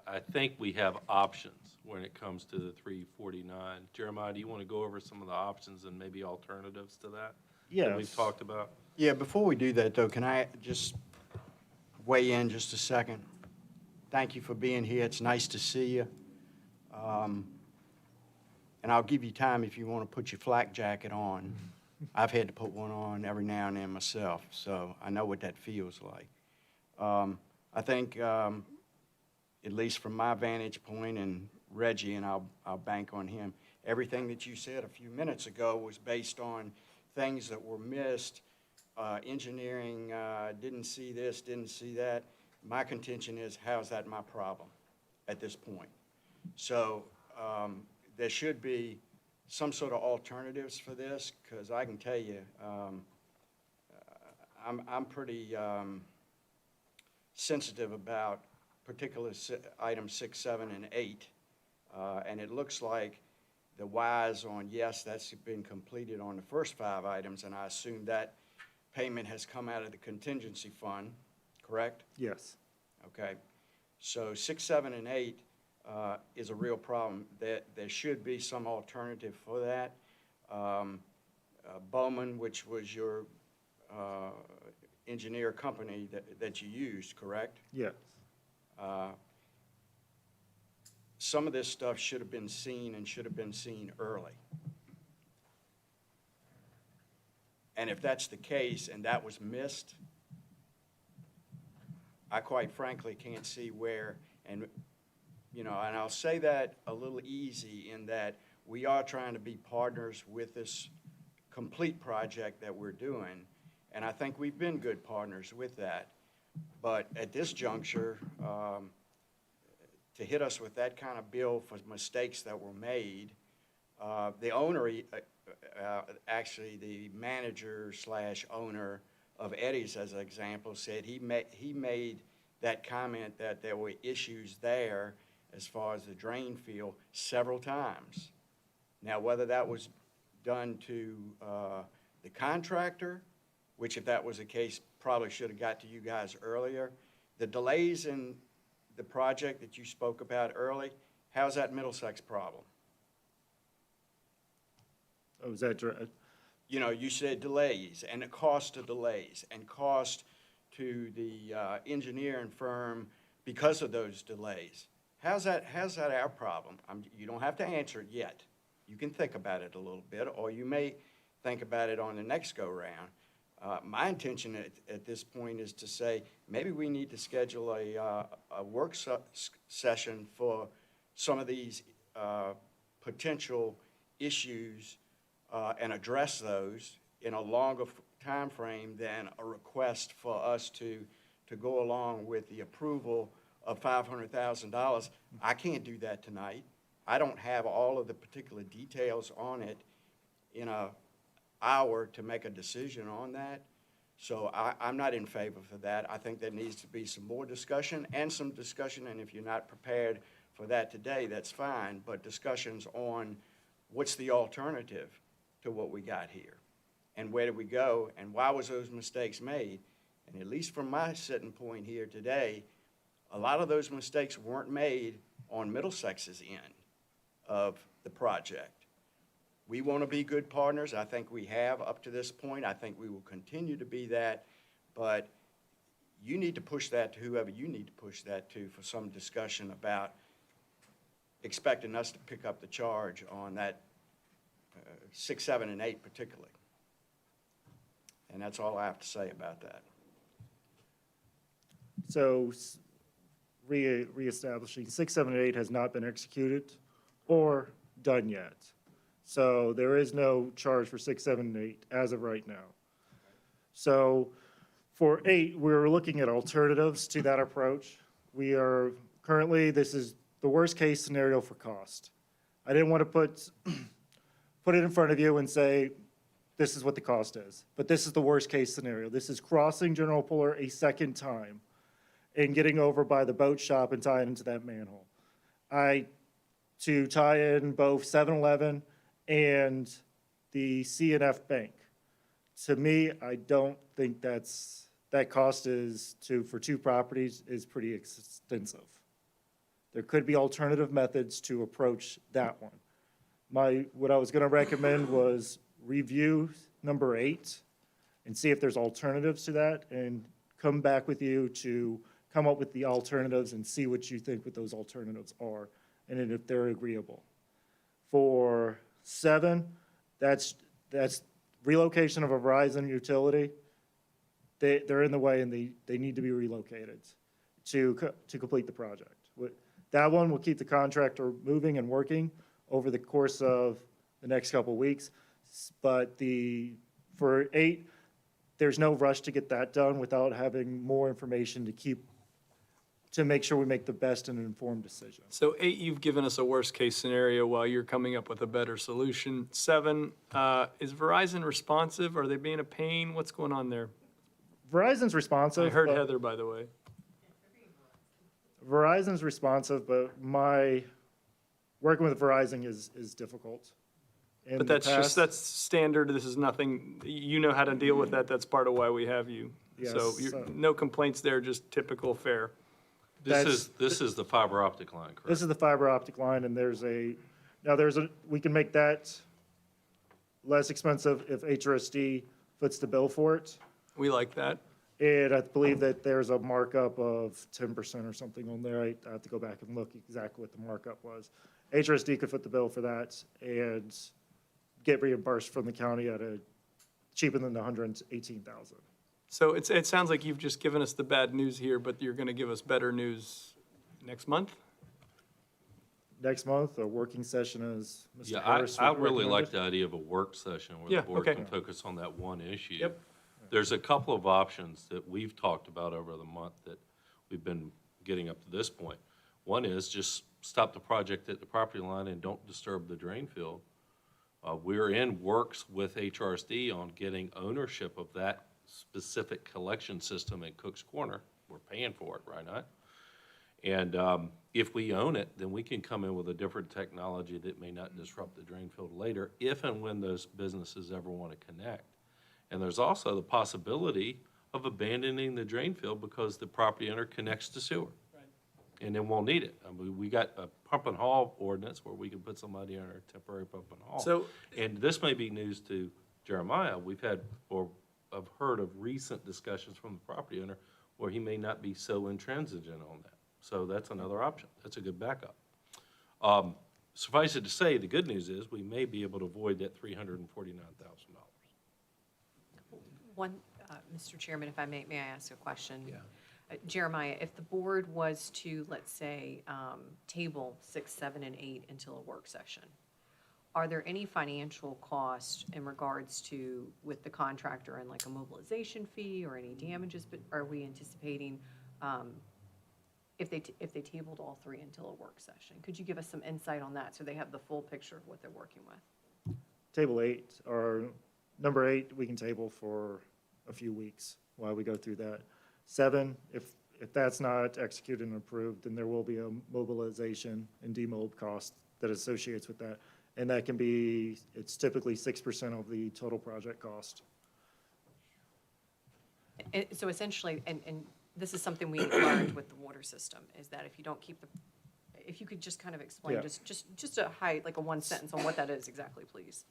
F: I think we have options when it comes to the 349. Jeremiah, do you want to go over some of the options and maybe alternatives to that?
P: Yes.
F: That we've talked about?
D: Yeah, before we do that, though, can I just weigh in just a second? Thank you for being here. It's nice to see you. And I'll give you time if you want to put your flak jacket on. I've had to put one on every now and then myself, so I know what that feels like. I think, at least from my vantage point, and Reggie, and I'll bank on him, everything that you said a few minutes ago was based on things that were missed. Engineering didn't see this, didn't see that. My contention is, how's that my problem at this point? So there should be some sort of alternatives for this, because I can tell you, I'm pretty sensitive about particular items 6, 7, and 8. And it looks like the Ys on, yes, that's been completed on the first 5 items, and I assume that payment has come out of the contingency fund, correct?
P: Yes.
D: Okay. So 6, 7, and 8, is a real problem. There should be some alternative for that. Bowman, which was your engineer company that you used, correct?
P: Yes.
D: Some of this stuff should have been seen and should have been seen early. And if that's the case and that was missed, I quite frankly can't see where, and I'll say that a little easy in that we are trying to be partners with this complete project that we're doing, and I think we've been good partners with that. But at this juncture, to hit us with that kind of bill for mistakes that were made, the owner, actually the manager / owner of Eddie's, as an example, said he made that comment that there were issues there as far as the drain field several times. Now, whether that was done to the contractor, which if that was the case, probably should have got to you guys earlier. The delays in the project that you spoke about early, how's that Middlesex problem?
P: Oh, is that
D: You said delays and the cost of delays and cost to the engineering firm because of those delays. How's that our problem? You don't have to answer it yet. You can think about it a little bit, or you may think about it on the next go-round. My intention at this point is to say, maybe we need to schedule a work session for some of these potential issues and address those in a longer time frame than a request for us to go along with the approval of $500,000. I can't do that tonight. I don't have all of the particular details on it in an hour to make a decision on that. So I'm not in favor for that. I think there needs to be some more discussion, and if you're not prepared for that today, that's fine, but discussions on what's the alternative to what we got here, and where did we go, and why was those mistakes made? And at least from my sitting point here today, a lot of those mistakes weren't made on Middlesex's end of the project. We want to be good partners. I think we have up to this point. I think we will continue to be that, but you need to push that to whoever you need to push that to for some discussion about expecting us to pick up the charge on that 6, 7, and 8 particularly. And that's all I have to say about that.
P: So reestablishing 6, 7, and 8 has not been executed or done yet. So there is no charge for 6, 7, and 8 as of right now. So for 8, we're looking at alternatives to that approach. We are currently, this is the worst case scenario for cost. I didn't want to put it in front of you and say, this is what the cost is. But this is the worst case scenario. This is crossing General Puller a second time and getting over by the boat shop and tying into that manhole. To tie in both 7-Eleven and the C&F Bank. To me, I don't think that cost for 2 properties is pretty extensive. There could be alternative methods to approach that one. What I was going to recommend was review number 8 and see if there's alternatives to that, and come back with you to come up with the alternatives and see what you think what those alternatives are, and then if they're agreeable. For 7, that's relocation of a Verizon utility. They're in the way, and they need to be relocated to complete the project. That one will keep the contractor moving and working over the course of the next couple of weeks. But for 8, there's no rush to get that done without having more information to make sure we make the best and informed decision.
J: So 8, you've given us a worst-case scenario while you're coming up with a better solution. 7, is Verizon responsive? Are they being a pain? What's going on there?
P: Verizon's responsive.
J: I heard Heather, by the way.
P: Verizon's responsive, but working with Verizon is difficult.
J: But that's standard. This is nothing, you know how to deal with that. That's part of why we have you.
P: Yes,
J: So no complaints there, just typical fare.
F: This is the fiber optic line, correct?
P: This is the fiber optic line, and we can make that less expensive if HRSD foots the bill for it.
J: We like that.
P: And I believe that there's a markup of 10% or something on there. I have to go back and look exactly what the markup was. HRSD could foot the bill for that and get reimbursed from the county at a cheaper than the $118,000.
J: So it sounds like you've just given us the bad news here, but you're going to give us better news next month?
P: Next month, a working session as Mr.
F: Yeah,
P: Harris
F: I really
P: recommended.
F: like the idea of a work session where
J: Yeah,
F: the board
J: okay.
F: can focus on that one issue.
J: Yep.
F: There's a couple of options that we've talked about over the month that we've been getting up to this point. One is just stop the project at the property line and don't disturb the drain field. We're in works with HRSD on getting ownership of that specific collection system in Cook's Corner. We're paying for it, right now. And if we own it, then we can come in with a different technology that may not disrupt the drain field later, if and when those businesses ever want to connect. And there's also the possibility of abandoning the drain field because the property owner connects to sewer. And then we'll need it. I mean, we got a pump and haul ordinance where we can put somebody under a temporary pump and haul.
J: So-
F: And this may be news to Jeremiah. We've had, or I've heard of recent discussions from the property owner where he may not be so intransigent on that. So that's another option. That's a good backup. Suffice it to say, the good news is we may be able to avoid that $349,000.
N: One, Mr. Chairman, if I may I ask a question? Yeah. Jeremiah, if the board was to, let's say, table 6, 7, and 8 until a work session, are there any financial costs in regards to, with the contractor and like a mobilization fee or any damages, but are we anticipating, if they tabled all 3 until a work session? Could you give us some insight on that so they have the full picture of what they're working with?
P: Table 8, or number 8, we can table for a few weeks while we go through that. 7, if that's not executed and approved, then there will be a mobilization and demob cost that associates with that. And that can be, it's typically 6% of the total project cost.
N: So essentially, and this is something we learned with the water system, is that if you don't keep if you could just kind of explain,
P: Yeah.
N: just a high, like a one sentence on what that is exactly, please.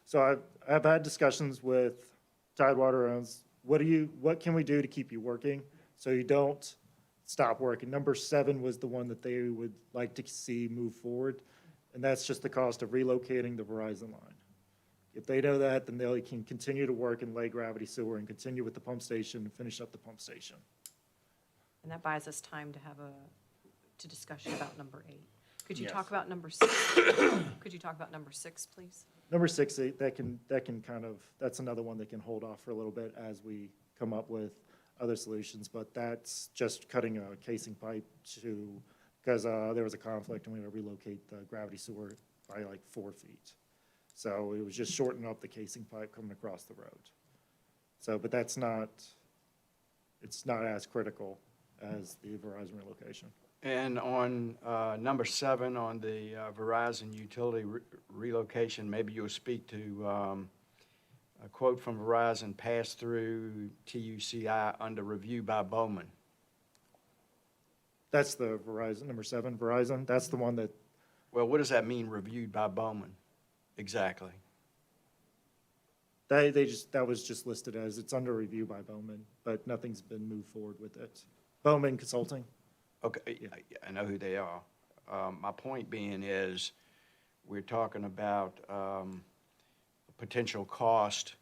P: So I've had discussions with Tidewater owners. What can we do to keep you working so you don't stop working? Number 7 was the one that they would like to see move forward, and that's just the cost of relocating the Verizon line. If they know that, then they can continue to work and lay gravity sewer and continue with the pump station and finish up the pump station.
N: And that buys us time to have to discussion about number 8. Could you
P: Yes.
N: talk about number 6? Could you talk about number 6, please?
P: Number 6, that can kind of, that's another one that can hold off for a little bit as we come up with other solutions, but that's just cutting a casing pipe because there was a conflict and we had to relocate the gravity sewer by like 4 feet. So it was just shortening up the casing pipe coming across the road. So, but it's not as critical as the Verizon relocation.
D: And on number 7, on the Verizon utility relocation, maybe you'll speak to a quote from Verizon, pass through TUCI under review by Bowman.
P: That's the Verizon, number 7, Verizon, that's the one that,
D: Well, what does that mean, reviewed by Bowman? Exactly.
P: that was just listed as, it's under review by Bowman, but nothing's been moved forward with it. Bowman Consulting.
D: Okay, I know who they are. My point being is, we're talking about a potential cost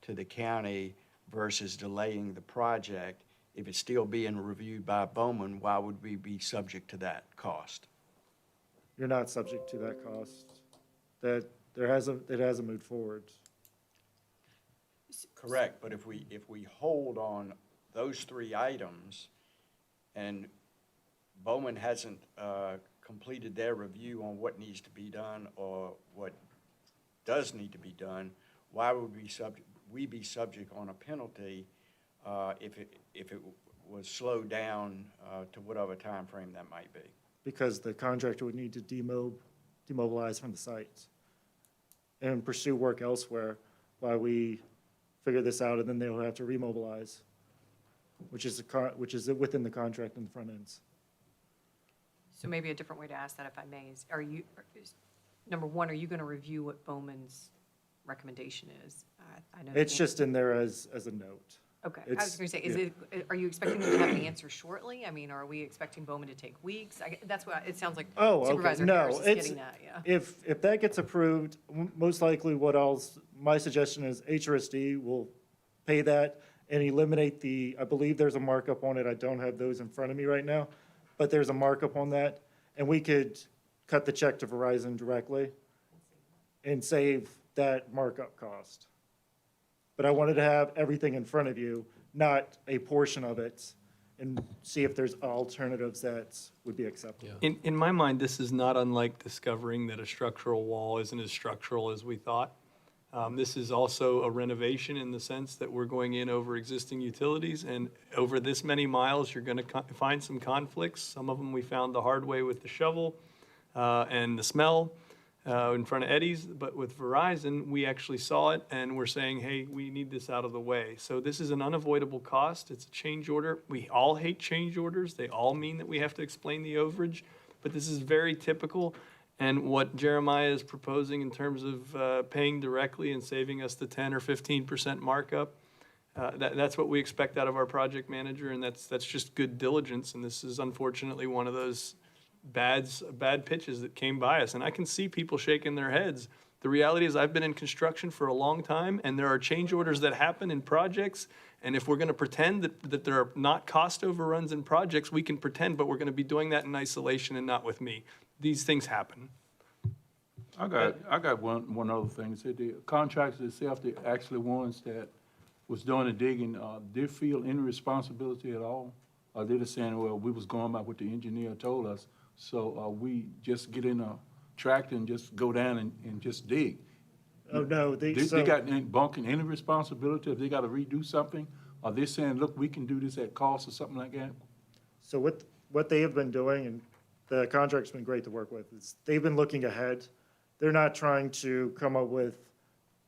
D: to the county versus delaying the project. If it's still being reviewed by Bowman, why would we be subject to that cost?
P: You're not subject to that cost. It hasn't moved forward.
D: Correct, but if we hold on those 3 items and Bowman hasn't completed their review on what needs to be done or what does need to be done, why would we be subject on a penalty if it was slowed down to whatever time frame that might be?
P: Because the contractor would need to demobilize from the site and pursue work elsewhere while we figure this out, and then they'll have to remobilize, which is within the contract in the front ends.
N: So maybe a different way to ask that, if I may, is, number one, are you going to review what Bowman's recommendation is? I know.
P: It's just in there as a note.
N: Okay, I
P: it's-
N: was going to say,
P: yeah.
N: are you expecting them to have the answer shortly? I mean, are we expecting Bowman to take weeks? That's what, it sounds like
P: Oh, okay.
N: Supervisor
P: No,
N: Harris is
P: it's,
N: getting that, yeah.
P: if that gets approved, most likely what else, my suggestion is HRSD will pay that and eliminate I believe there's a markup on it. I don't have those in front of me right now, but there's a markup on that. And we could cut the check to Verizon directly and save that markup cost. But I wanted to have everything in front of you, not a portion of it, and see if there's alternatives that would be acceptable.
J: In my mind, this is not unlike discovering that a structural wall isn't as structural as we thought. This is also a renovation in the sense that we're going in over existing utilities, and over this many miles, you're going to find some conflicts. Some of them we found the hard way with the shovel and the smell in front of Eddie's, but with Verizon, we actually saw it, and we're saying, hey, we need this out of the way. So this is an unavoidable cost. It's a change order. We all hate change orders. They all mean that we have to explain the overage, but this is very typical. And what Jeremiah is proposing in terms of paying directly and saving us the 10 or 15% markup, that's what we expect out of our project manager, and that's just good diligence. And this is unfortunately one of those bad pitches that came by us. And I can see people shaking their heads. The reality is I've been in construction for a long time, and there are change orders that happen in projects. And if we're going to pretend that there are not cost overruns in projects, we can pretend, but we're going to be doing that in isolation and not with me. These things happen.
B: I got one other thing. Said the contractors themselves, the actually ones that was doing the digging, they feel any responsibility at all? Or they just saying, well, we was going by what the engineer told us, so we just get in a tractor and just go down and just dig?
P: Oh, no,
B: They got any responsibility if they got to redo something? Are they saying, look, we can do this at cost or something like that?
P: So what they have been doing, and the contract's been great to work with, is they've been looking ahead. They're not trying to come up with,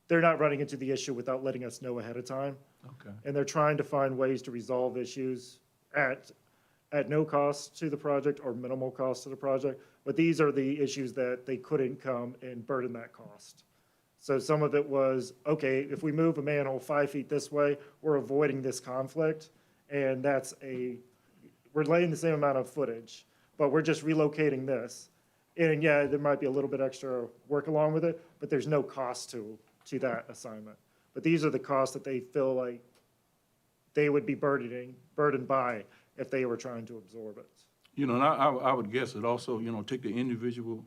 P: they're not running into the issue without letting us know ahead of time.
B: Okay.
P: And they're trying to find ways to resolve issues at no cost to the project or minimal cost to the project. But these are the issues that they couldn't come and burden that cost. So some of it was, okay, if we move a manhole 5 feet this way, we're avoiding this conflict. And we're laying the same amount of footage, but we're just relocating this. And yeah, there might be a little bit extra work along with it, but there's no cost to that assignment. But these are the costs that they feel like they would be burdened by if they were trying to absorb it.
B: You know, and I would guess it also, you know, take the individual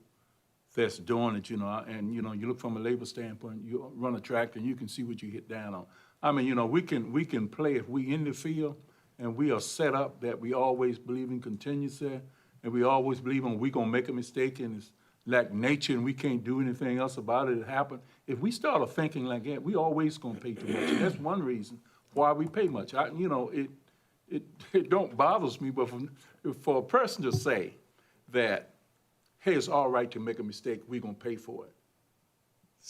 B: that's doing it, you know, and, you know, you look from a labor standpoint, you run a tractor and you can see what you hit down on. I mean, you know, we can play if we in the field and we are set up that we always believe in contingency and we always believe in we gonna make a mistake and it's like nature and we can't do anything else about it, it happened. If we start thinking like that, we always gonna pay too much. And that's one reason why we pay much. You know, it don't bothers me, but for a person to say that, hey, it's all right to make a mistake, we're gonna pay for it.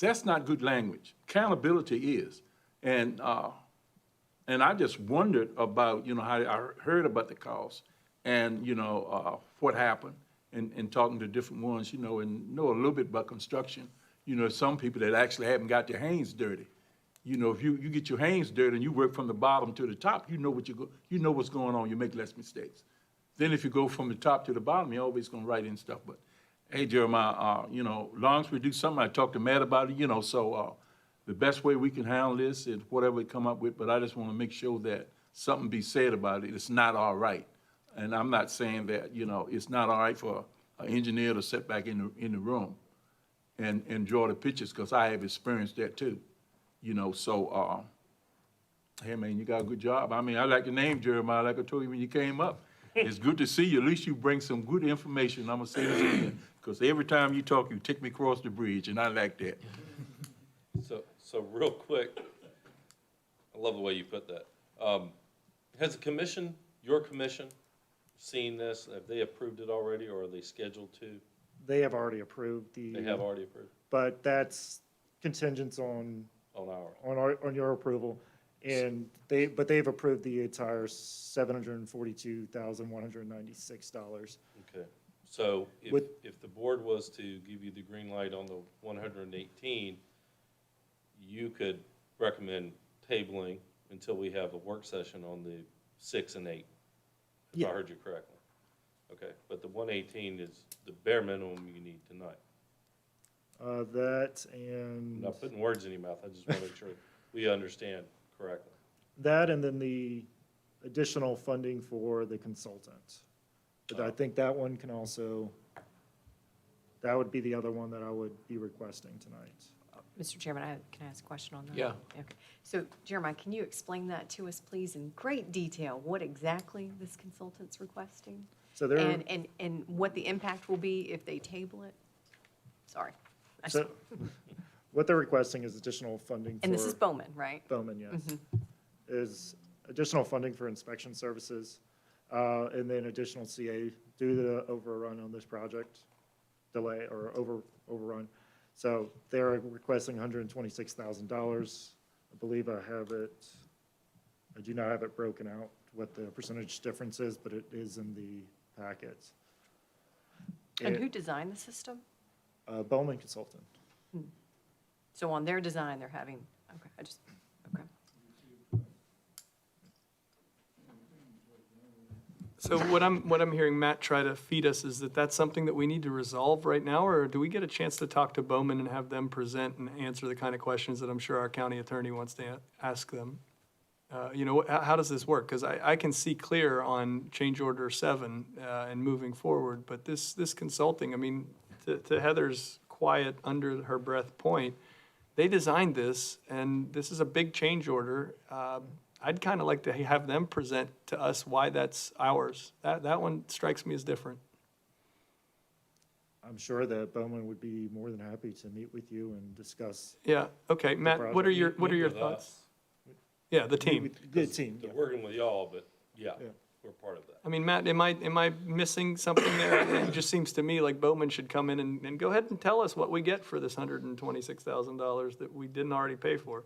B: That's not good language. Accountability is. And I just wondered about, you know, how I heard about the cost and, you know, what happened and talking to different ones, you know, and know a little bit about construction. You know, some people that actually haven't got their hands dirty. You know, if you get your hands dirty and you work from the bottom to the top, you know what's going on, you make less mistakes. Then if you go from the top to the bottom, you're always gonna write in stuff. But hey, Jeremiah, you know, long as we do something, I talked to Matt about it, you know, so the best way we can handle this is whatever we come up with, but I just wanna make sure that something be said about it. It's not all right. And I'm not saying that, you know, it's not all right for an engineer to sit back in the room and draw the pictures, because I have experienced that too. You know, so, hey, man, you got a good job. I mean, I like your name, Jeremiah, like I told you when you came up. It's good to see you. At least you bring some good information. I'm going to say this again, because every time you talk, you take me across the bridge, and I like that.
F: So real quick, I love the way you put that. Has the commission, your commission, seen this? Have they approved it already, or are they scheduled to?
P: They have already approved
F: They have already approved?
P: but that's contingent on your approval. And they've approved the entire $742,196.
F: Okay. So
P: With-
F: if the board was to give you the green light on the 118, you could recommend tabling until we have a work session on the 6 and 8, if I
P: Yeah.
F: heard you correctly. Okay, but the 118 is the bare minimum you need tonight.
P: That
F: I'm
P: and,
F: not putting words in your mouth, I just want to make sure we understand correctly.
P: and then the additional funding for the consultant. But I think that one can also, that would be the other one that I would be requesting tonight.
N: Mr. Chairman, can I ask a question on that?
C: Yeah.
N: Okay. So Jeremiah, can you explain that to us, please, in great detail, what exactly this consultant's requesting?
P: So there,
N: And what the impact will be if they table it? Sorry.
P: so what they're requesting is additional funding for.
N: And this is Bowman, right?
P: Bowman, yes. Is additional funding for inspection services, and then additional CA due to the overrun on this project, delay or overrun. So they're requesting $126,000. I believe I have it, I do not have it broken out, what the percentage difference is, but it is in the packet.
N: And who designed the system?
P: Bowman Consultant.
N: So on their design, they're having, okay, okay.
J: So what I'm hearing Matt try to feed us is that that's something that we need to resolve right now, or do we get a chance to talk to Bowman and have them present and answer the kind of questions that I'm sure our county attorney wants to ask them? You know, how does this work? Because I can see clear on change order 7 and moving forward, but this consulting, I mean, to Heather's quiet, under her breath point, they designed this, and this is a big change order. I'd kind of like to have them present to us why that's ours. That one strikes me as different.
P: I'm sure that Bowman would be more than happy to meet with you and discuss.
J: Yeah, okay, Matt, what are your
F: Meet with
J: thoughts?
F: us.
J: Yeah, the team.
P: Good team, yeah.
F: They're working with y'all, but yeah,
P: Yeah.
F: we're part of that.
J: I mean, Matt, am I missing something there? It just seems to me like Bowman should come in and go ahead and tell us what we get for this $126,000 that we didn't already pay for.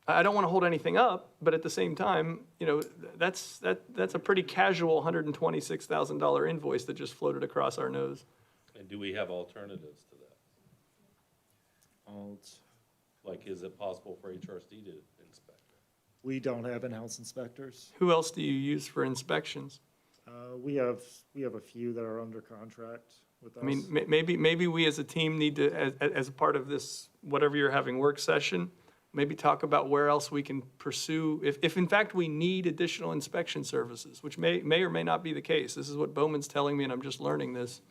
J: I don't want to hold anything up, but at the same time, you know, that's a pretty casual $126,000 invoice that just floated across our nose.
F: And do we have alternatives to that? Like, is it possible for HRSD to inspect?
P: We don't have in-house inspectors.
J: Who else do you use for inspections?
P: We have a few that are under contract with us.
J: I mean, maybe we as a team need to, as a part of this, whatever you're having work session, maybe talk about where else we can pursue, if in fact we need additional inspection services, which may or may not be the case. This is what Bowman's telling me, and I'm just learning this.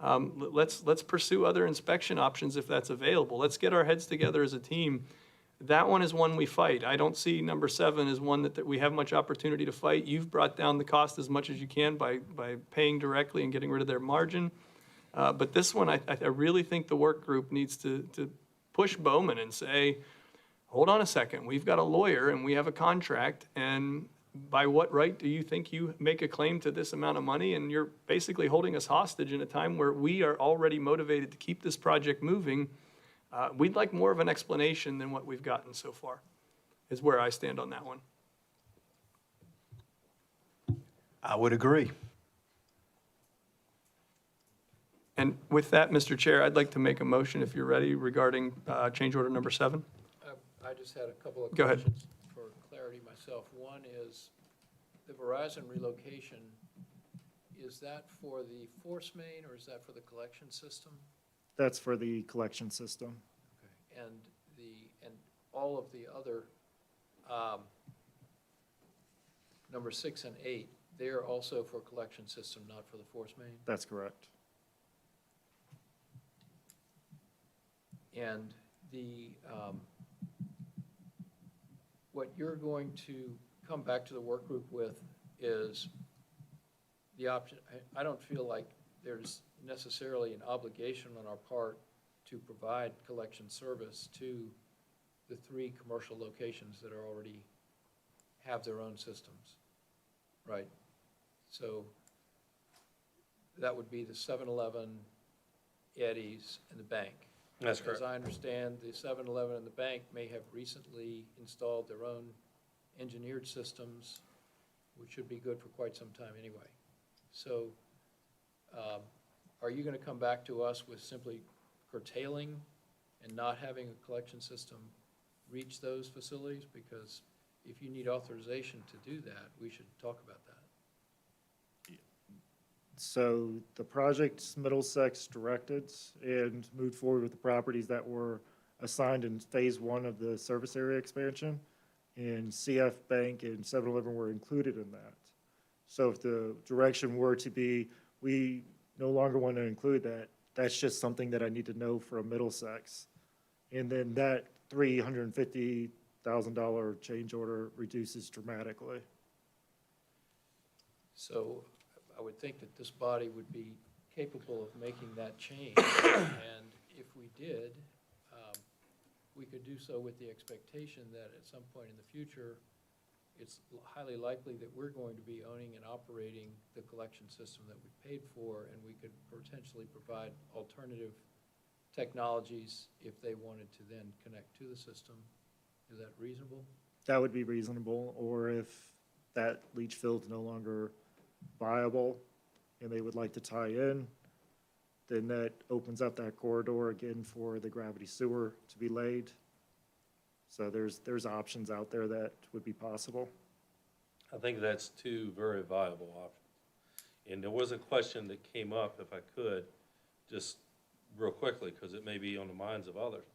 J: Let's pursue other inspection options if that's available. Let's get our heads together as a team. That one is one we fight. I don't see number 7 as one that we have much opportunity to fight. You've brought down the cost as much as you can by paying directly and getting rid of their margin. But this one, I really think the work group needs to push Bowman and say, hold on a second, we've got a lawyer and we have a contract, and by what right do you think you make a claim to this amount of money? And you're basically holding us hostage in a time where we are already motivated to keep this project moving. We'd like more of an explanation than what we've gotten so far, is where I stand on that one.
D: I would agree.
J: And with that, Mr. Chair, I'd like to make a motion, if you're ready, regarding change order number 7.
C: I just had a couple of
J: Go ahead.
C: questions for clarity myself. One is, the Verizon relocation, is that for the force main or is that for the collection system?
P: That's for the collection system.
C: Okay. And all of the other, number 6 and 8, they are also for collection system, not for the force main?
P: That's correct.
C: And what you're going to come back to the work group with is the option. I don't feel like there's necessarily an obligation on our part to provide collection service to the 3 commercial locations that are already have their own systems, right? So that would be the 7-Eleven, Eddie's, and the bank.
F: That's correct.
C: As I understand, the 7-Eleven and the bank may have recently installed their own engineered systems, which should be good for quite some time anyway. So are you going to come back to us with simply curtailing and not having a collection system reach those facilities? Because if you need authorization to do that, we should talk about that.
P: So the project's Middlesex directed and moved forward with the properties that were assigned in phase one of the service area expansion. And CF Bank and 7-Eleven were included in that. So if the direction were to be, we no longer want to include that, that's just something that I need to know from Middlesex. And then that $350,000 change order reduces dramatically.
C: So I would think that this body would be capable of making that change. And if we did, we could do so with the expectation that at some point in the future, it's highly likely that we're going to be owning and operating the collection system that we paid for, and we could potentially provide alternative technologies if they wanted to then connect to the system. Is that reasonable?
P: That would be reasonable, or if that leach field's no longer viable and they would like to tie in, then that opens up that corridor again for the gravity sewer to be laid. So there's options out there that would be possible.
F: I think that's two very viable options. And there was a question that came up, if I could, just real quickly, because it may be on the minds of others.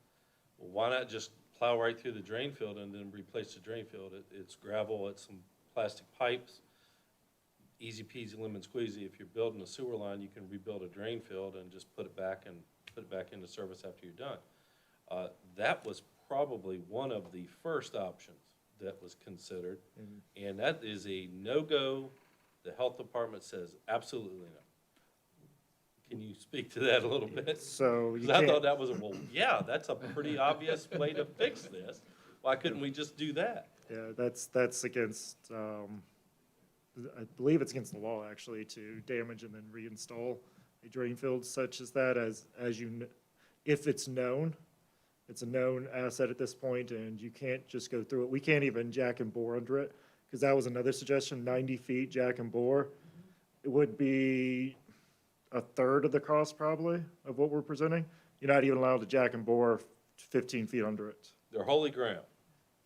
F: Well, why not just plow right through the drain field and then replace the drain field? It's gravel, it's some plastic pipes, easy peasy lemon squeezy. If you're building a sewer line, you can rebuild a drain field and just put it back into service after you're done. That was probably one of the first options that was considered, and that is a no-go. The health department says absolutely no. Can you speak to that a little bit?
P: So you
F: Because I thought
P: can't,
F: that was, well, yeah, that's a pretty obvious way to fix this. Why couldn't we just do that?
P: yeah, that's against, I believe it's against the law, actually, to damage and then reinstall a drain field such as that, as you, if it's known. It's a known asset at this point, and you can't just go through it. We can't even jack and bore under it, because that was another suggestion, 90 feet jack and bore. It would be a third of the cost, probably, of what we're presenting. You're not even allowed to jack and bore 15 feet under it.
F: They're holy ground.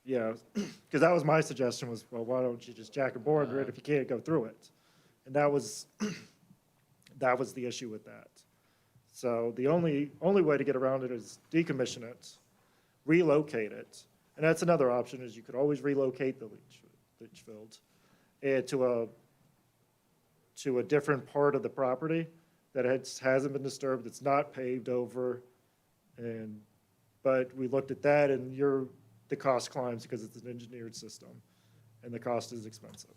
P: Yeah, because that was my suggestion was, well, why don't you just jack and bore under it if you can't go through it? And that was the issue with that. So the only way to get around it is decommission it, relocate it. And that's another option, is you could always relocate the leach field to a different part of the property that hasn't been disturbed, it's not paved over. But we looked at that, and the cost climbs because it's an engineered system, and the cost is expensive.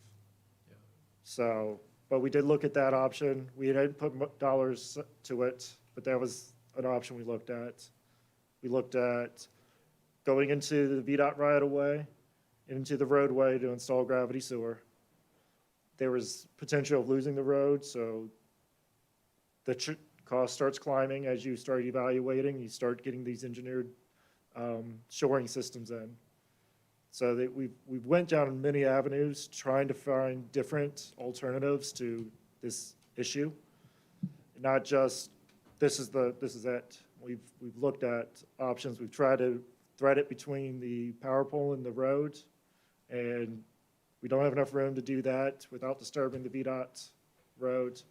C: Yeah.
P: So, but we did look at that option. We hadn't put dollars to it, but that was an option we looked at. We looked at going into the VDOT right-of-way, into the roadway to install gravity sewer. There was potential of losing the road, so the cost starts climbing as you start evaluating. You start getting these engineered shoring systems in. So that we went down many avenues trying to find different alternatives to this issue. Not just, this is it. We've looked at options. We've tried to thread it between the power pole and the road, and we don't have enough room to do that without disturbing the VDOT road.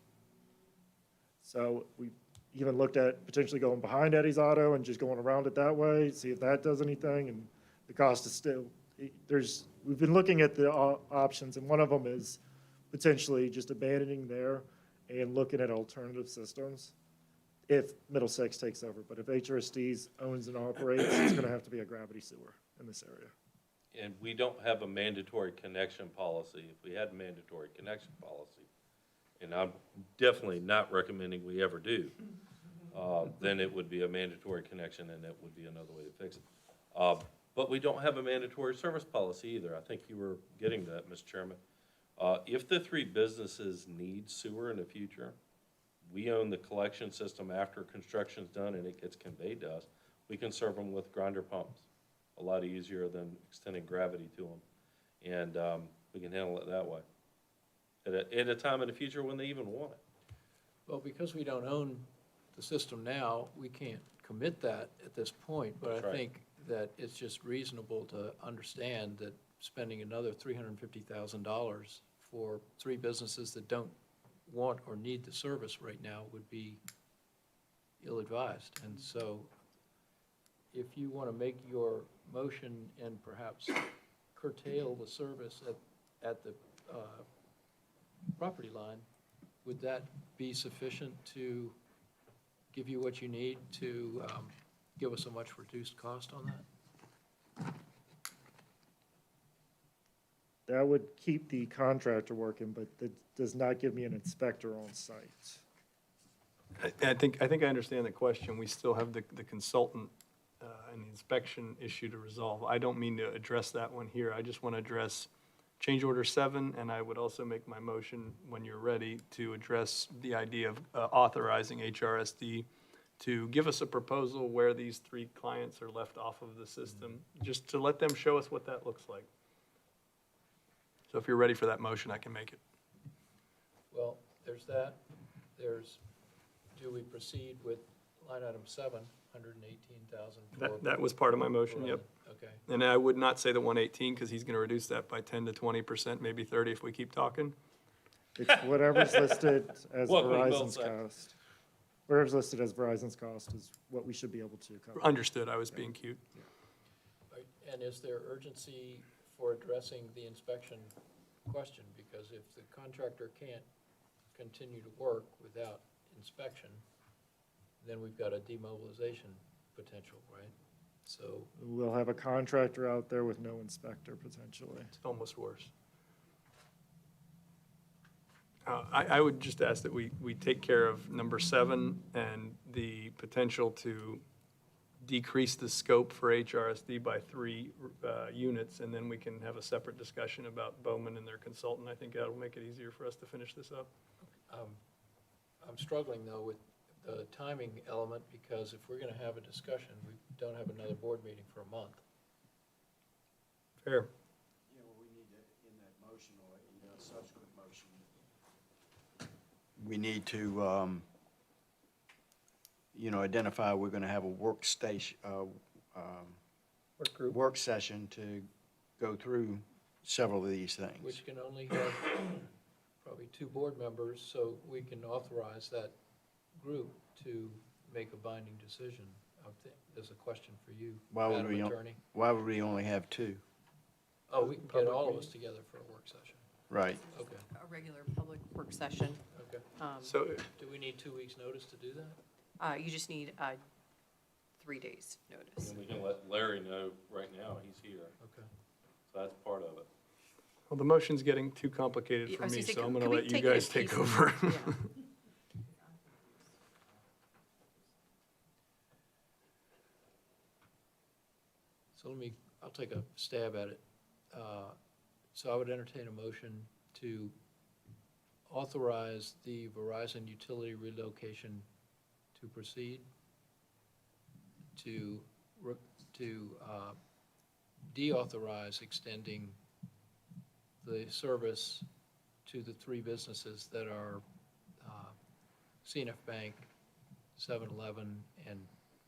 P: So we even looked at potentially going behind Eddie's Auto and just going around it that way, see if that does anything, and the cost is still, we've been looking at the options, and one of them is potentially just abandoning there and looking at alternative systems if Middlesex takes over. But if HRSD owns and operates, it's gonna have to be a gravity sewer in this area.
F: And we don't have a mandatory connection policy. If we had a mandatory connection policy, and I'm definitely not recommending we ever do, then it would be a mandatory connection, and that would be another way to fix it. But we don't have a mandatory service policy either. I think you were getting that, Mr. Chairman. If the three businesses need sewer in the future, we own the collection system after construction's done and it gets conveyed to us. We can serve them with grinder pumps, a lot easier than extending gravity to them. And we can handle it that way. at a time in the future when they even want it.
C: Well, because we don't own the system now, we can't commit that at this point, but
F: That's
C: I
F: right.
C: think that it's just reasonable to understand that spending another $350,000 for 3 businesses that don't want or need the service right now would be ill-advised. And so if you want to make your motion and perhaps curtail the service at the property line, would that be sufficient to give you what you need to give us a much reduced cost on that?
P: That would keep the contractor working, but that does not give me an inspector on site.
J: I think I understand the question. We still have the consultant and the inspection issue to resolve. I don't mean to address that one here. I just want to address change order 7, and I would also make my motion when you're ready to address the idea of authorizing HRSD to give us a proposal where these 3 clients are left off of the system, just to let them show us what that looks like. So if you're ready for that motion, I can make it.
C: Well, there's that. There's, do we proceed with line item 7, 118,000?
J: That was part of my motion, yep.
C: Okay.
J: And I would not say the 118, because he's going to reduce that by 10 to 20%, maybe 30 if we keep talking.
P: It's whatever's listed as
F: Well
P: Verizon's
F: said.
P: cost. Whatever's listed as Verizon's cost is what we should be able to cover.
J: Understood, I was being cute.
C: Right, and is there urgency for addressing the inspection question? Because if the contractor can't continue to work without inspection, then we've got a demobilization potential, right? So,
P: We'll have a contractor out there with no inspector potentially.
J: It's almost worse. I would just ask that we take care of number 7 and the potential to decrease the scope for HRSD by 3 units, and then we can have a separate discussion about Bowman and their consultant. I think that'll make it easier for us to finish this up.
C: I'm struggling though with the timing element, because if we're gonna have a discussion, we don't have another board meeting for a month.
J: Fair.
D: Yeah, well, we need to, in that motion or in a subsequent motion, we need to, identify we're gonna have a workstation,
J: Work group.
D: work session to go through several of these things.
C: Which can only have probably 2 board members, so we can authorize that group to make a binding decision. I think there's a question for you,
D: Why would
C: Madam
D: we,
C: Attorney.
D: why would we only have 2?
C: Oh, we can get all of us together for a work session.
D: Right.
C: Okay,
N: A regular public work session.
C: okay.
J: So
C: Do we need 2 weeks' notice to do that?
N: You just need 3 days' notice.
F: And we can let Larry know right now, he's here,
C: Okay.
F: so that's part of it.
J: Well, the motion's getting too complicated
N: Yeah,
J: for
N: I was
J: me,
N: gonna say,
J: so I'm
N: could
J: going to
N: we
J: let you
N: take it in
J: guys take
N: pieces?
J: over.
N: Yeah.
C: So I'll take a stab at it. So I would entertain a motion to authorize the Verizon utility relocation to proceed, to deauthorize extending the service to the 3 businesses that are CNF Bank, 7-Eleven, and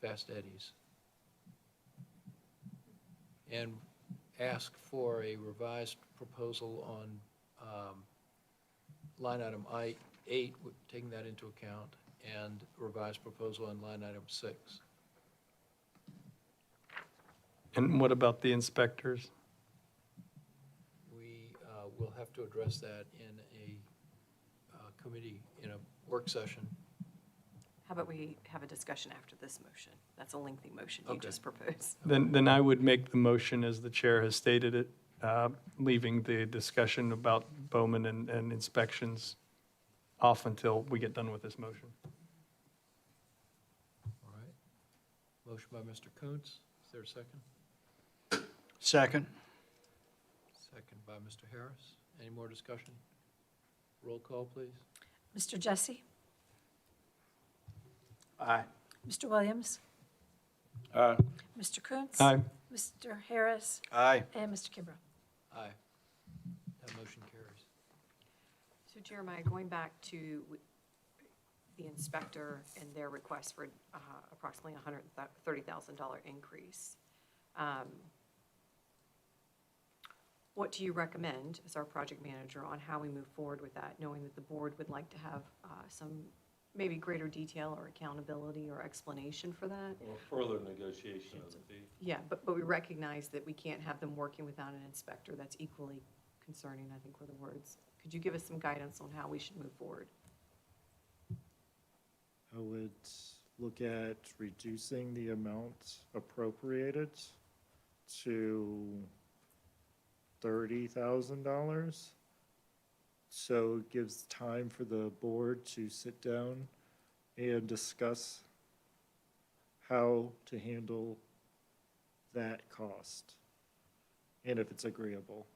C: Fast Eddie's, and ask for a revised proposal on line item I-8, taking that into account, and revised proposal on line item 6.
J: And what about the inspectors?
C: We will have to address that in a committee, in a work session.
N: How about we have a discussion after this motion? That's a lengthy motion you
C: Okay.
N: just proposed.
J: Then I would make the motion as the chair has stated it, leaving the discussion about Bowman and inspections off until we get done with this motion.
C: All right. Motion by Mr. Kuntz. Is there a second?
D: Second.
C: Second by Mr. Harris. Any more discussion? Roll call, please.
A: Mr. Jesse?
D: Aye.
A: Mr. Williams?
B: Aye.
A: Mr. Kuntz?
J: Aye.
A: Mr. Harris?
D: Aye.
A: And Mr. Kimbrough.
C: Aye. That motion carries.
N: So Jeremiah, going back to the inspector and their request for approximately $130,000 increase, what do you recommend as our project manager on how we move forward with that, knowing that the board would like to have some maybe greater detail or accountability or explanation for that?
F: Or further negotiation of the fee.
N: Yeah, but we recognize that we can't have them working without an inspector. That's equally concerning, I think, were the words. Could you give us some guidance on how we should move forward?
P: I would look at reducing the amount appropriated to $30,000. So it gives time for the board to sit down and discuss how to handle that cost and if it's agreeable.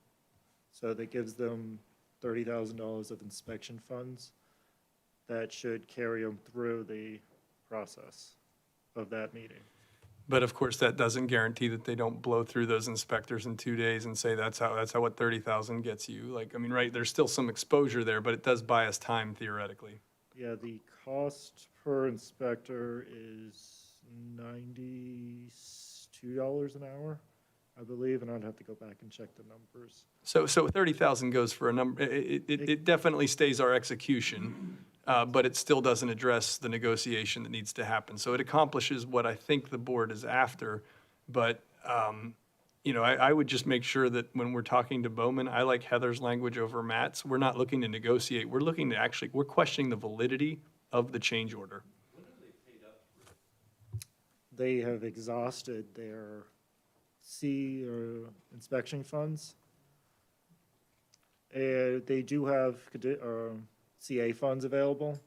P: So that gives them $30,000 of inspection funds that should carry them through the process of that meeting.
J: But of course, that doesn't guarantee that they don't blow through those inspectors in 2 days and say that's how what 30,000 gets you. Like, I mean, right, there's still some exposure there, but it does buy us time theoretically.
P: Yeah, the cost per inspector is $92 an hour, I believe, and I'd have to go back and check the numbers.
J: So 30,000 goes for a number, it definitely stays our execution, but it still doesn't address the negotiation that needs to happen. So it accomplishes what I think the board is after, but, you know, I would just make sure that when we're talking to Bowman, I like Heather's language over Matt's. We're not looking to negotiate, we're looking to actually, we're questioning the validity of the change order.
P: They have exhausted their inspection funds. And they do have CA funds available,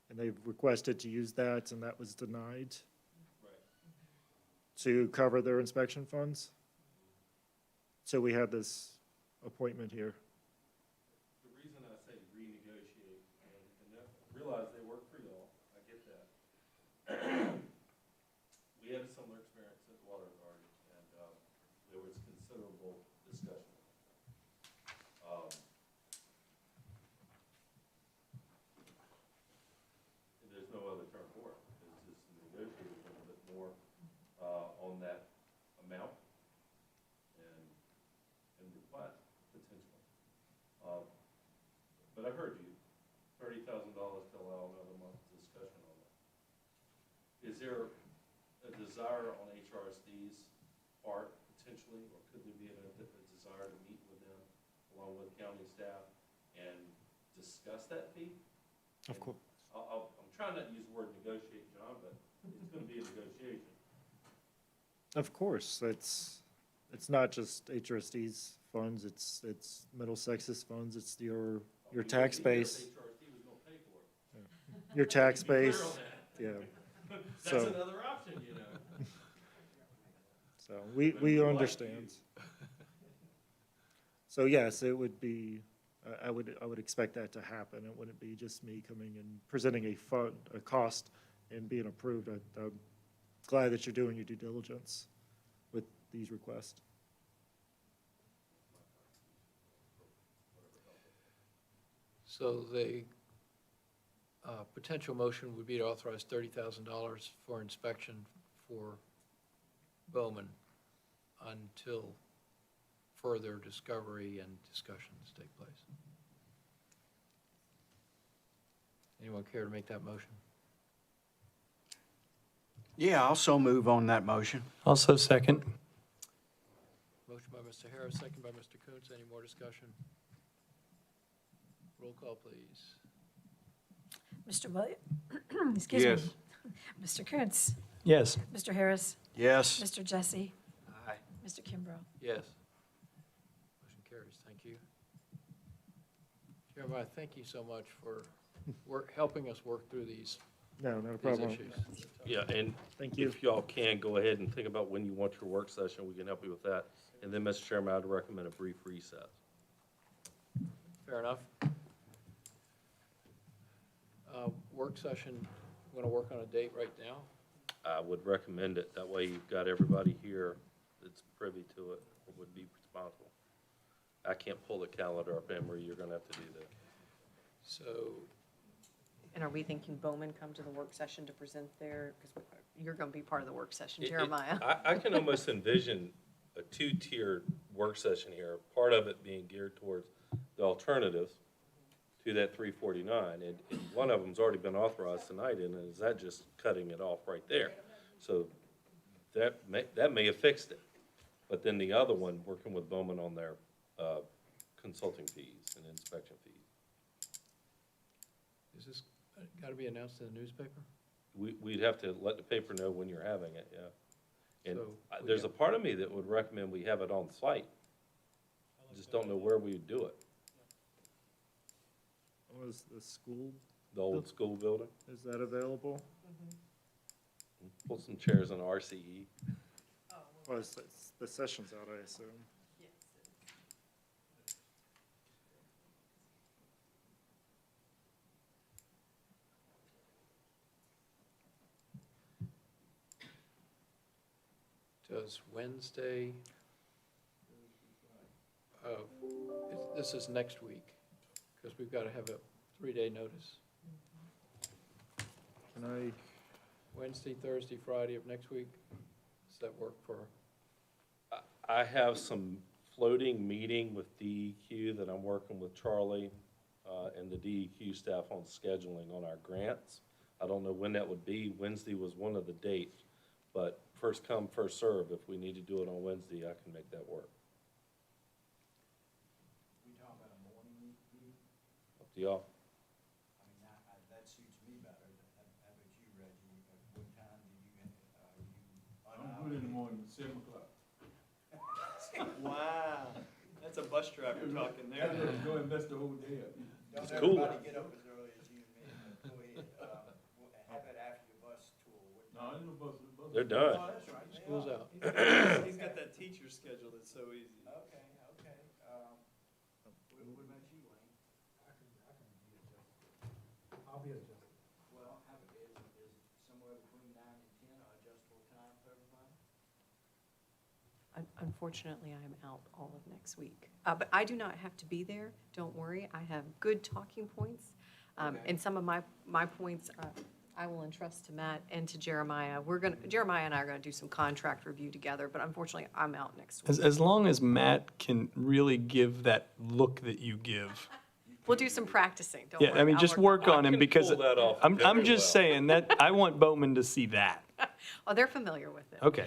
P: and they've requested to use that, and that was denied to cover their inspection funds. So we had this appointment here.
F: The reason I say renegotiate, and realize they work for y'all, I get that. We had a similar experience at the Water Authority, and there was considerable discussion. There's no other term for it. It's just negotiate a little bit more on that amount and request potentially. But I heard you, $30,000 to allow another month's discussion on that. Is there a desire on HRSD's part potentially, or could there be a desire to meet with them along with county staff and discuss that fee?
P: Of course.
F: I'm trying not to use the word negotiate, John, but it's going to be a negotiation.
P: Of course, it's not just HRSD's funds, it's Middlesex's funds, it's your tax base.
F: HRSD was going to pay for it.
P: Your tax
F: Be clear
P: base,
F: on that.
P: yeah.
F: That's
P: So-
F: another option, you know.
P: So we understand. So yes, it would be, I would expect that to happen. It wouldn't be just me coming and presenting a cost and being approved. I'm glad that you're doing your due diligence with these requests.
C: So the potential motion would be to authorize $30,000 for inspection for Bowman until further discovery and discussions take place. Anyone care to make that motion?
D: Yeah, I'll so move on that motion.
J: Also second.
C: Motion by Mr. Harris, second by Mr. Coates. Any more discussion? Roll call, please.
A: Mr. Williams, excuse me.
B: Yes.
A: Mr. Kuntz,
J: Yes.
A: Mr. Harris,
D: Yes.
A: Mr. Jesse,
D: Aye.
A: Mr. Kimbrough.
C: Yes. Motion carries. Thank you. Jeremiah, thank you so much for helping us work through these
P: No, not a
C: these
P: problem.
C: issues.
F: Yeah, and
P: Thank you.
F: if y'all can, go ahead and think about when you want your work session. We can help you with that. And then, Mr. Chairman, I'd recommend a brief recess.
C: Fair enough. Work session, we're going to work on a date right now.
F: I would recommend it. That way you've got everybody here that's privy to it or would be responsible. I can't pull the calendar up, Emery. You're going to have to do that.
C: So,
N: And are we thinking Bowman come to the work session to present there? Because you're going to be part of the work session, Jeremiah.
F: I can almost envision a two-tiered work session here, part of it being geared towards the alternatives to that 349, and one of them's already been authorized tonight, and is that just cutting it off right there? So that may have fixed it. But then the other one, working with Bowman on their consulting fees and inspection fees.
C: is this got to be announced in the newspaper?
F: We'd have to let the paper know when you're having it, yeah. And
C: So,
F: there's a part of me that would recommend we have it on site. I just don't know where we would do it.
P: Was the school,
F: The old school building,
P: is that available?
F: put some chairs in RCE.
P: Well, the session's out, I assume.
C: Does Wednesday, this is next week, because we've got to have a 3-day notice.
P: Can I,
C: Wednesday, Thursday, Friday of next week, does that work for?
F: I have some floating meeting with DEQ that I'm working with Charlie and the DEQ staff on scheduling on our grants. I don't know when that would be. Wednesday was one of the dates, but first come, first serve. If we need to do it on Wednesday, I can make that work.
D: We talking about a morning meeting?
F: Up to y'all.
D: I mean, that suits me better. How about you, Reggie? What time do you,
B: I'm good in the morning, 7 o'clock.
J: Wow, that's a bus driver talking there.
B: Go invest the whole day up.
D: Don't
F: It's cool.
D: everybody get up as early as you and me, but go ahead. Have it after your bus tour.
B: No, I didn't know bus.
F: They're done.
D: Oh, that's right. They
C: School's
D: are.
C: out.
J: He's got that teacher schedule that's so easy.
D: Okay, okay. What about you, Wayne?
E: I'll be adjusted.
D: Well, is somewhere between 9 and 10 an adjustable time for everybody?
N: Unfortunately, I am out all of next week. But I do not have to be there. Don't worry. I have good talking points. And some of my points, I will entrust to Matt and to Jeremiah. Jeremiah and I are going to do some contract review together, but unfortunately, I'm out next week.
J: As long as Matt can really give that look that you give.
N: We'll do some practicing. Don't
J: Yeah,
N: worry.
J: I mean,
N: I'll
J: just work on him
F: can
J: because
F: pull that off
J: I'm
F: very
J: just
F: well.
J: saying that I want Bowman to see that.
N: Oh, they're familiar with it.
J: Okay.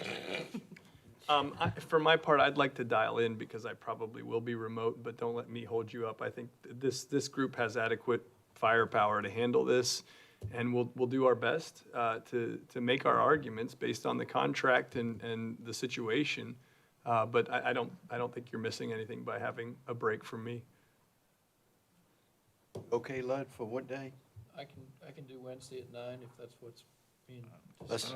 J: For my part, I'd like to dial in because I probably will be remote, but don't let me hold you up. I think this group has adequate firepower to handle this, and we'll do our best to make our arguments based on the contract and the situation. But I don't think you're missing anything by having a break from me.
D: Okay, Lud, for what day?
C: I can do Wednesday at 9 if that's what's being.
D: Let's-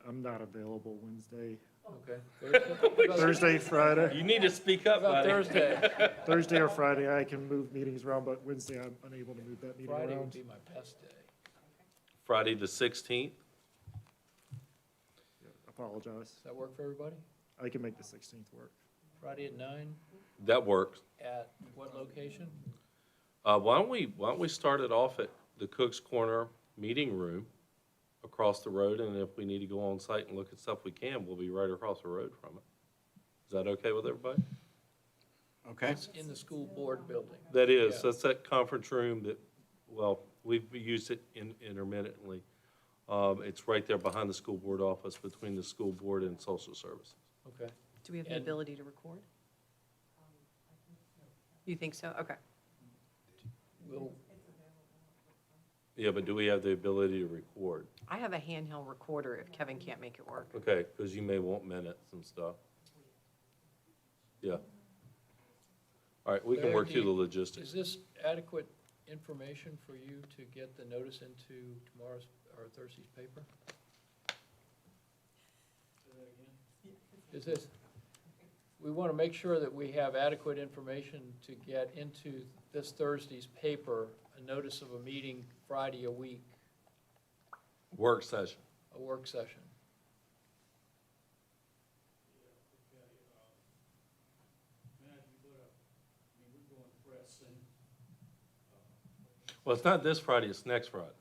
P: I'm not available Wednesday.
C: Okay. Thursday?
P: Thursday, Friday.
F: You need to speak up,
C: How about
F: buddy.
C: Thursday?
P: Thursday or Friday, I can move meetings around, but Wednesday, I'm unable to move that meeting
C: Friday would
P: around.
C: be my best day.
F: Friday the 16th.
P: Apologize.
C: Does that work for everybody?
P: I can make the 16th work.
C: Friday at 9
F: That works.
C: at what location?
F: Why don't we start it off at the Cook's Corner Meeting Room across the road, and if we need to go on site and look at stuff we can, we'll be right across the road from it. Is that okay with everybody?
D: Okay.
C: It's in the school board building.
F: That is,
C: Yeah.
F: that's that conference room that, well, we've used it intermittently. It's right there behind the school board office, between the school board and social services.
C: Okay.
N: Do we have the
C: And-
N: ability to record? You think so? Okay.
C: We'll,
F: Yeah, but do we have the ability to record?
N: I have a handheld recorder if Kevin can't make it work.
F: Okay, because you may want minutes and stuff. Yeah. All right, we can work through the
C: is
F: logistics.
C: this adequate information for you to get the notice into tomorrow's or Thursday's paper? Is this, we want to make sure that we have adequate information to get into this Thursday's paper, a notice of a meeting Friday a week,
F: Work session.
C: a work session.
F: Well, it's not this Friday, it's next Friday,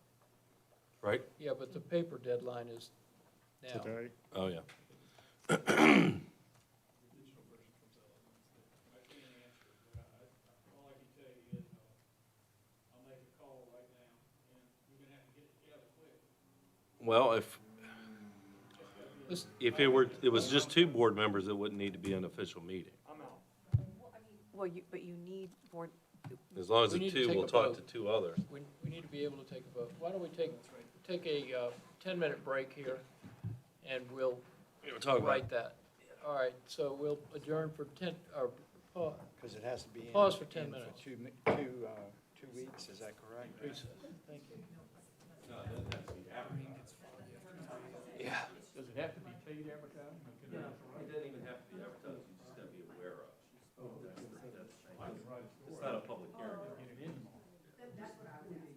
F: right?
C: Yeah, but the paper deadline is now.
P: Today.
F: Oh, yeah. Well, if it was just two board members, it wouldn't need to be an official meeting.
N: Well, but you need board,
F: As long as
C: We
F: the
C: need to
F: two
C: take
F: will
C: a
F: talk to
C: vote.
F: two others.
C: We need to be able to take a vote. Why don't we take a 10-minute break here, and we'll
F: talk about
C: write that. All right, so we'll adjourn for 10, or pause.
D: Because it has to be in.
C: Pause for 10
D: in
C: minutes.
D: 2 weeks, is that correct?
C: Recess. Thank you. Does it have to be paid advertising?
F: It doesn't even have to be advertised, you just gotta be aware of. It's not a public hearing.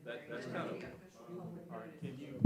F: That's kind of.
C: All right, can you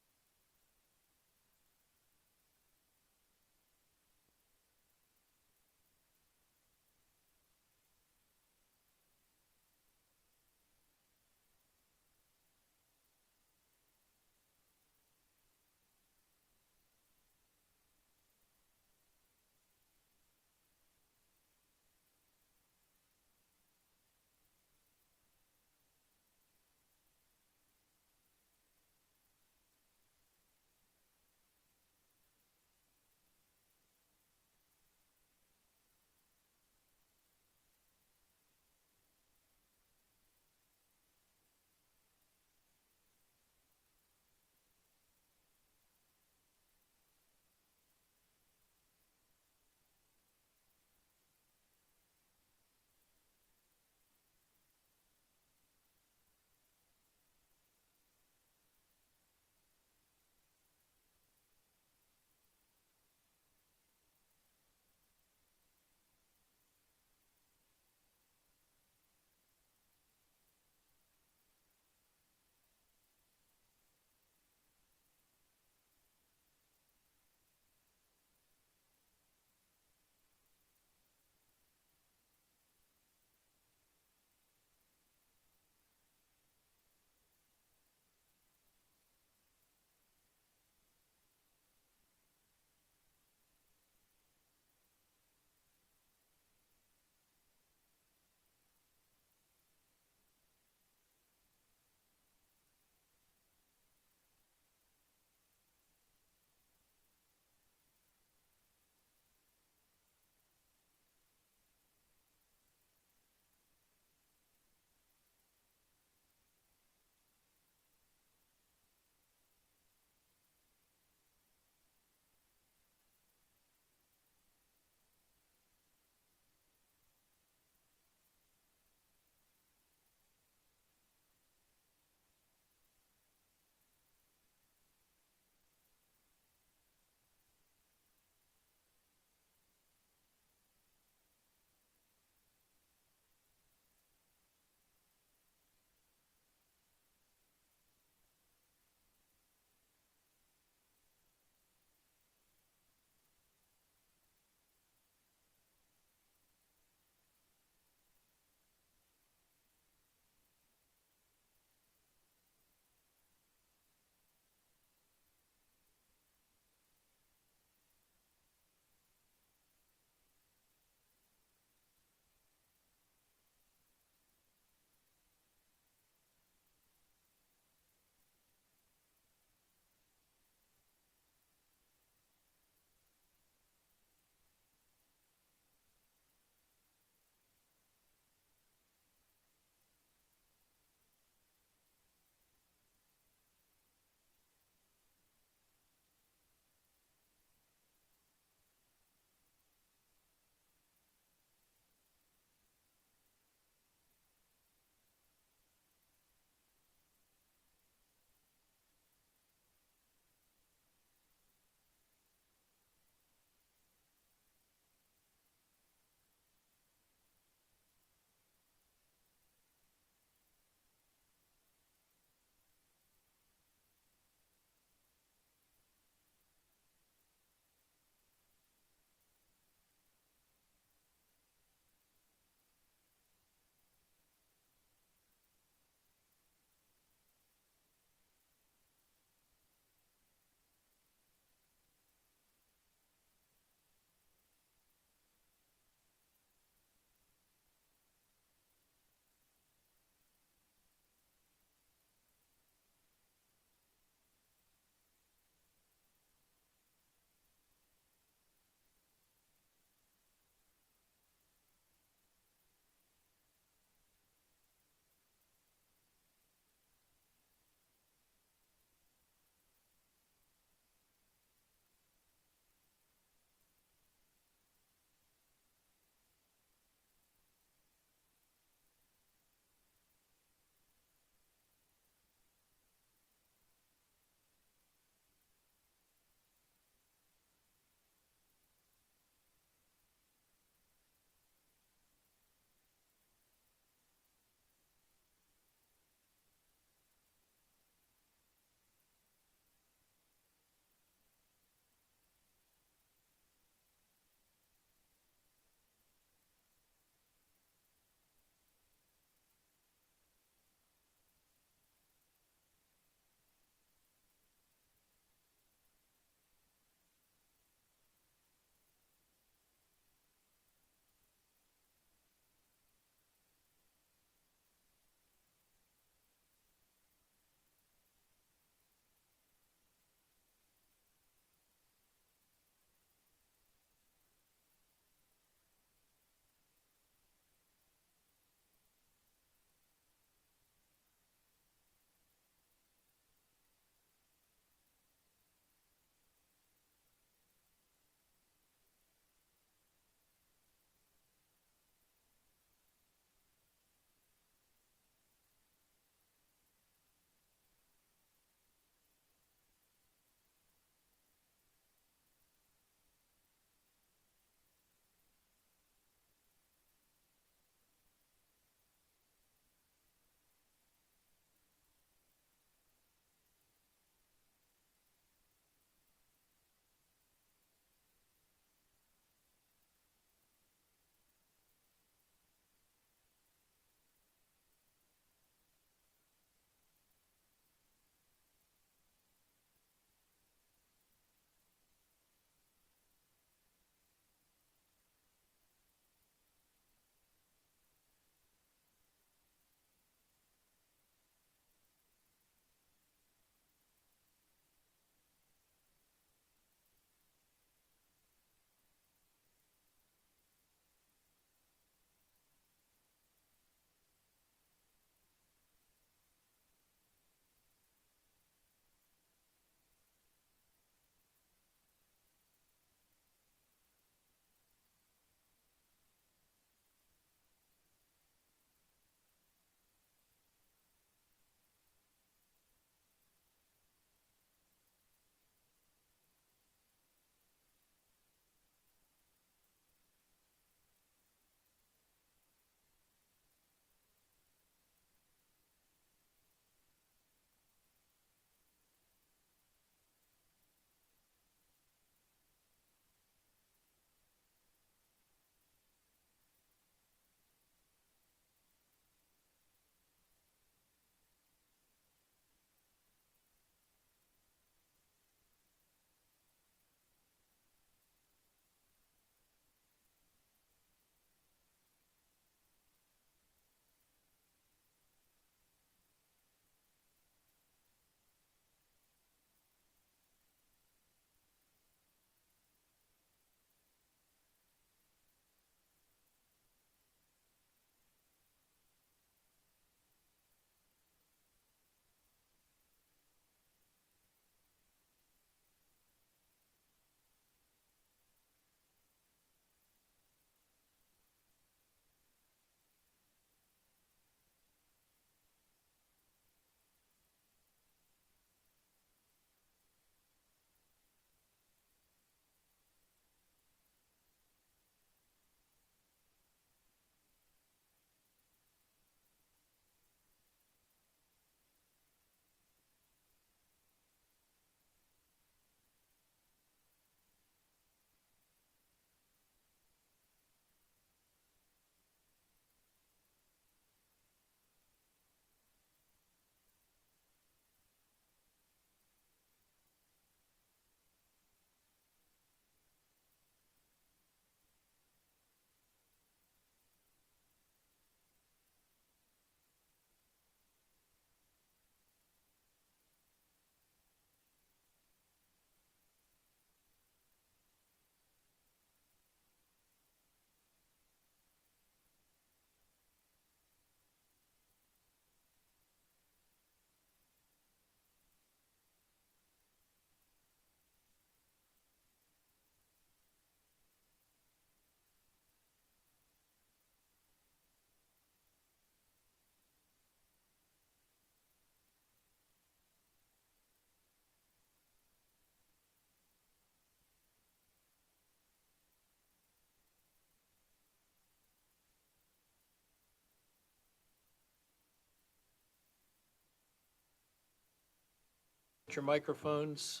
C: your microphones.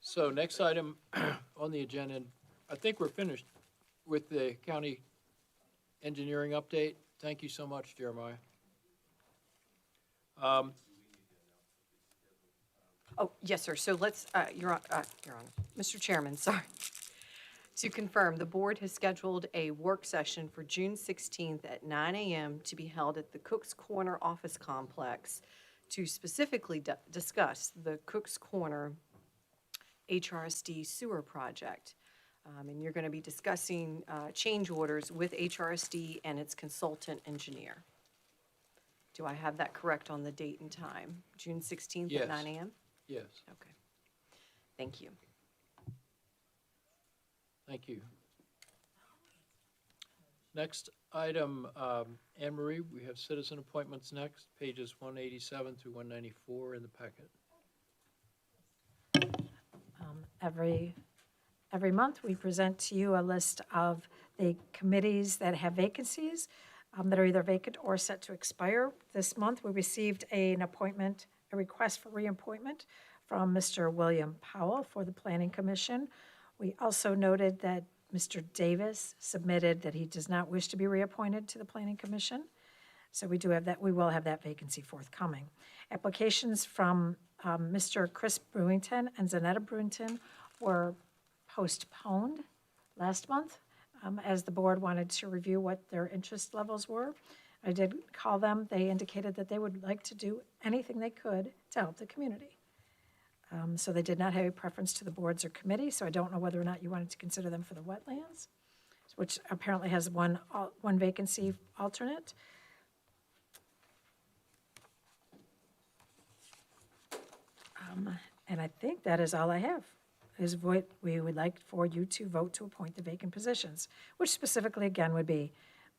C: So next item on the agenda, I think we're finished with the county engineering update. Thank you so much, Jeremiah.
N: Oh, yes, sir. So let's, Your Honor, Mr. Chairman, sorry. To confirm, the board has scheduled a work session for June 16th at 9 a.m. to be held at the Cook's Corner Office Complex to specifically discuss the Cook's Corner HRSD sewer project. And you're going to be discussing change orders with HRSD and its consultant engineer. Do I have that correct on the date and time? June 16th
C: Yes.
N: at 9 a.m.?
C: Yes,
N: Okay. Thank you.
C: thank you. Next item, Anne Marie, we have citizen appointments next, pages 187 through 194 in the packet.
A: Every month, we present to you a list of the committees that have vacancies that are either vacant or set to expire. This month, we received a request for reappointment from Mr. William Powell for the Planning Commission. We also noted that Mr. Davis submitted that he does not wish to be reappointed to the Planning Commission. So we do have that, we will have that vacancy forthcoming. Applications from Mr. Chris Brewington and Zanetta Brewington were postponed last month as the board wanted to review what their interest levels were. I did call them. They indicated that they would like to do anything they could to help the community. So they did not have a preference to the boards or committees, so I don't know whether or not you wanted to consider them for the wetlands, which apparently has one vacancy alternate. And I think that is all I have, is what we would like for you to vote to appoint the vacant positions, which specifically, again, would be,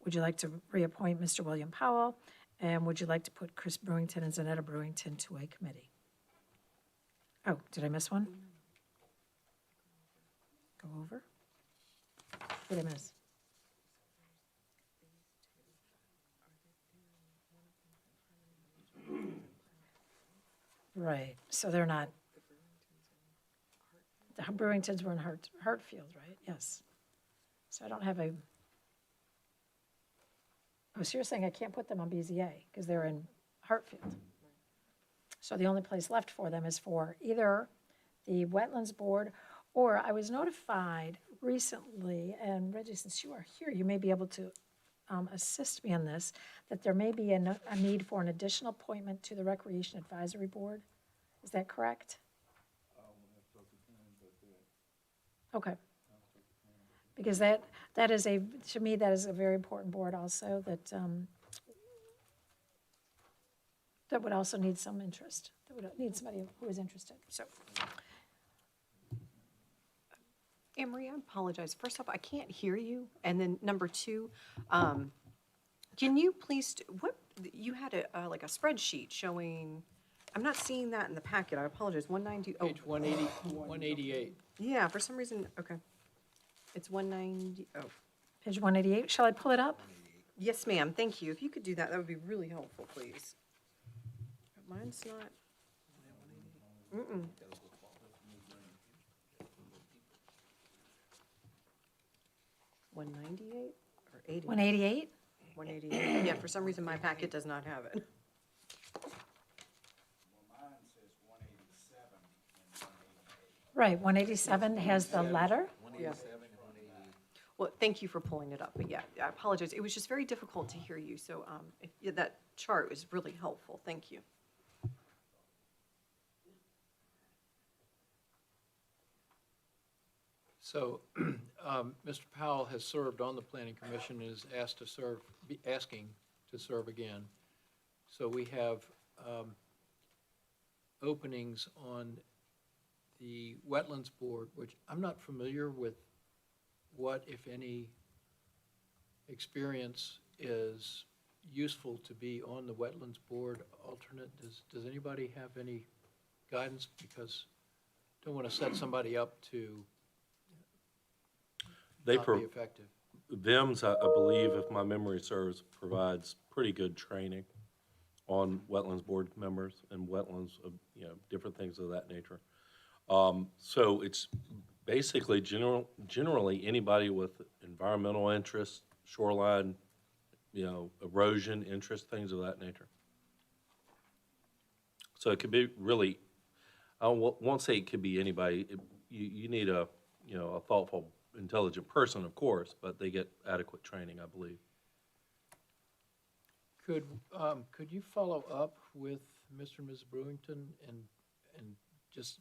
A: would you like to reappoint Mr. William Powell, and would you like to put Chris Brewington and Zanetta Brewington to a committee? Oh, did I miss one? Go over? What did I miss? Right, so they're not, the Brewingtons were in Hartfield, right? Yes. So I don't have a, oh, so you're saying I can't put them on BZA because they're in Hartfield? So the only place left for them is for either the Wetlands Board, or I was notified recently, and Reggie, since you are here, you may be able to assist me on this, that there may be a need for an additional appointment to the Recreation Advisory Board. Is that correct? Okay. Because that is to me, that is a very important board also, that would also need some interest, that would need somebody who is interested, so.
N: Anne Marie, I apologize. First off, I can't hear you. And then number two, can you please, you had like a spreadsheet showing, I'm not seeing that in the packet. I apologize. 190, oh,
C: Page 180, 188.
N: yeah, for some reason, okay. It's 190, oh.
A: Page 188, shall I pull it up?
N: Yes, ma'am. Thank you. If you could do that, that would be really helpful, please. Mine's not. Mm-mm. 198 or 80?
A: 188?
N: 188. Yeah, for some reason my packet does not have it.
A: Right, 187 has the letter.
N: Yeah. Well, thank you for pulling it up, but yeah, I apologize. It was just very difficult to hear you, so that chart was really helpful. Thank you.
C: So, Mr. Powell has served on the Planning Commission and is asking to serve again. So we have openings on the Wetlands Board, which I'm not familiar with what, if any, experience is useful to be on the Wetlands Board alternate. Does anybody have any guidance? Because I don't want to set somebody up to not be effective.
F: VIMS, I believe, if my memory serves, provides pretty good training on wetlands board members and wetlands, different things of that nature. So it's basically generally anybody with environmental interest, shoreline, erosion interest, things of that nature. So it could be really, I won't say it could be anybody. You need a thoughtful, intelligent person, of course, but they get adequate training, I believe.
C: Could you follow up with Mr. and Ms. Brewington and just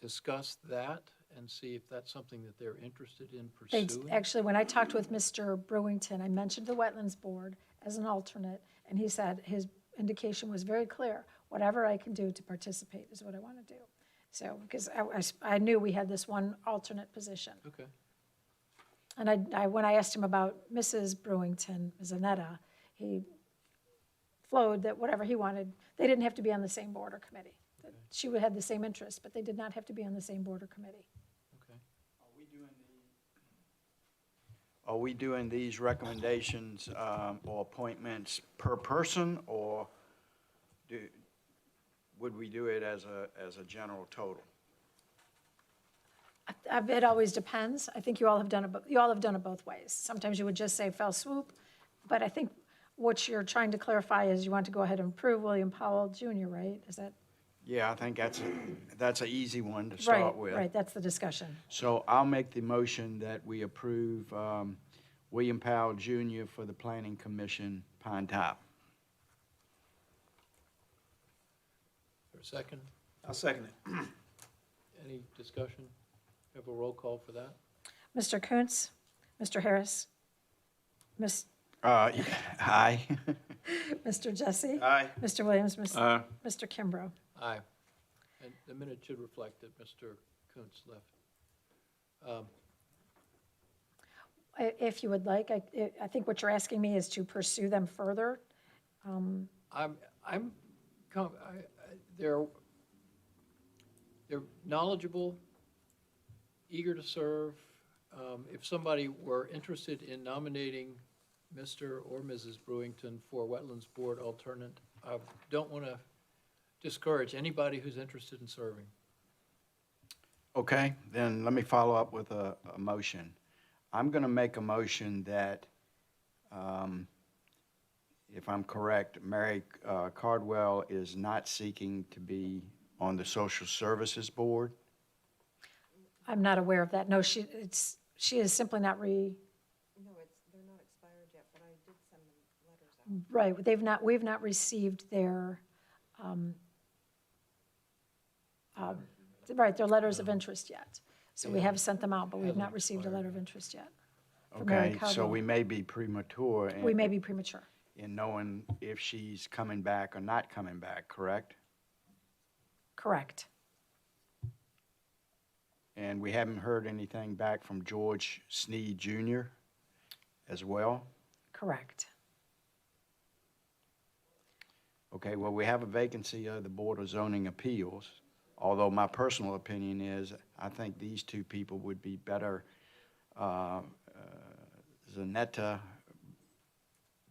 C: discuss that and see if that's something that they're interested in pursuing?
A: Actually, when I talked with Mr. Brewington, I mentioned the Wetlands Board as an alternate, and he said his indication was very clear. Whatever I can do to participate is what I want to do. So, because I knew we had this one alternate position.
C: Okay.
A: And when I asked him about Mrs. Brewington, Ms. Annetta, he flowed that whatever he wanted, they didn't have to be on the same board or committee. That she would have the same interests, but they did not have to be on the same board or committee.
C: Okay.
D: Are we doing these recommendations or appointments per person, or would we do it as a general total?
A: It always depends. I think you all have done it both ways. Sometimes you would just say fell swoop, but I think what you're trying to clarify is you want to go ahead and approve William Powell Jr., right? Is that?
D: Yeah, I think that's an easy one to start with.
A: Right, that's the discussion.
D: So I'll make the motion that we approve William Powell Jr. for the Planning Commission, Pine Top.
C: For a second,
I: I'll second it.
C: any discussion? Have a roll call for that?
A: Mr. Kuntz, Mr. Harris,
D: Aye.
A: Mr. Jesse.
D: Aye.
A: Mr. Williams,
B: Aye.
A: Mr. Kimbrough.
C: Aye. And the minute should reflect that Mr. Kuntz left.
A: If you would like, I think what you're asking me is to pursue them further.
C: They're knowledgeable, eager to serve. If somebody were interested in nominating Mr. or Mrs. Brewington for Wetlands Board alternate, I don't want to discourage anybody who's interested in serving.
D: Okay, then let me follow up with a motion. I'm going to make a motion that, if I'm correct, Mary Cardwell is not seeking to be on the Social Services Board.
A: I'm not aware of that. No, she is simply not
N: No, they're not expired yet, but I did send them letters out.
A: right. We've not received their, their letters of interest yet. So we have sent them out, but we've not received a letter of interest yet. from Mary
D: Okay, so
A: Cardwell.
D: we may be premature
A: We may be premature.
D: in knowing if she's coming back or not coming back, correct?
A: Correct.
D: And we haven't heard anything back from George Sneed Jr. as well?
A: Correct.
D: Okay, well, we have a vacancy of the Board of Zoning Appeals, although my personal opinion is I think these two people would be better. Zanetta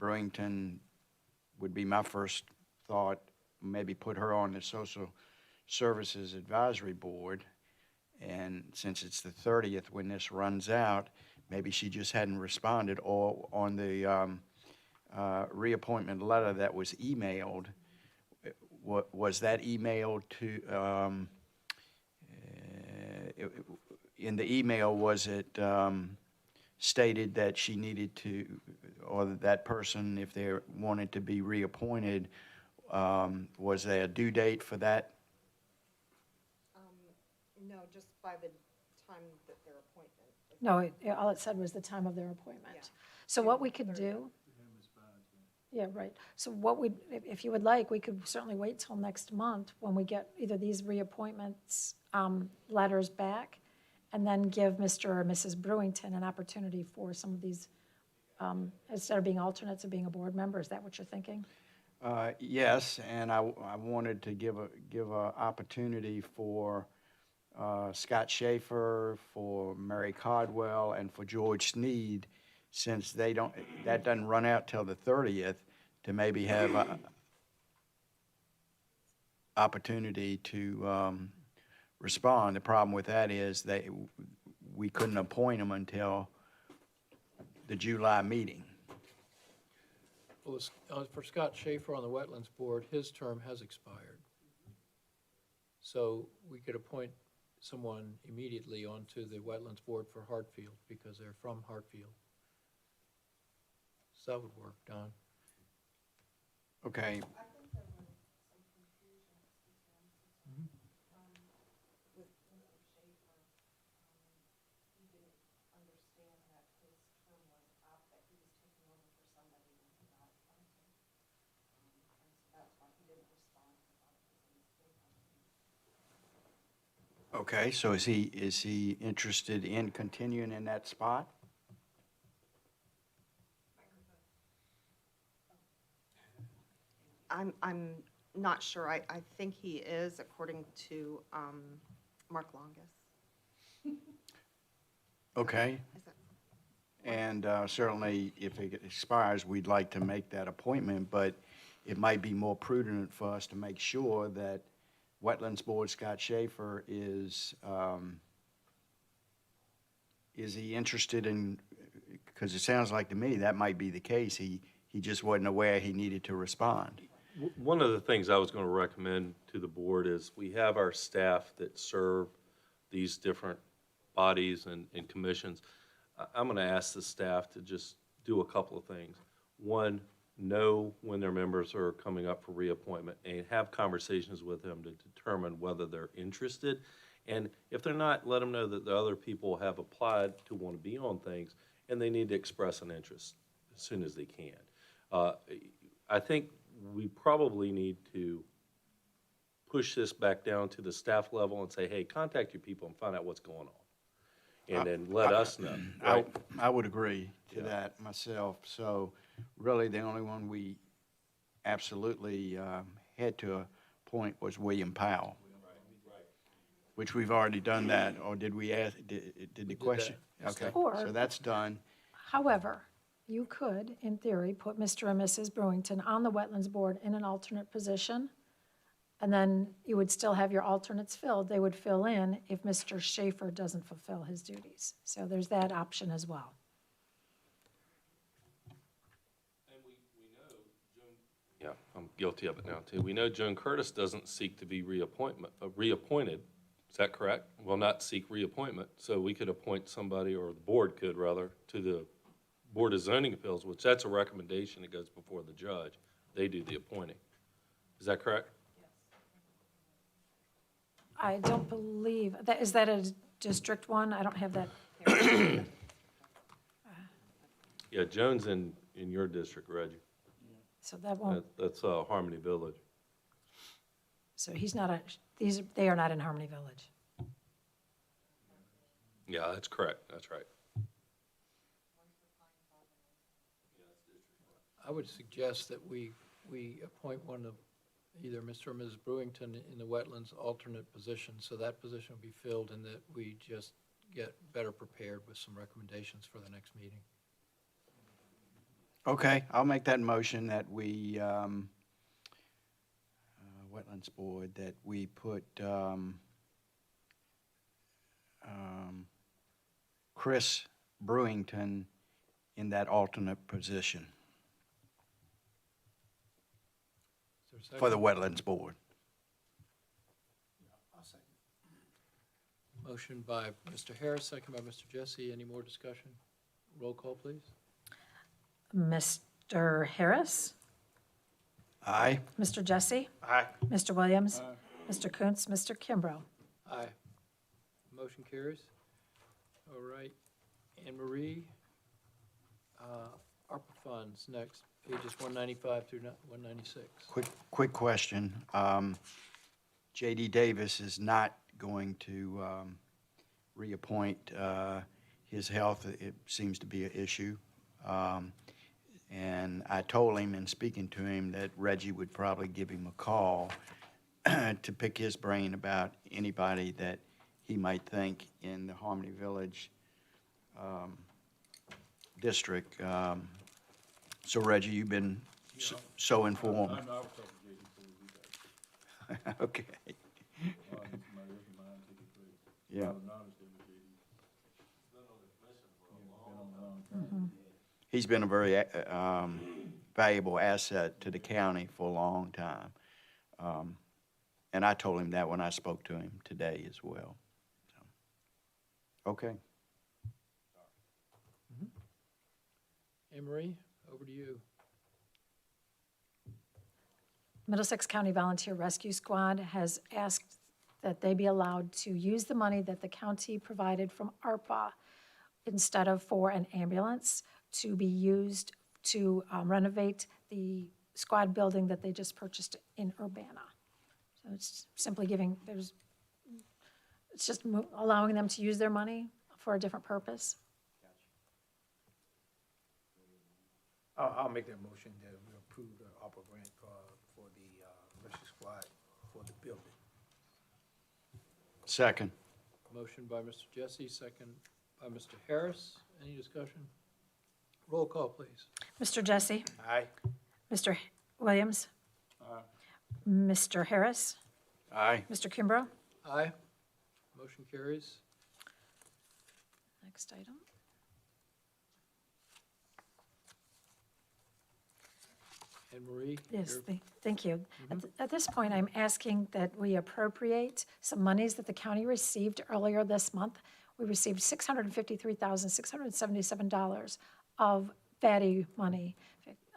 D: Brewington would be my first thought, maybe put her on the Social Services Advisory Board. And since it's the 30th when this runs out, maybe she just hadn't responded, or on the reappointment letter that was emailed, was that emailed to, in the email, was it stated that she needed to, or that person, if they wanted to be reappointed, was there a due date for that?
N: No, just by the time that their appointment.
A: No, all it said was the time of their appointment.
N: Yeah.
A: So what we could do. Yeah, right. So what we, if you would like, we could certainly wait till next month when we get either these reappointments letters back, and then give Mr. or Mrs. Brewington an opportunity for some of these, instead of being alternates, of being a board member. Is that what you're thinking?
D: Yes, and I wanted to give a opportunity for Scott Schaefer, for Mary Cardwell, and for George Sneed, since that doesn't run out till the 30th, to maybe have opportunity to respond. The problem with that is that we couldn't appoint him until the July meeting.
C: Well, for Scott Schaefer on the Wetlands Board, his term has expired. So we could appoint someone immediately onto the Wetlands Board for Hartfield because they're from Hartfield. So that would work, Don.
D: Okay. Okay, so is he interested in continuing in that spot?
Q: I'm not sure. I think he is, according to Mark Longus.
D: Okay.
Q: Is that-
D: And certainly, if it expires, we'd like to make that appointment, but it might be more prudent for us to make sure that Wetlands Board Scott Schaefer is he interested in, because it sounds like to me that might be the case. He just wasn't aware he needed to respond.
F: One of the things I was going to recommend to the board is we have our staff that serve these different bodies and commissions. I'm going to ask the staff to just do a couple of things. One, know when their members are coming up for reappointment and have conversations with them to determine whether they're interested. And if they're not, let them know that the other people have applied to want to be on things and they need to express an interest as soon as they can. I think we probably need to push this back down to the staff level and say, hey, contact your people and find out what's going on. And then let us know. Right?
D: I would agree to that myself. So really, the only one we absolutely had to appoint was William Powell, which we've already done that, or did we ask, did the question? Okay,
A: Or-
D: so that's done.
A: However, you could, in theory, put Mr. and Mrs. Brewington on the Wetlands Board in an alternate position, and then you would still have your alternates filled. They would fill in if Mr. Schaefer doesn't fulfill his duties. So there's that option as well.
F: Yeah, I'm guilty of it now, too. We know Joan Curtis doesn't seek to be reappointed. Is that correct? Will not seek reappointment. So we could appoint somebody, or the board could, rather, to the Board of Zoning Appeals, which that's a recommendation that goes before the judge. They do the appointing. Is that correct?
A: I don't believe, is that a District 1? I don't have that.
F: Yeah, Joan's in your district, Reggie.
A: So that won't,
F: That's Harmony Village.
A: so he's not they are not in Harmony Village.
F: Yeah, that's correct. That's right.
C: I would suggest that we appoint one of either Mr. or Mrs. Brewington in the wetlands alternate position, so that position will be filled, and that we just get better prepared with some recommendations for the next meeting.
D: Okay, I'll make that motion that we, Wetlands Board, that we put Chris Brewington in that alternate position
C: Is there a
D: for the
C: second?
D: Wetlands Board.
C: Motion by Mr. Harris, second by Mr. Jesse. Any more discussion? Roll call, please.
A: Mr. Harris?
D: Aye.
A: Mr. Jesse?
F: Aye.
A: Mr. Williams? Mr. Kuntz? Mr. Kimbrough?
C: Aye. Motion carries. All right. Anne Marie, ARPA funds, next, pages 195 through 196.
D: Quick question. J.D. Davis is not going to reappoint. His health, it seems to be an issue. And I told him in speaking to him that Reggie would probably give him a call to pick his brain about anybody that he might think in the Harmony Village district. So Reggie, you've been so informed. Okay. Yeah. He's been a very valuable asset to the county for a long time. And I told him that when I spoke to him today as well. So, okay.
C: Anne Marie, over to you.
A: Middlesex County Volunteer Rescue Squad has asked that they be allowed to use the money that the county provided from ARPA instead of for an ambulance to be used to renovate the squad building that they just purchased in Urbana. So it's simply it's just allowing them to use their money for a different purpose.
I: I'll make that motion that we approve the ARPA grant for the rescue squad for the building.
D: Second.
C: Motion by Mr. Jesse, second by Mr. Harris. Any discussion? Roll call, please.
A: Mr. Jesse?
I: Aye.
A: Mr. Williams? Mr. Harris?
D: Aye.
A: Mr. Kimbrough?
C: Aye. Motion carries.
A: Next item.
C: Anne Marie?
A: Yes,
C: your-
A: thank you. At this point, I'm asking that we appropriate some monies that the county received earlier this month. We received $653,677 of VATI money.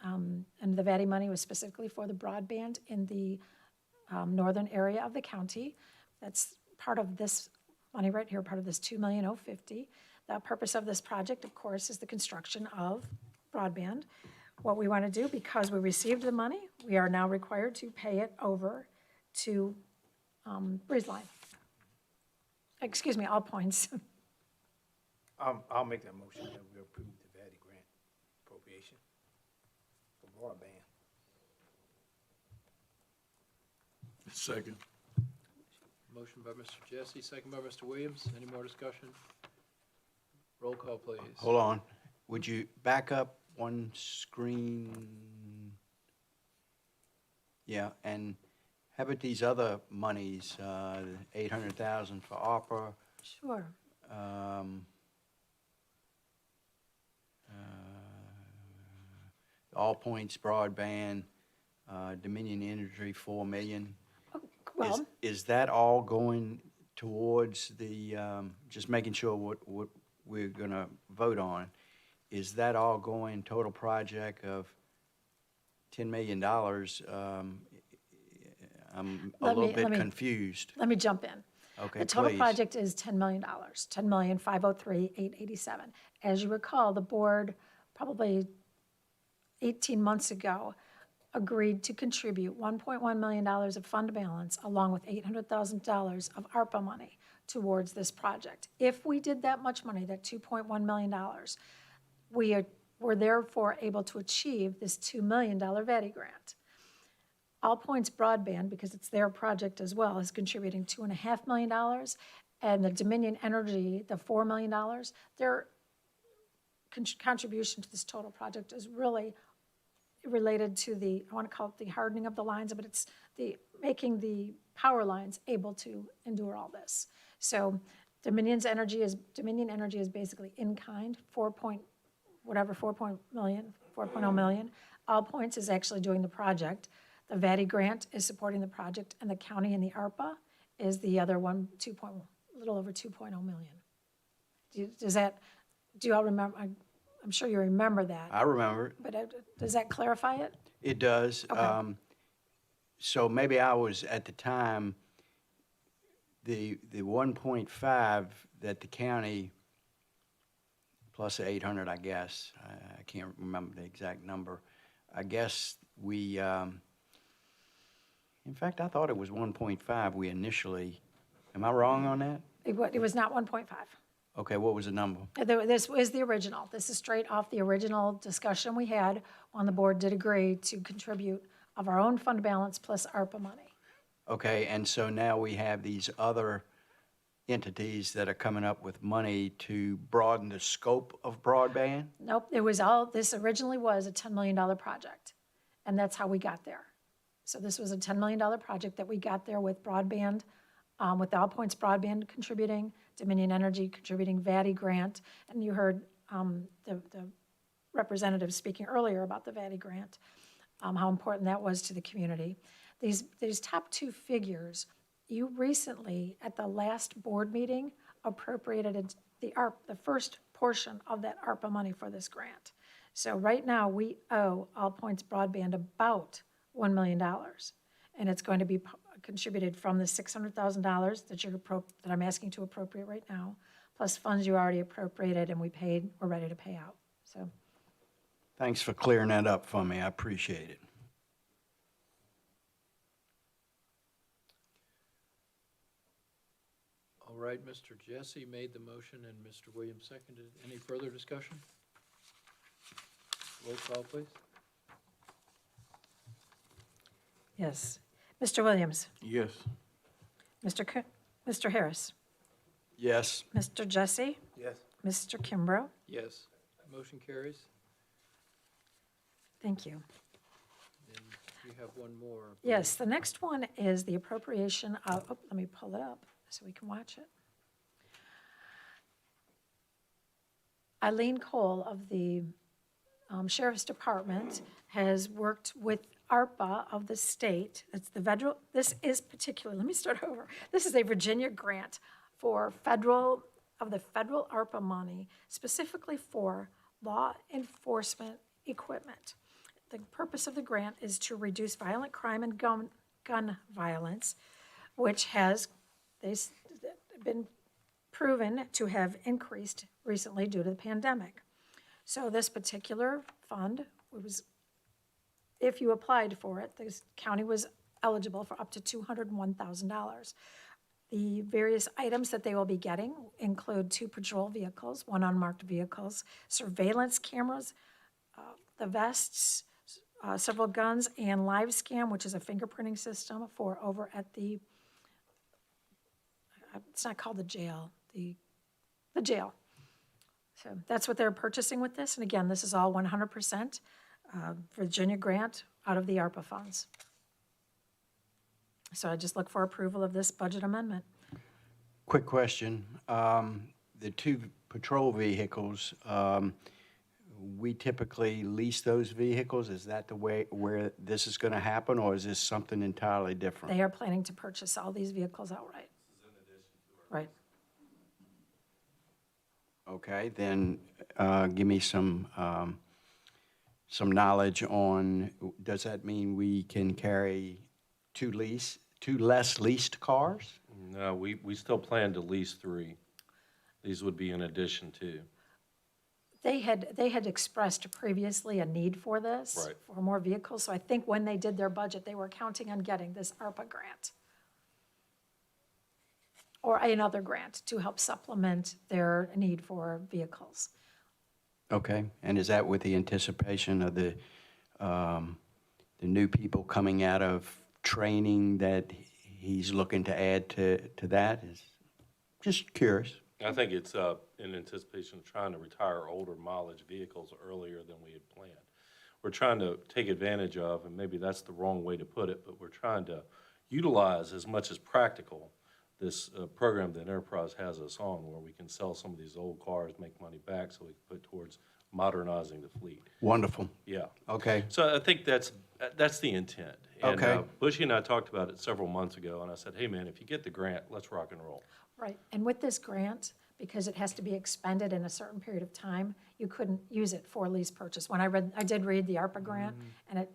A: And the VATI money was specifically for the broadband in the northern area of the county. That's part of this money right here, part of this $2,050,000. The purpose of this project, of course, is the construction of broadband. What we want to do, because we received the money, we are now required to pay it over to Breezeline. Excuse me, All Points.
I: I'll make that motion that we approve the VATI grant appropriation for broadband.
B: Second.
C: Motion by Mr. Jesse, second by Mr. Williams. Any more discussion? Roll call, please.
D: Hold on. Would you back up one screen? Yeah, and how about these other monies, 800,000 for ARPA?
A: Sure.
D: All Points Broadband, Dominion Energy, 4 million.
A: Well,
D: Is that all going towards the, just making sure what we're gonna vote on, is that all going total project of $10 million? I'm a
A: Let
D: little
A: me-
D: bit
A: let me-
D: confused.
A: let me jump in.
D: Okay,
A: The total
D: please.
A: project is $10 million, $10,503,887. As you recall, the board probably 18 months ago agreed to contribute $1.1 million of fund balance along with $800,000 of ARPA money towards this project. If we did that much money, that $2.1 million, we were therefore able to achieve this $2 million VATI grant. All Points Broadband, because it's their project as well, is contributing $2.5 million, and the Dominion Energy, the $4 million, their contribution to this total project is really related to the, I want to call it the hardening of the lines, but it's the making the power lines able to endure all this. So Dominion Energy is basically in kind, 4.0 million. All Points is actually doing the project. The VATI grant is supporting the project, and the county and the ARPA is the other one, a little over 2.0 million. Do you all remember? I'm sure you remember that.
D: I remember it.
A: But does that clarify it?
D: It does.
A: Okay.
D: So maybe I was, at the time, the 1.5 that the county, plus the 800, I guess, I can't remember the exact number. I guess we, in fact, I thought it was 1.5 we initially, am I wrong on that?
A: It was not 1.5.
D: Okay, what was the number?
A: This is the original. This is straight off the original discussion we had when the board did agree to contribute of our own fund balance plus ARPA money.
D: Okay, and so now we have these other entities that are coming up with money to broaden the scope of broadband?
A: Nope, this originally was a $10 million project, and that's how we got there. So this was a $10 million project that we got there with broadband, with the All Points Broadband contributing, Dominion Energy contributing, VADI grant, and you heard the representative speaking earlier about the VADI grant, how important that was to the community. These top two figures, you recently, at the last board meeting, appropriated the first portion of that ARPA money for this grant. So right now, we owe All Points Broadband about $1 million. And it's going to be contributed from the $600,000 that I'm asking to appropriate right now, plus funds you already appropriated and we're ready to pay out. So
D: Thanks for clearing that up for me. I appreciate it.
C: All right, Mr. Jesse made the motion and Mr. Williams seconded. Any further discussion? Roll call, please.
A: yes. Mr. Williams,
B: Yes.
A: Mr. Harris,
D: Yes.
A: Mr. Jesse,
I: Yes.
A: Mr. Kimbrough,
C: Yes. Motion carries.
A: thank you.
C: And we have one more.
A: Yes, the next one is the appropriation of, let me pull it up so we can watch it. Eileen Cole of the Sheriff's Department has worked with ARPA of the state. It's the federal, this is particular, let me start over. This is a Virginia grant for the federal ARPA money, specifically for law enforcement equipment. The purpose of the grant is to reduce violent crime and gun violence, which has been proven to have increased recently due to the pandemic. So this particular fund if you applied for it, the county was eligible for up to $201,000. The various items that they will be getting include 2 patrol vehicles, 1 unmarked vehicles, surveillance cameras, the vests, several guns, and live scan, which is a fingerprinting system for over at the, it's not called the jail, the jail. So that's what they're purchasing with this. And again, this is all 100% Virginia grant out of the ARPA funds. So I just look for approval of this budget amendment.
D: Quick question. The 2 patrol vehicles, we typically lease those vehicles. Is that the way where this is going to happen, or is this something entirely different?
A: They are planning to purchase all these vehicles outright. Right.
D: Okay, then give me some knowledge on, does that mean we can carry 2 less leased cars?
F: No, we still plan to lease 3. These would be in addition to.
A: They had expressed previously a need for this,
F: Right.
A: for more vehicles. So I think when they did their budget, they were counting on getting this ARPA grant or another grant to help supplement their need for vehicles.
D: Okay, and is that with the anticipation of the new people coming out of training that he's looking to add to that? Just curious.
F: I think it's in anticipation of trying to retire older mileage vehicles earlier than we had planned. We're trying to take advantage of, and maybe that's the wrong way to put it, but we're trying to utilize as much as practical this program that Enterprise has us on, where we can sell some of these old cars, make money back, so we can put towards modernizing the fleet.
D: Wonderful.
F: Yeah.
D: Okay.
F: So I think that's the intent. And,
D: Okay.
F: Bushy and I talked about it several months ago, and I said, hey, man, if you get the grant, let's rock and roll.
A: Right, and with this grant, because it has to be expended in a certain period of time, you couldn't use it for lease purchase. When I did read the ARPA grant, and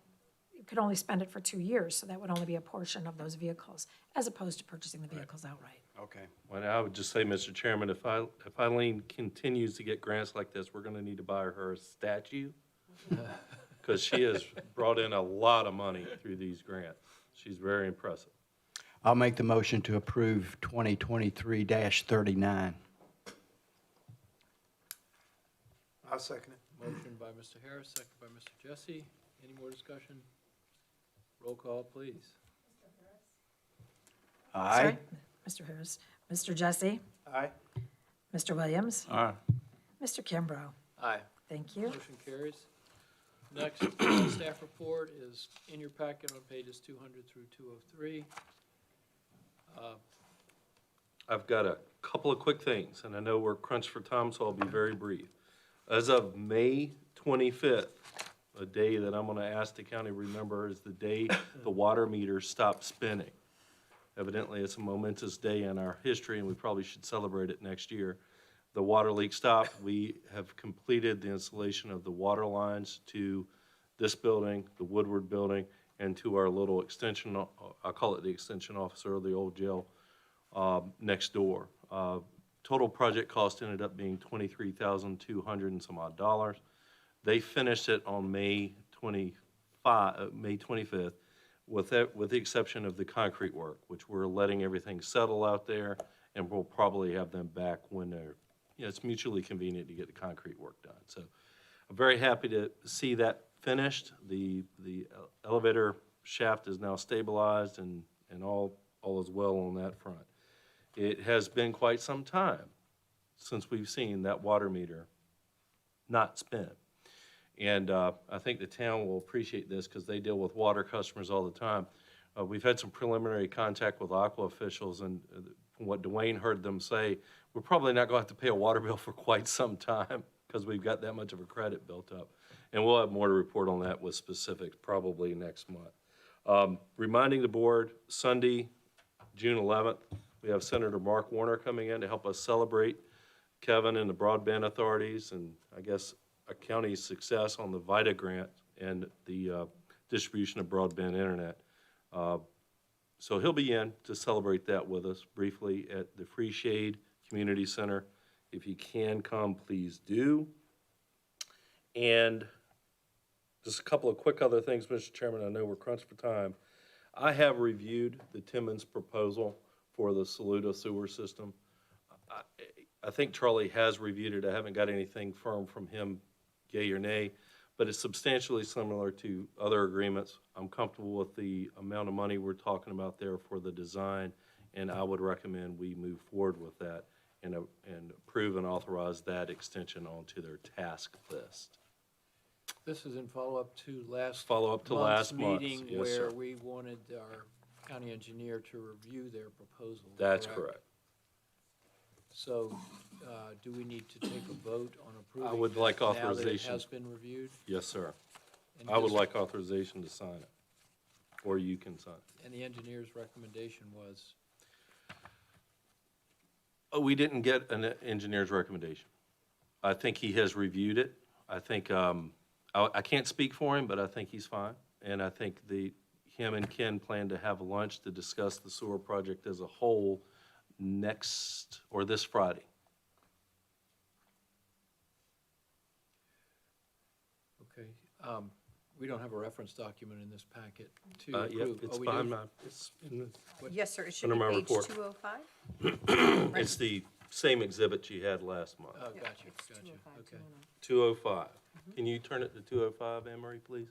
A: you could only spend it for 2 years, so that would only be a portion of those vehicles, as opposed to purchasing the vehicles outright.
D: Okay.
F: Well, I would just say, Mr. Chairman, if Eileen continues to get grants like this, we're gonna need to buy her a statue, because she has brought in a lot of money through these grants. She's very impressive.
D: I'll make the motion to approve 2023-39.
I: I'll second it.
C: Motion by Mr. Harris, second by Mr. Jesse. Any more discussion? Roll call, please.
D: Aye.
A: Sorry, Mr. Harris, Mr. Jesse,
I: Aye.
A: Mr. Williams,
B: All right.
A: Mr. Kimbrough.
C: Aye.
A: Thank you.
C: Motion carries. Next, staff report is in your packet on pages 200 through 203.
F: I've got a couple of quick things, and I know we're crunched for time, so I'll be very brief. As of May 25th, a day that I'm going to ask the county to remember is the day the water meter stopped spinning. Evidently, it's a momentous day in our history, and we probably should celebrate it next year. The water leak stopped. We have completed the installation of the water lines to this building, the Woodward building, and to our little extension, I'll call it the extension officer of the old jail, next door. Total project cost ended up being $23,200 and some odd dollars. They finished it on May 25th, with the exception of the concrete work, which we're letting everything settle out there, and we'll probably have them back when they're, it's mutually convenient to get the concrete work done. So I'm very happy to see that finished. The elevator shaft is now stabilized, and all is well on that front. It has been quite some time since we've seen that water meter not spin. And I think the town will appreciate this because they deal with water customers all the time. We've had some preliminary contact with Aqua officials, and from what Dwayne heard them say, we're probably not going to have to pay a water bill for quite some time because we've got that much of a credit built up. And we'll have more to report on that with specifics probably next month. Reminding the board, Sunday, June 11th, we have Senator Mark Warner coming in to help us celebrate Kevin and the broadband authorities, and I guess a county's success on the VITA grant and the distribution of broadband internet. So he'll be in to celebrate that with us briefly at the Free Shade Community Center. If you can come, please do. And just a couple of quick other things, Mr. Chairman. I know we're crunched for time. I have reviewed the Timmons proposal for the Saluda sewer system. I think Charlie has reviewed it. I haven't got anything firm from him, yay or nay, but it's substantially similar to other agreements. I'm comfortable with the amount of money we're talking about there for the design, and I would recommend we move forward with that and approve and authorize that extension onto their task list.
C: This is in follow-up to last
F: last month's,
C: meeting
F: yes,
C: where
F: sir.
C: we wanted our county engineer to review their proposal.
F: That's correct.
C: So, do we need to take a vote on approving
F: I would like
C: this now that it
F: authorization.
C: has been reviewed?
F: Yes, sir.
C: And
F: I would
C: just-
F: like authorization to sign it, or you can sign it.
C: And the engineer's recommendation was,
F: Oh, we didn't get an engineer's recommendation. I think he has reviewed it. I think, I can't speak for him, but I think he's fine. And I think him and Ken plan to have a lunch to discuss the sewer project as a whole this Friday.
C: okay, we don't have a reference document in this packet to
F: Yep,
C: approve.
F: it's
C: Oh, we
F: behind
C: do?
F: it's in the.
N: Yes, sir, it should
F: Under
N: be
F: my
N: page
F: report.
N: 205.
F: It's the same exhibit you had last month.
C: Oh,
N: Yeah,
C: gotcha,
N: it's
C: gotcha,
N: 205,
C: okay.
F: 205. Can you turn it to 205, Anne Marie, please?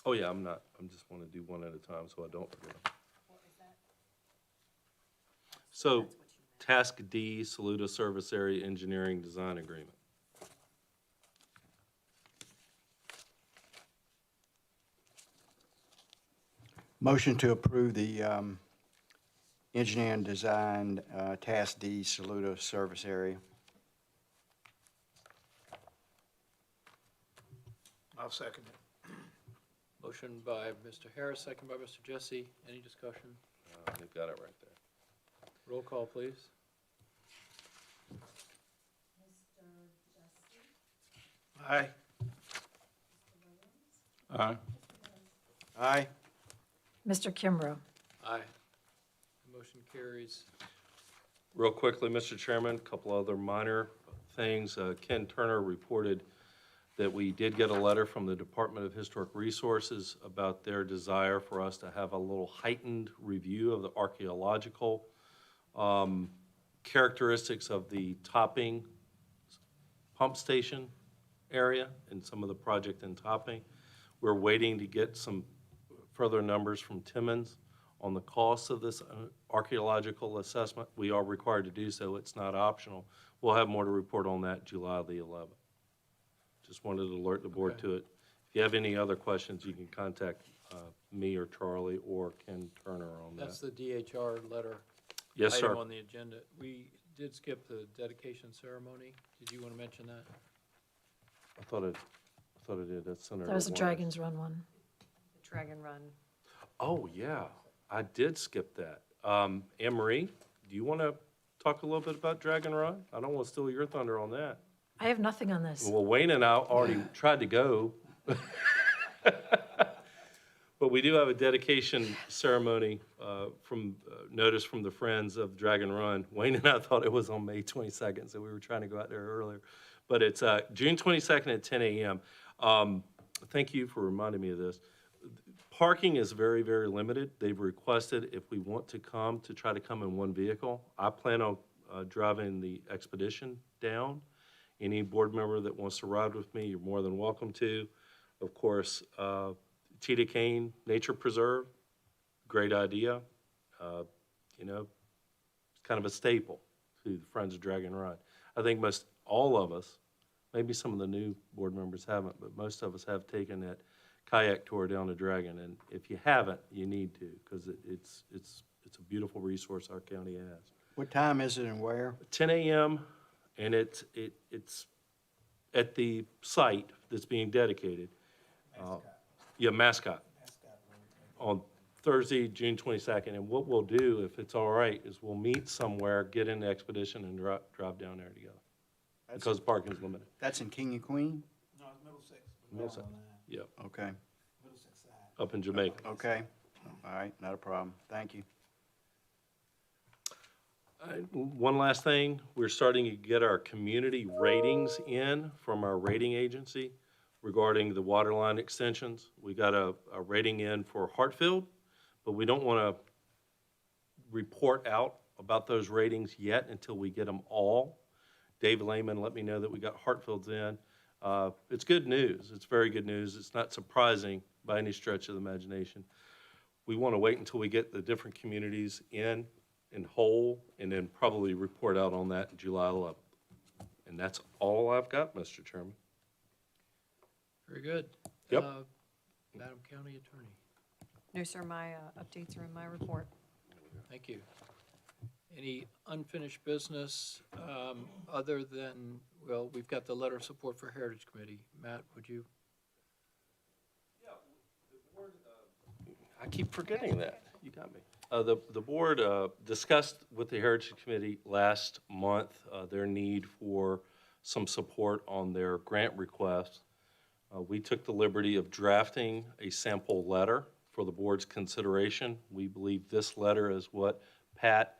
F: Oh, yeah, I'm just want to do one at a time so I don't forget. So, Task D, Saluda Service Area Engineering Design Agreement.
D: Motion to approve the engineer and design Task D Saluda Service Area.
I: I'll second it.
C: Motion by Mr. Harris, second by Mr. Jesse. Any discussion?
F: They've got it right there.
C: Roll call, please.
I: Aye.
B: Aye.
D: Aye.
A: Mr. Kimbrough.
C: Aye. Motion carries.
F: Real quickly, Mr. Chairman, a couple other minor things. Ken Turner reported that we did get a letter from the Department of Historic Resources about their desire for us to have a little heightened review of the archaeological characteristics of the topping pump station area and some of the project in topping. We're waiting to get some further numbers from Timmons on the cost of this archaeological assessment. We are required to do so. It's not optional. We'll have more to report on that July the 11th. Just wanted to alert the board
C: Okay.
F: to it. If you have any other questions, you can contact me or Charlie or Ken Turner on
C: That's
F: that.
C: the DHR letter.
F: Yes, sir.
C: Item on the agenda. We did skip the dedication ceremony. Did you want to mention that?
F: I thought it did. That's Senator.
A: That was the
F: Warner's.
A: Dragons Run one.
N: The Dragon Run.
F: Oh, yeah, I did skip that. Anne Marie, do you want to talk a little bit about Dragon Run? I don't want to steal your thunder on that.
A: I have nothing on this.
F: Well, Wayne and I already tried to go. But we do have a dedication ceremony notice from the Friends of Dragon Run. Wayne and I thought it was on May 22nd, so we were trying to go out there earlier. But it's June 22nd at 10 a.m. Thank you for reminding me of this. Parking is very, very limited. They've requested if we want to come, to try to come in one vehicle. I plan on driving the Expedition down. Any board member that wants to ride with me, you're more than welcome to. Of course, Tita Kane Nature Preserve, great idea. You know, it's kind of a staple to the Friends of Dragon Run. I think most all of us, maybe some of the new board members haven't, but most of us have taken that kayak tour down the Dragon. And if you haven't, you need to, because it's a beautiful resource our county has.
D: What time is it and where?
F: 10 a.m. and it's at the site that's being dedicated. Mascot. On Thursday, June 22nd. And what we'll do, if it's all right, is we'll meet somewhere, get in the Expedition, and drive down there together. Because parking's limited.
D: That's in King and Queen?
I: No, it's Middlesex.
F: Middlesex. Yep,
D: Okay,
I: Middlesex side.
F: up in Jamaica.
D: okay. All right, not a problem. Thank you.
F: One last thing, we're starting to get our community ratings in from our rating agency regarding the water line extensions. We got a rating in for Hartfield, but we don't want to report out about those ratings yet until we get them all. Dave Lehman let me know that we got Hartfield's in. It's good news. It's very good news. It's not surprising by any stretch of the imagination. We want to wait until we get the different communities in whole, and then probably report out on that July 11th. And that's all I've got, Mr. Chairman.
C: Very good.
F: Yep.
C: Madam County Attorney,
N: No, sir, my updates are in my report.
C: thank you. Any unfinished business other than, well, we've got the letter of support for Heritage Committee. Matt, would you?
F: I keep forgetting that. You got me. The board discussed with the Heritage Committee last month their need for some support on their grant request. We took the liberty of drafting a sample letter for the board's consideration. We believe this letter is what Pat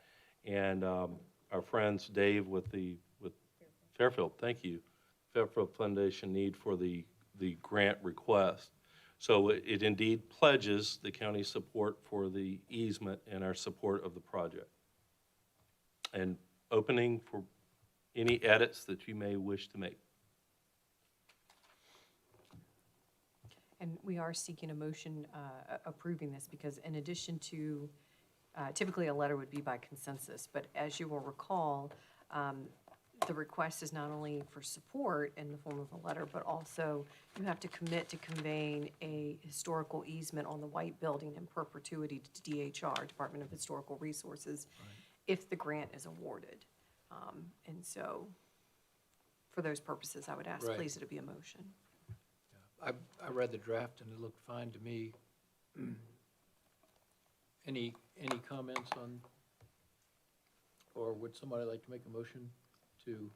F: and our friends Dave with Fairfield, thank you, Fairfield Foundation need for the grant request. So it indeed pledges the county's support for the easement and our support of the project. And opening for any edits that you may wish to make.
N: And we are seeking a motion approving this because in addition to, typically a letter would be by consensus, but as you will recall, the request is not only for support in the form of a letter, but also you have to commit to conveying a historical easement on the white building in perpetuity to DHR, Department of Historical Resources, if the grant is awarded. And so, for those purposes, I would ask,
C: Right.
N: please, that it be a motion.
C: I read the draft and it looked fine to me. Any comments on, or would somebody like to make a motion to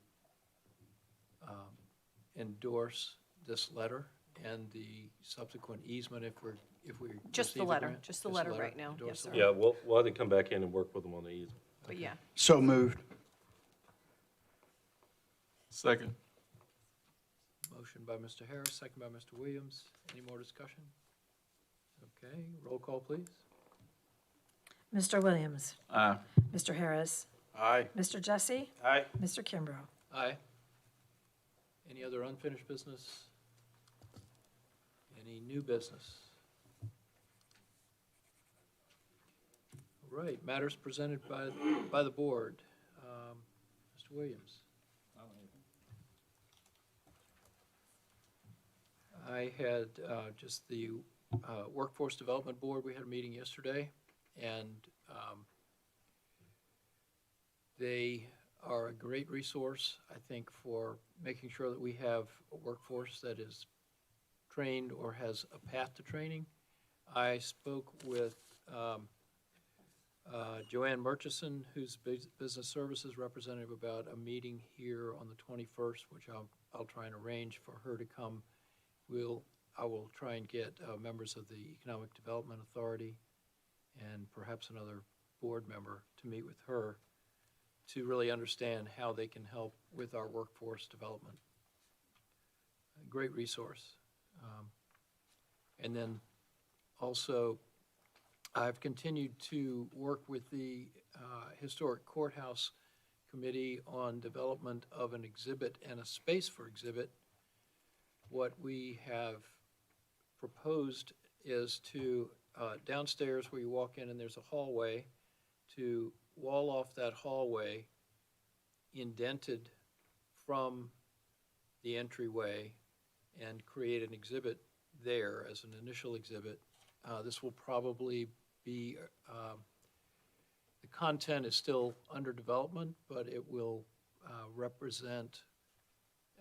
C: endorse this letter and the subsequent easement if we
N: Just the
C: receive
N: letter,
C: grant?
N: just the letter right now,
C: endorse
N: yes,
C: the
N: sir.
F: Yeah, we'll have to come back in and work with them on the easement.
N: But yeah.
D: So moved.
B: Second.
C: Motion by Mr. Harris, second by Mr. Williams. Any more discussion? Okay, roll call, please.
A: Mr. Williams.
B: Aye.
A: Mr. Harris.
D: Aye.
A: Mr. Jesse.
F: Aye.
A: Mr. Kimbrough.
C: Aye. Any other unfinished business? Any new business? All right, matters presented by the board. Mr. Williams? I had just the Workforce Development Board, we had a meeting yesterday, and they are a great resource, I think, for making sure that we have a workforce that is trained or has a path to training. I spoke with Joanne Murchison, who's Business Services representative, about a meeting here on the 21st, which I'll try and arrange for her to come. I will try and get members of the Economic Development Authority and perhaps another board member to meet with her to really understand how they can help with our workforce development. A great resource. And then also, I've continued to work with the Historic Courthouse Committee on development of an exhibit and a space for exhibit. What we have proposed is to, downstairs where you walk in and there's a hallway, to wall off that hallway indented from the entryway and create an exhibit there as an initial exhibit. This will probably be, the content is still under development, but it will represent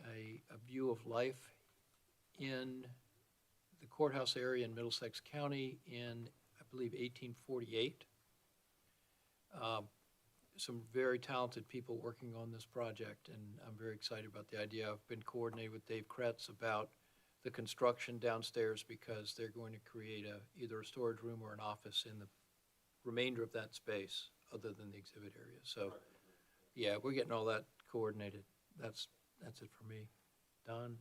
C: a view of life in the courthouse area in Middlesex County in, I believe, 1848. Some very talented people working on this project, and I'm very excited about the idea. I've been coordinating with Dave Kretz about the construction downstairs because they're going to create either a storage room or an office in the remainder of that space other than the exhibit area. So, yeah, we're getting all that coordinated. That's it for me. Don?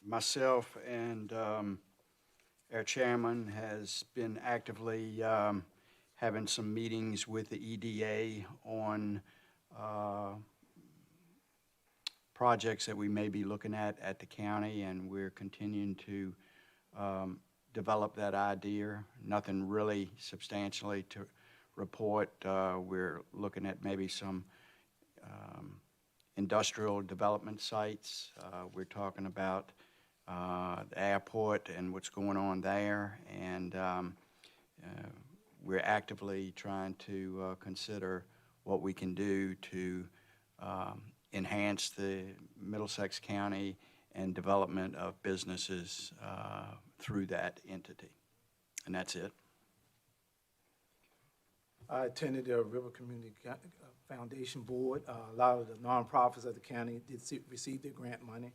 D: Myself and our chairman has been actively having some meetings with the EDA on projects that we may be looking at the county, and we're continuing to develop that idea. Nothing really substantially to report. We're looking at maybe some industrial development sites. We're talking about the airport and what's going on there, and we're actively trying to consider what we can do to enhance the Middlesex County and development of businesses through that entity. And that's it.
I: I attended the River Community Foundation Board. A lot of the nonprofits of the county did receive their grant money.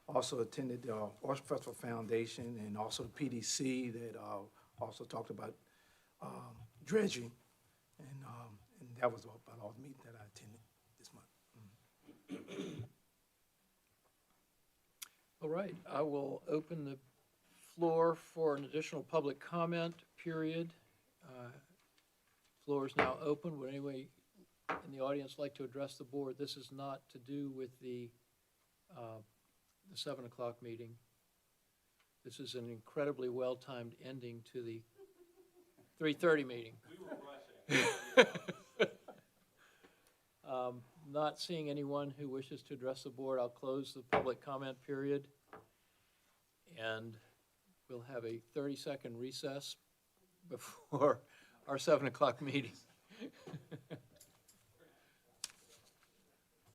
I: Also attended the Oyster Festival Foundation and also the PDC that also talked about dredging. And that was about all the meetings that I attended this month.
C: All right, I will open the floor for an additional public comment period. Floor is now open. Would anyone in the audience like to address the board? This is not to do with the 7 o'clock meeting. This is an incredibly well-timed ending to the 3:30 meeting. We were rushing. Not seeing anyone who wishes to address the board, I'll close the public comment period. And we'll have a 30-second recess before our 7 o'clock meeting.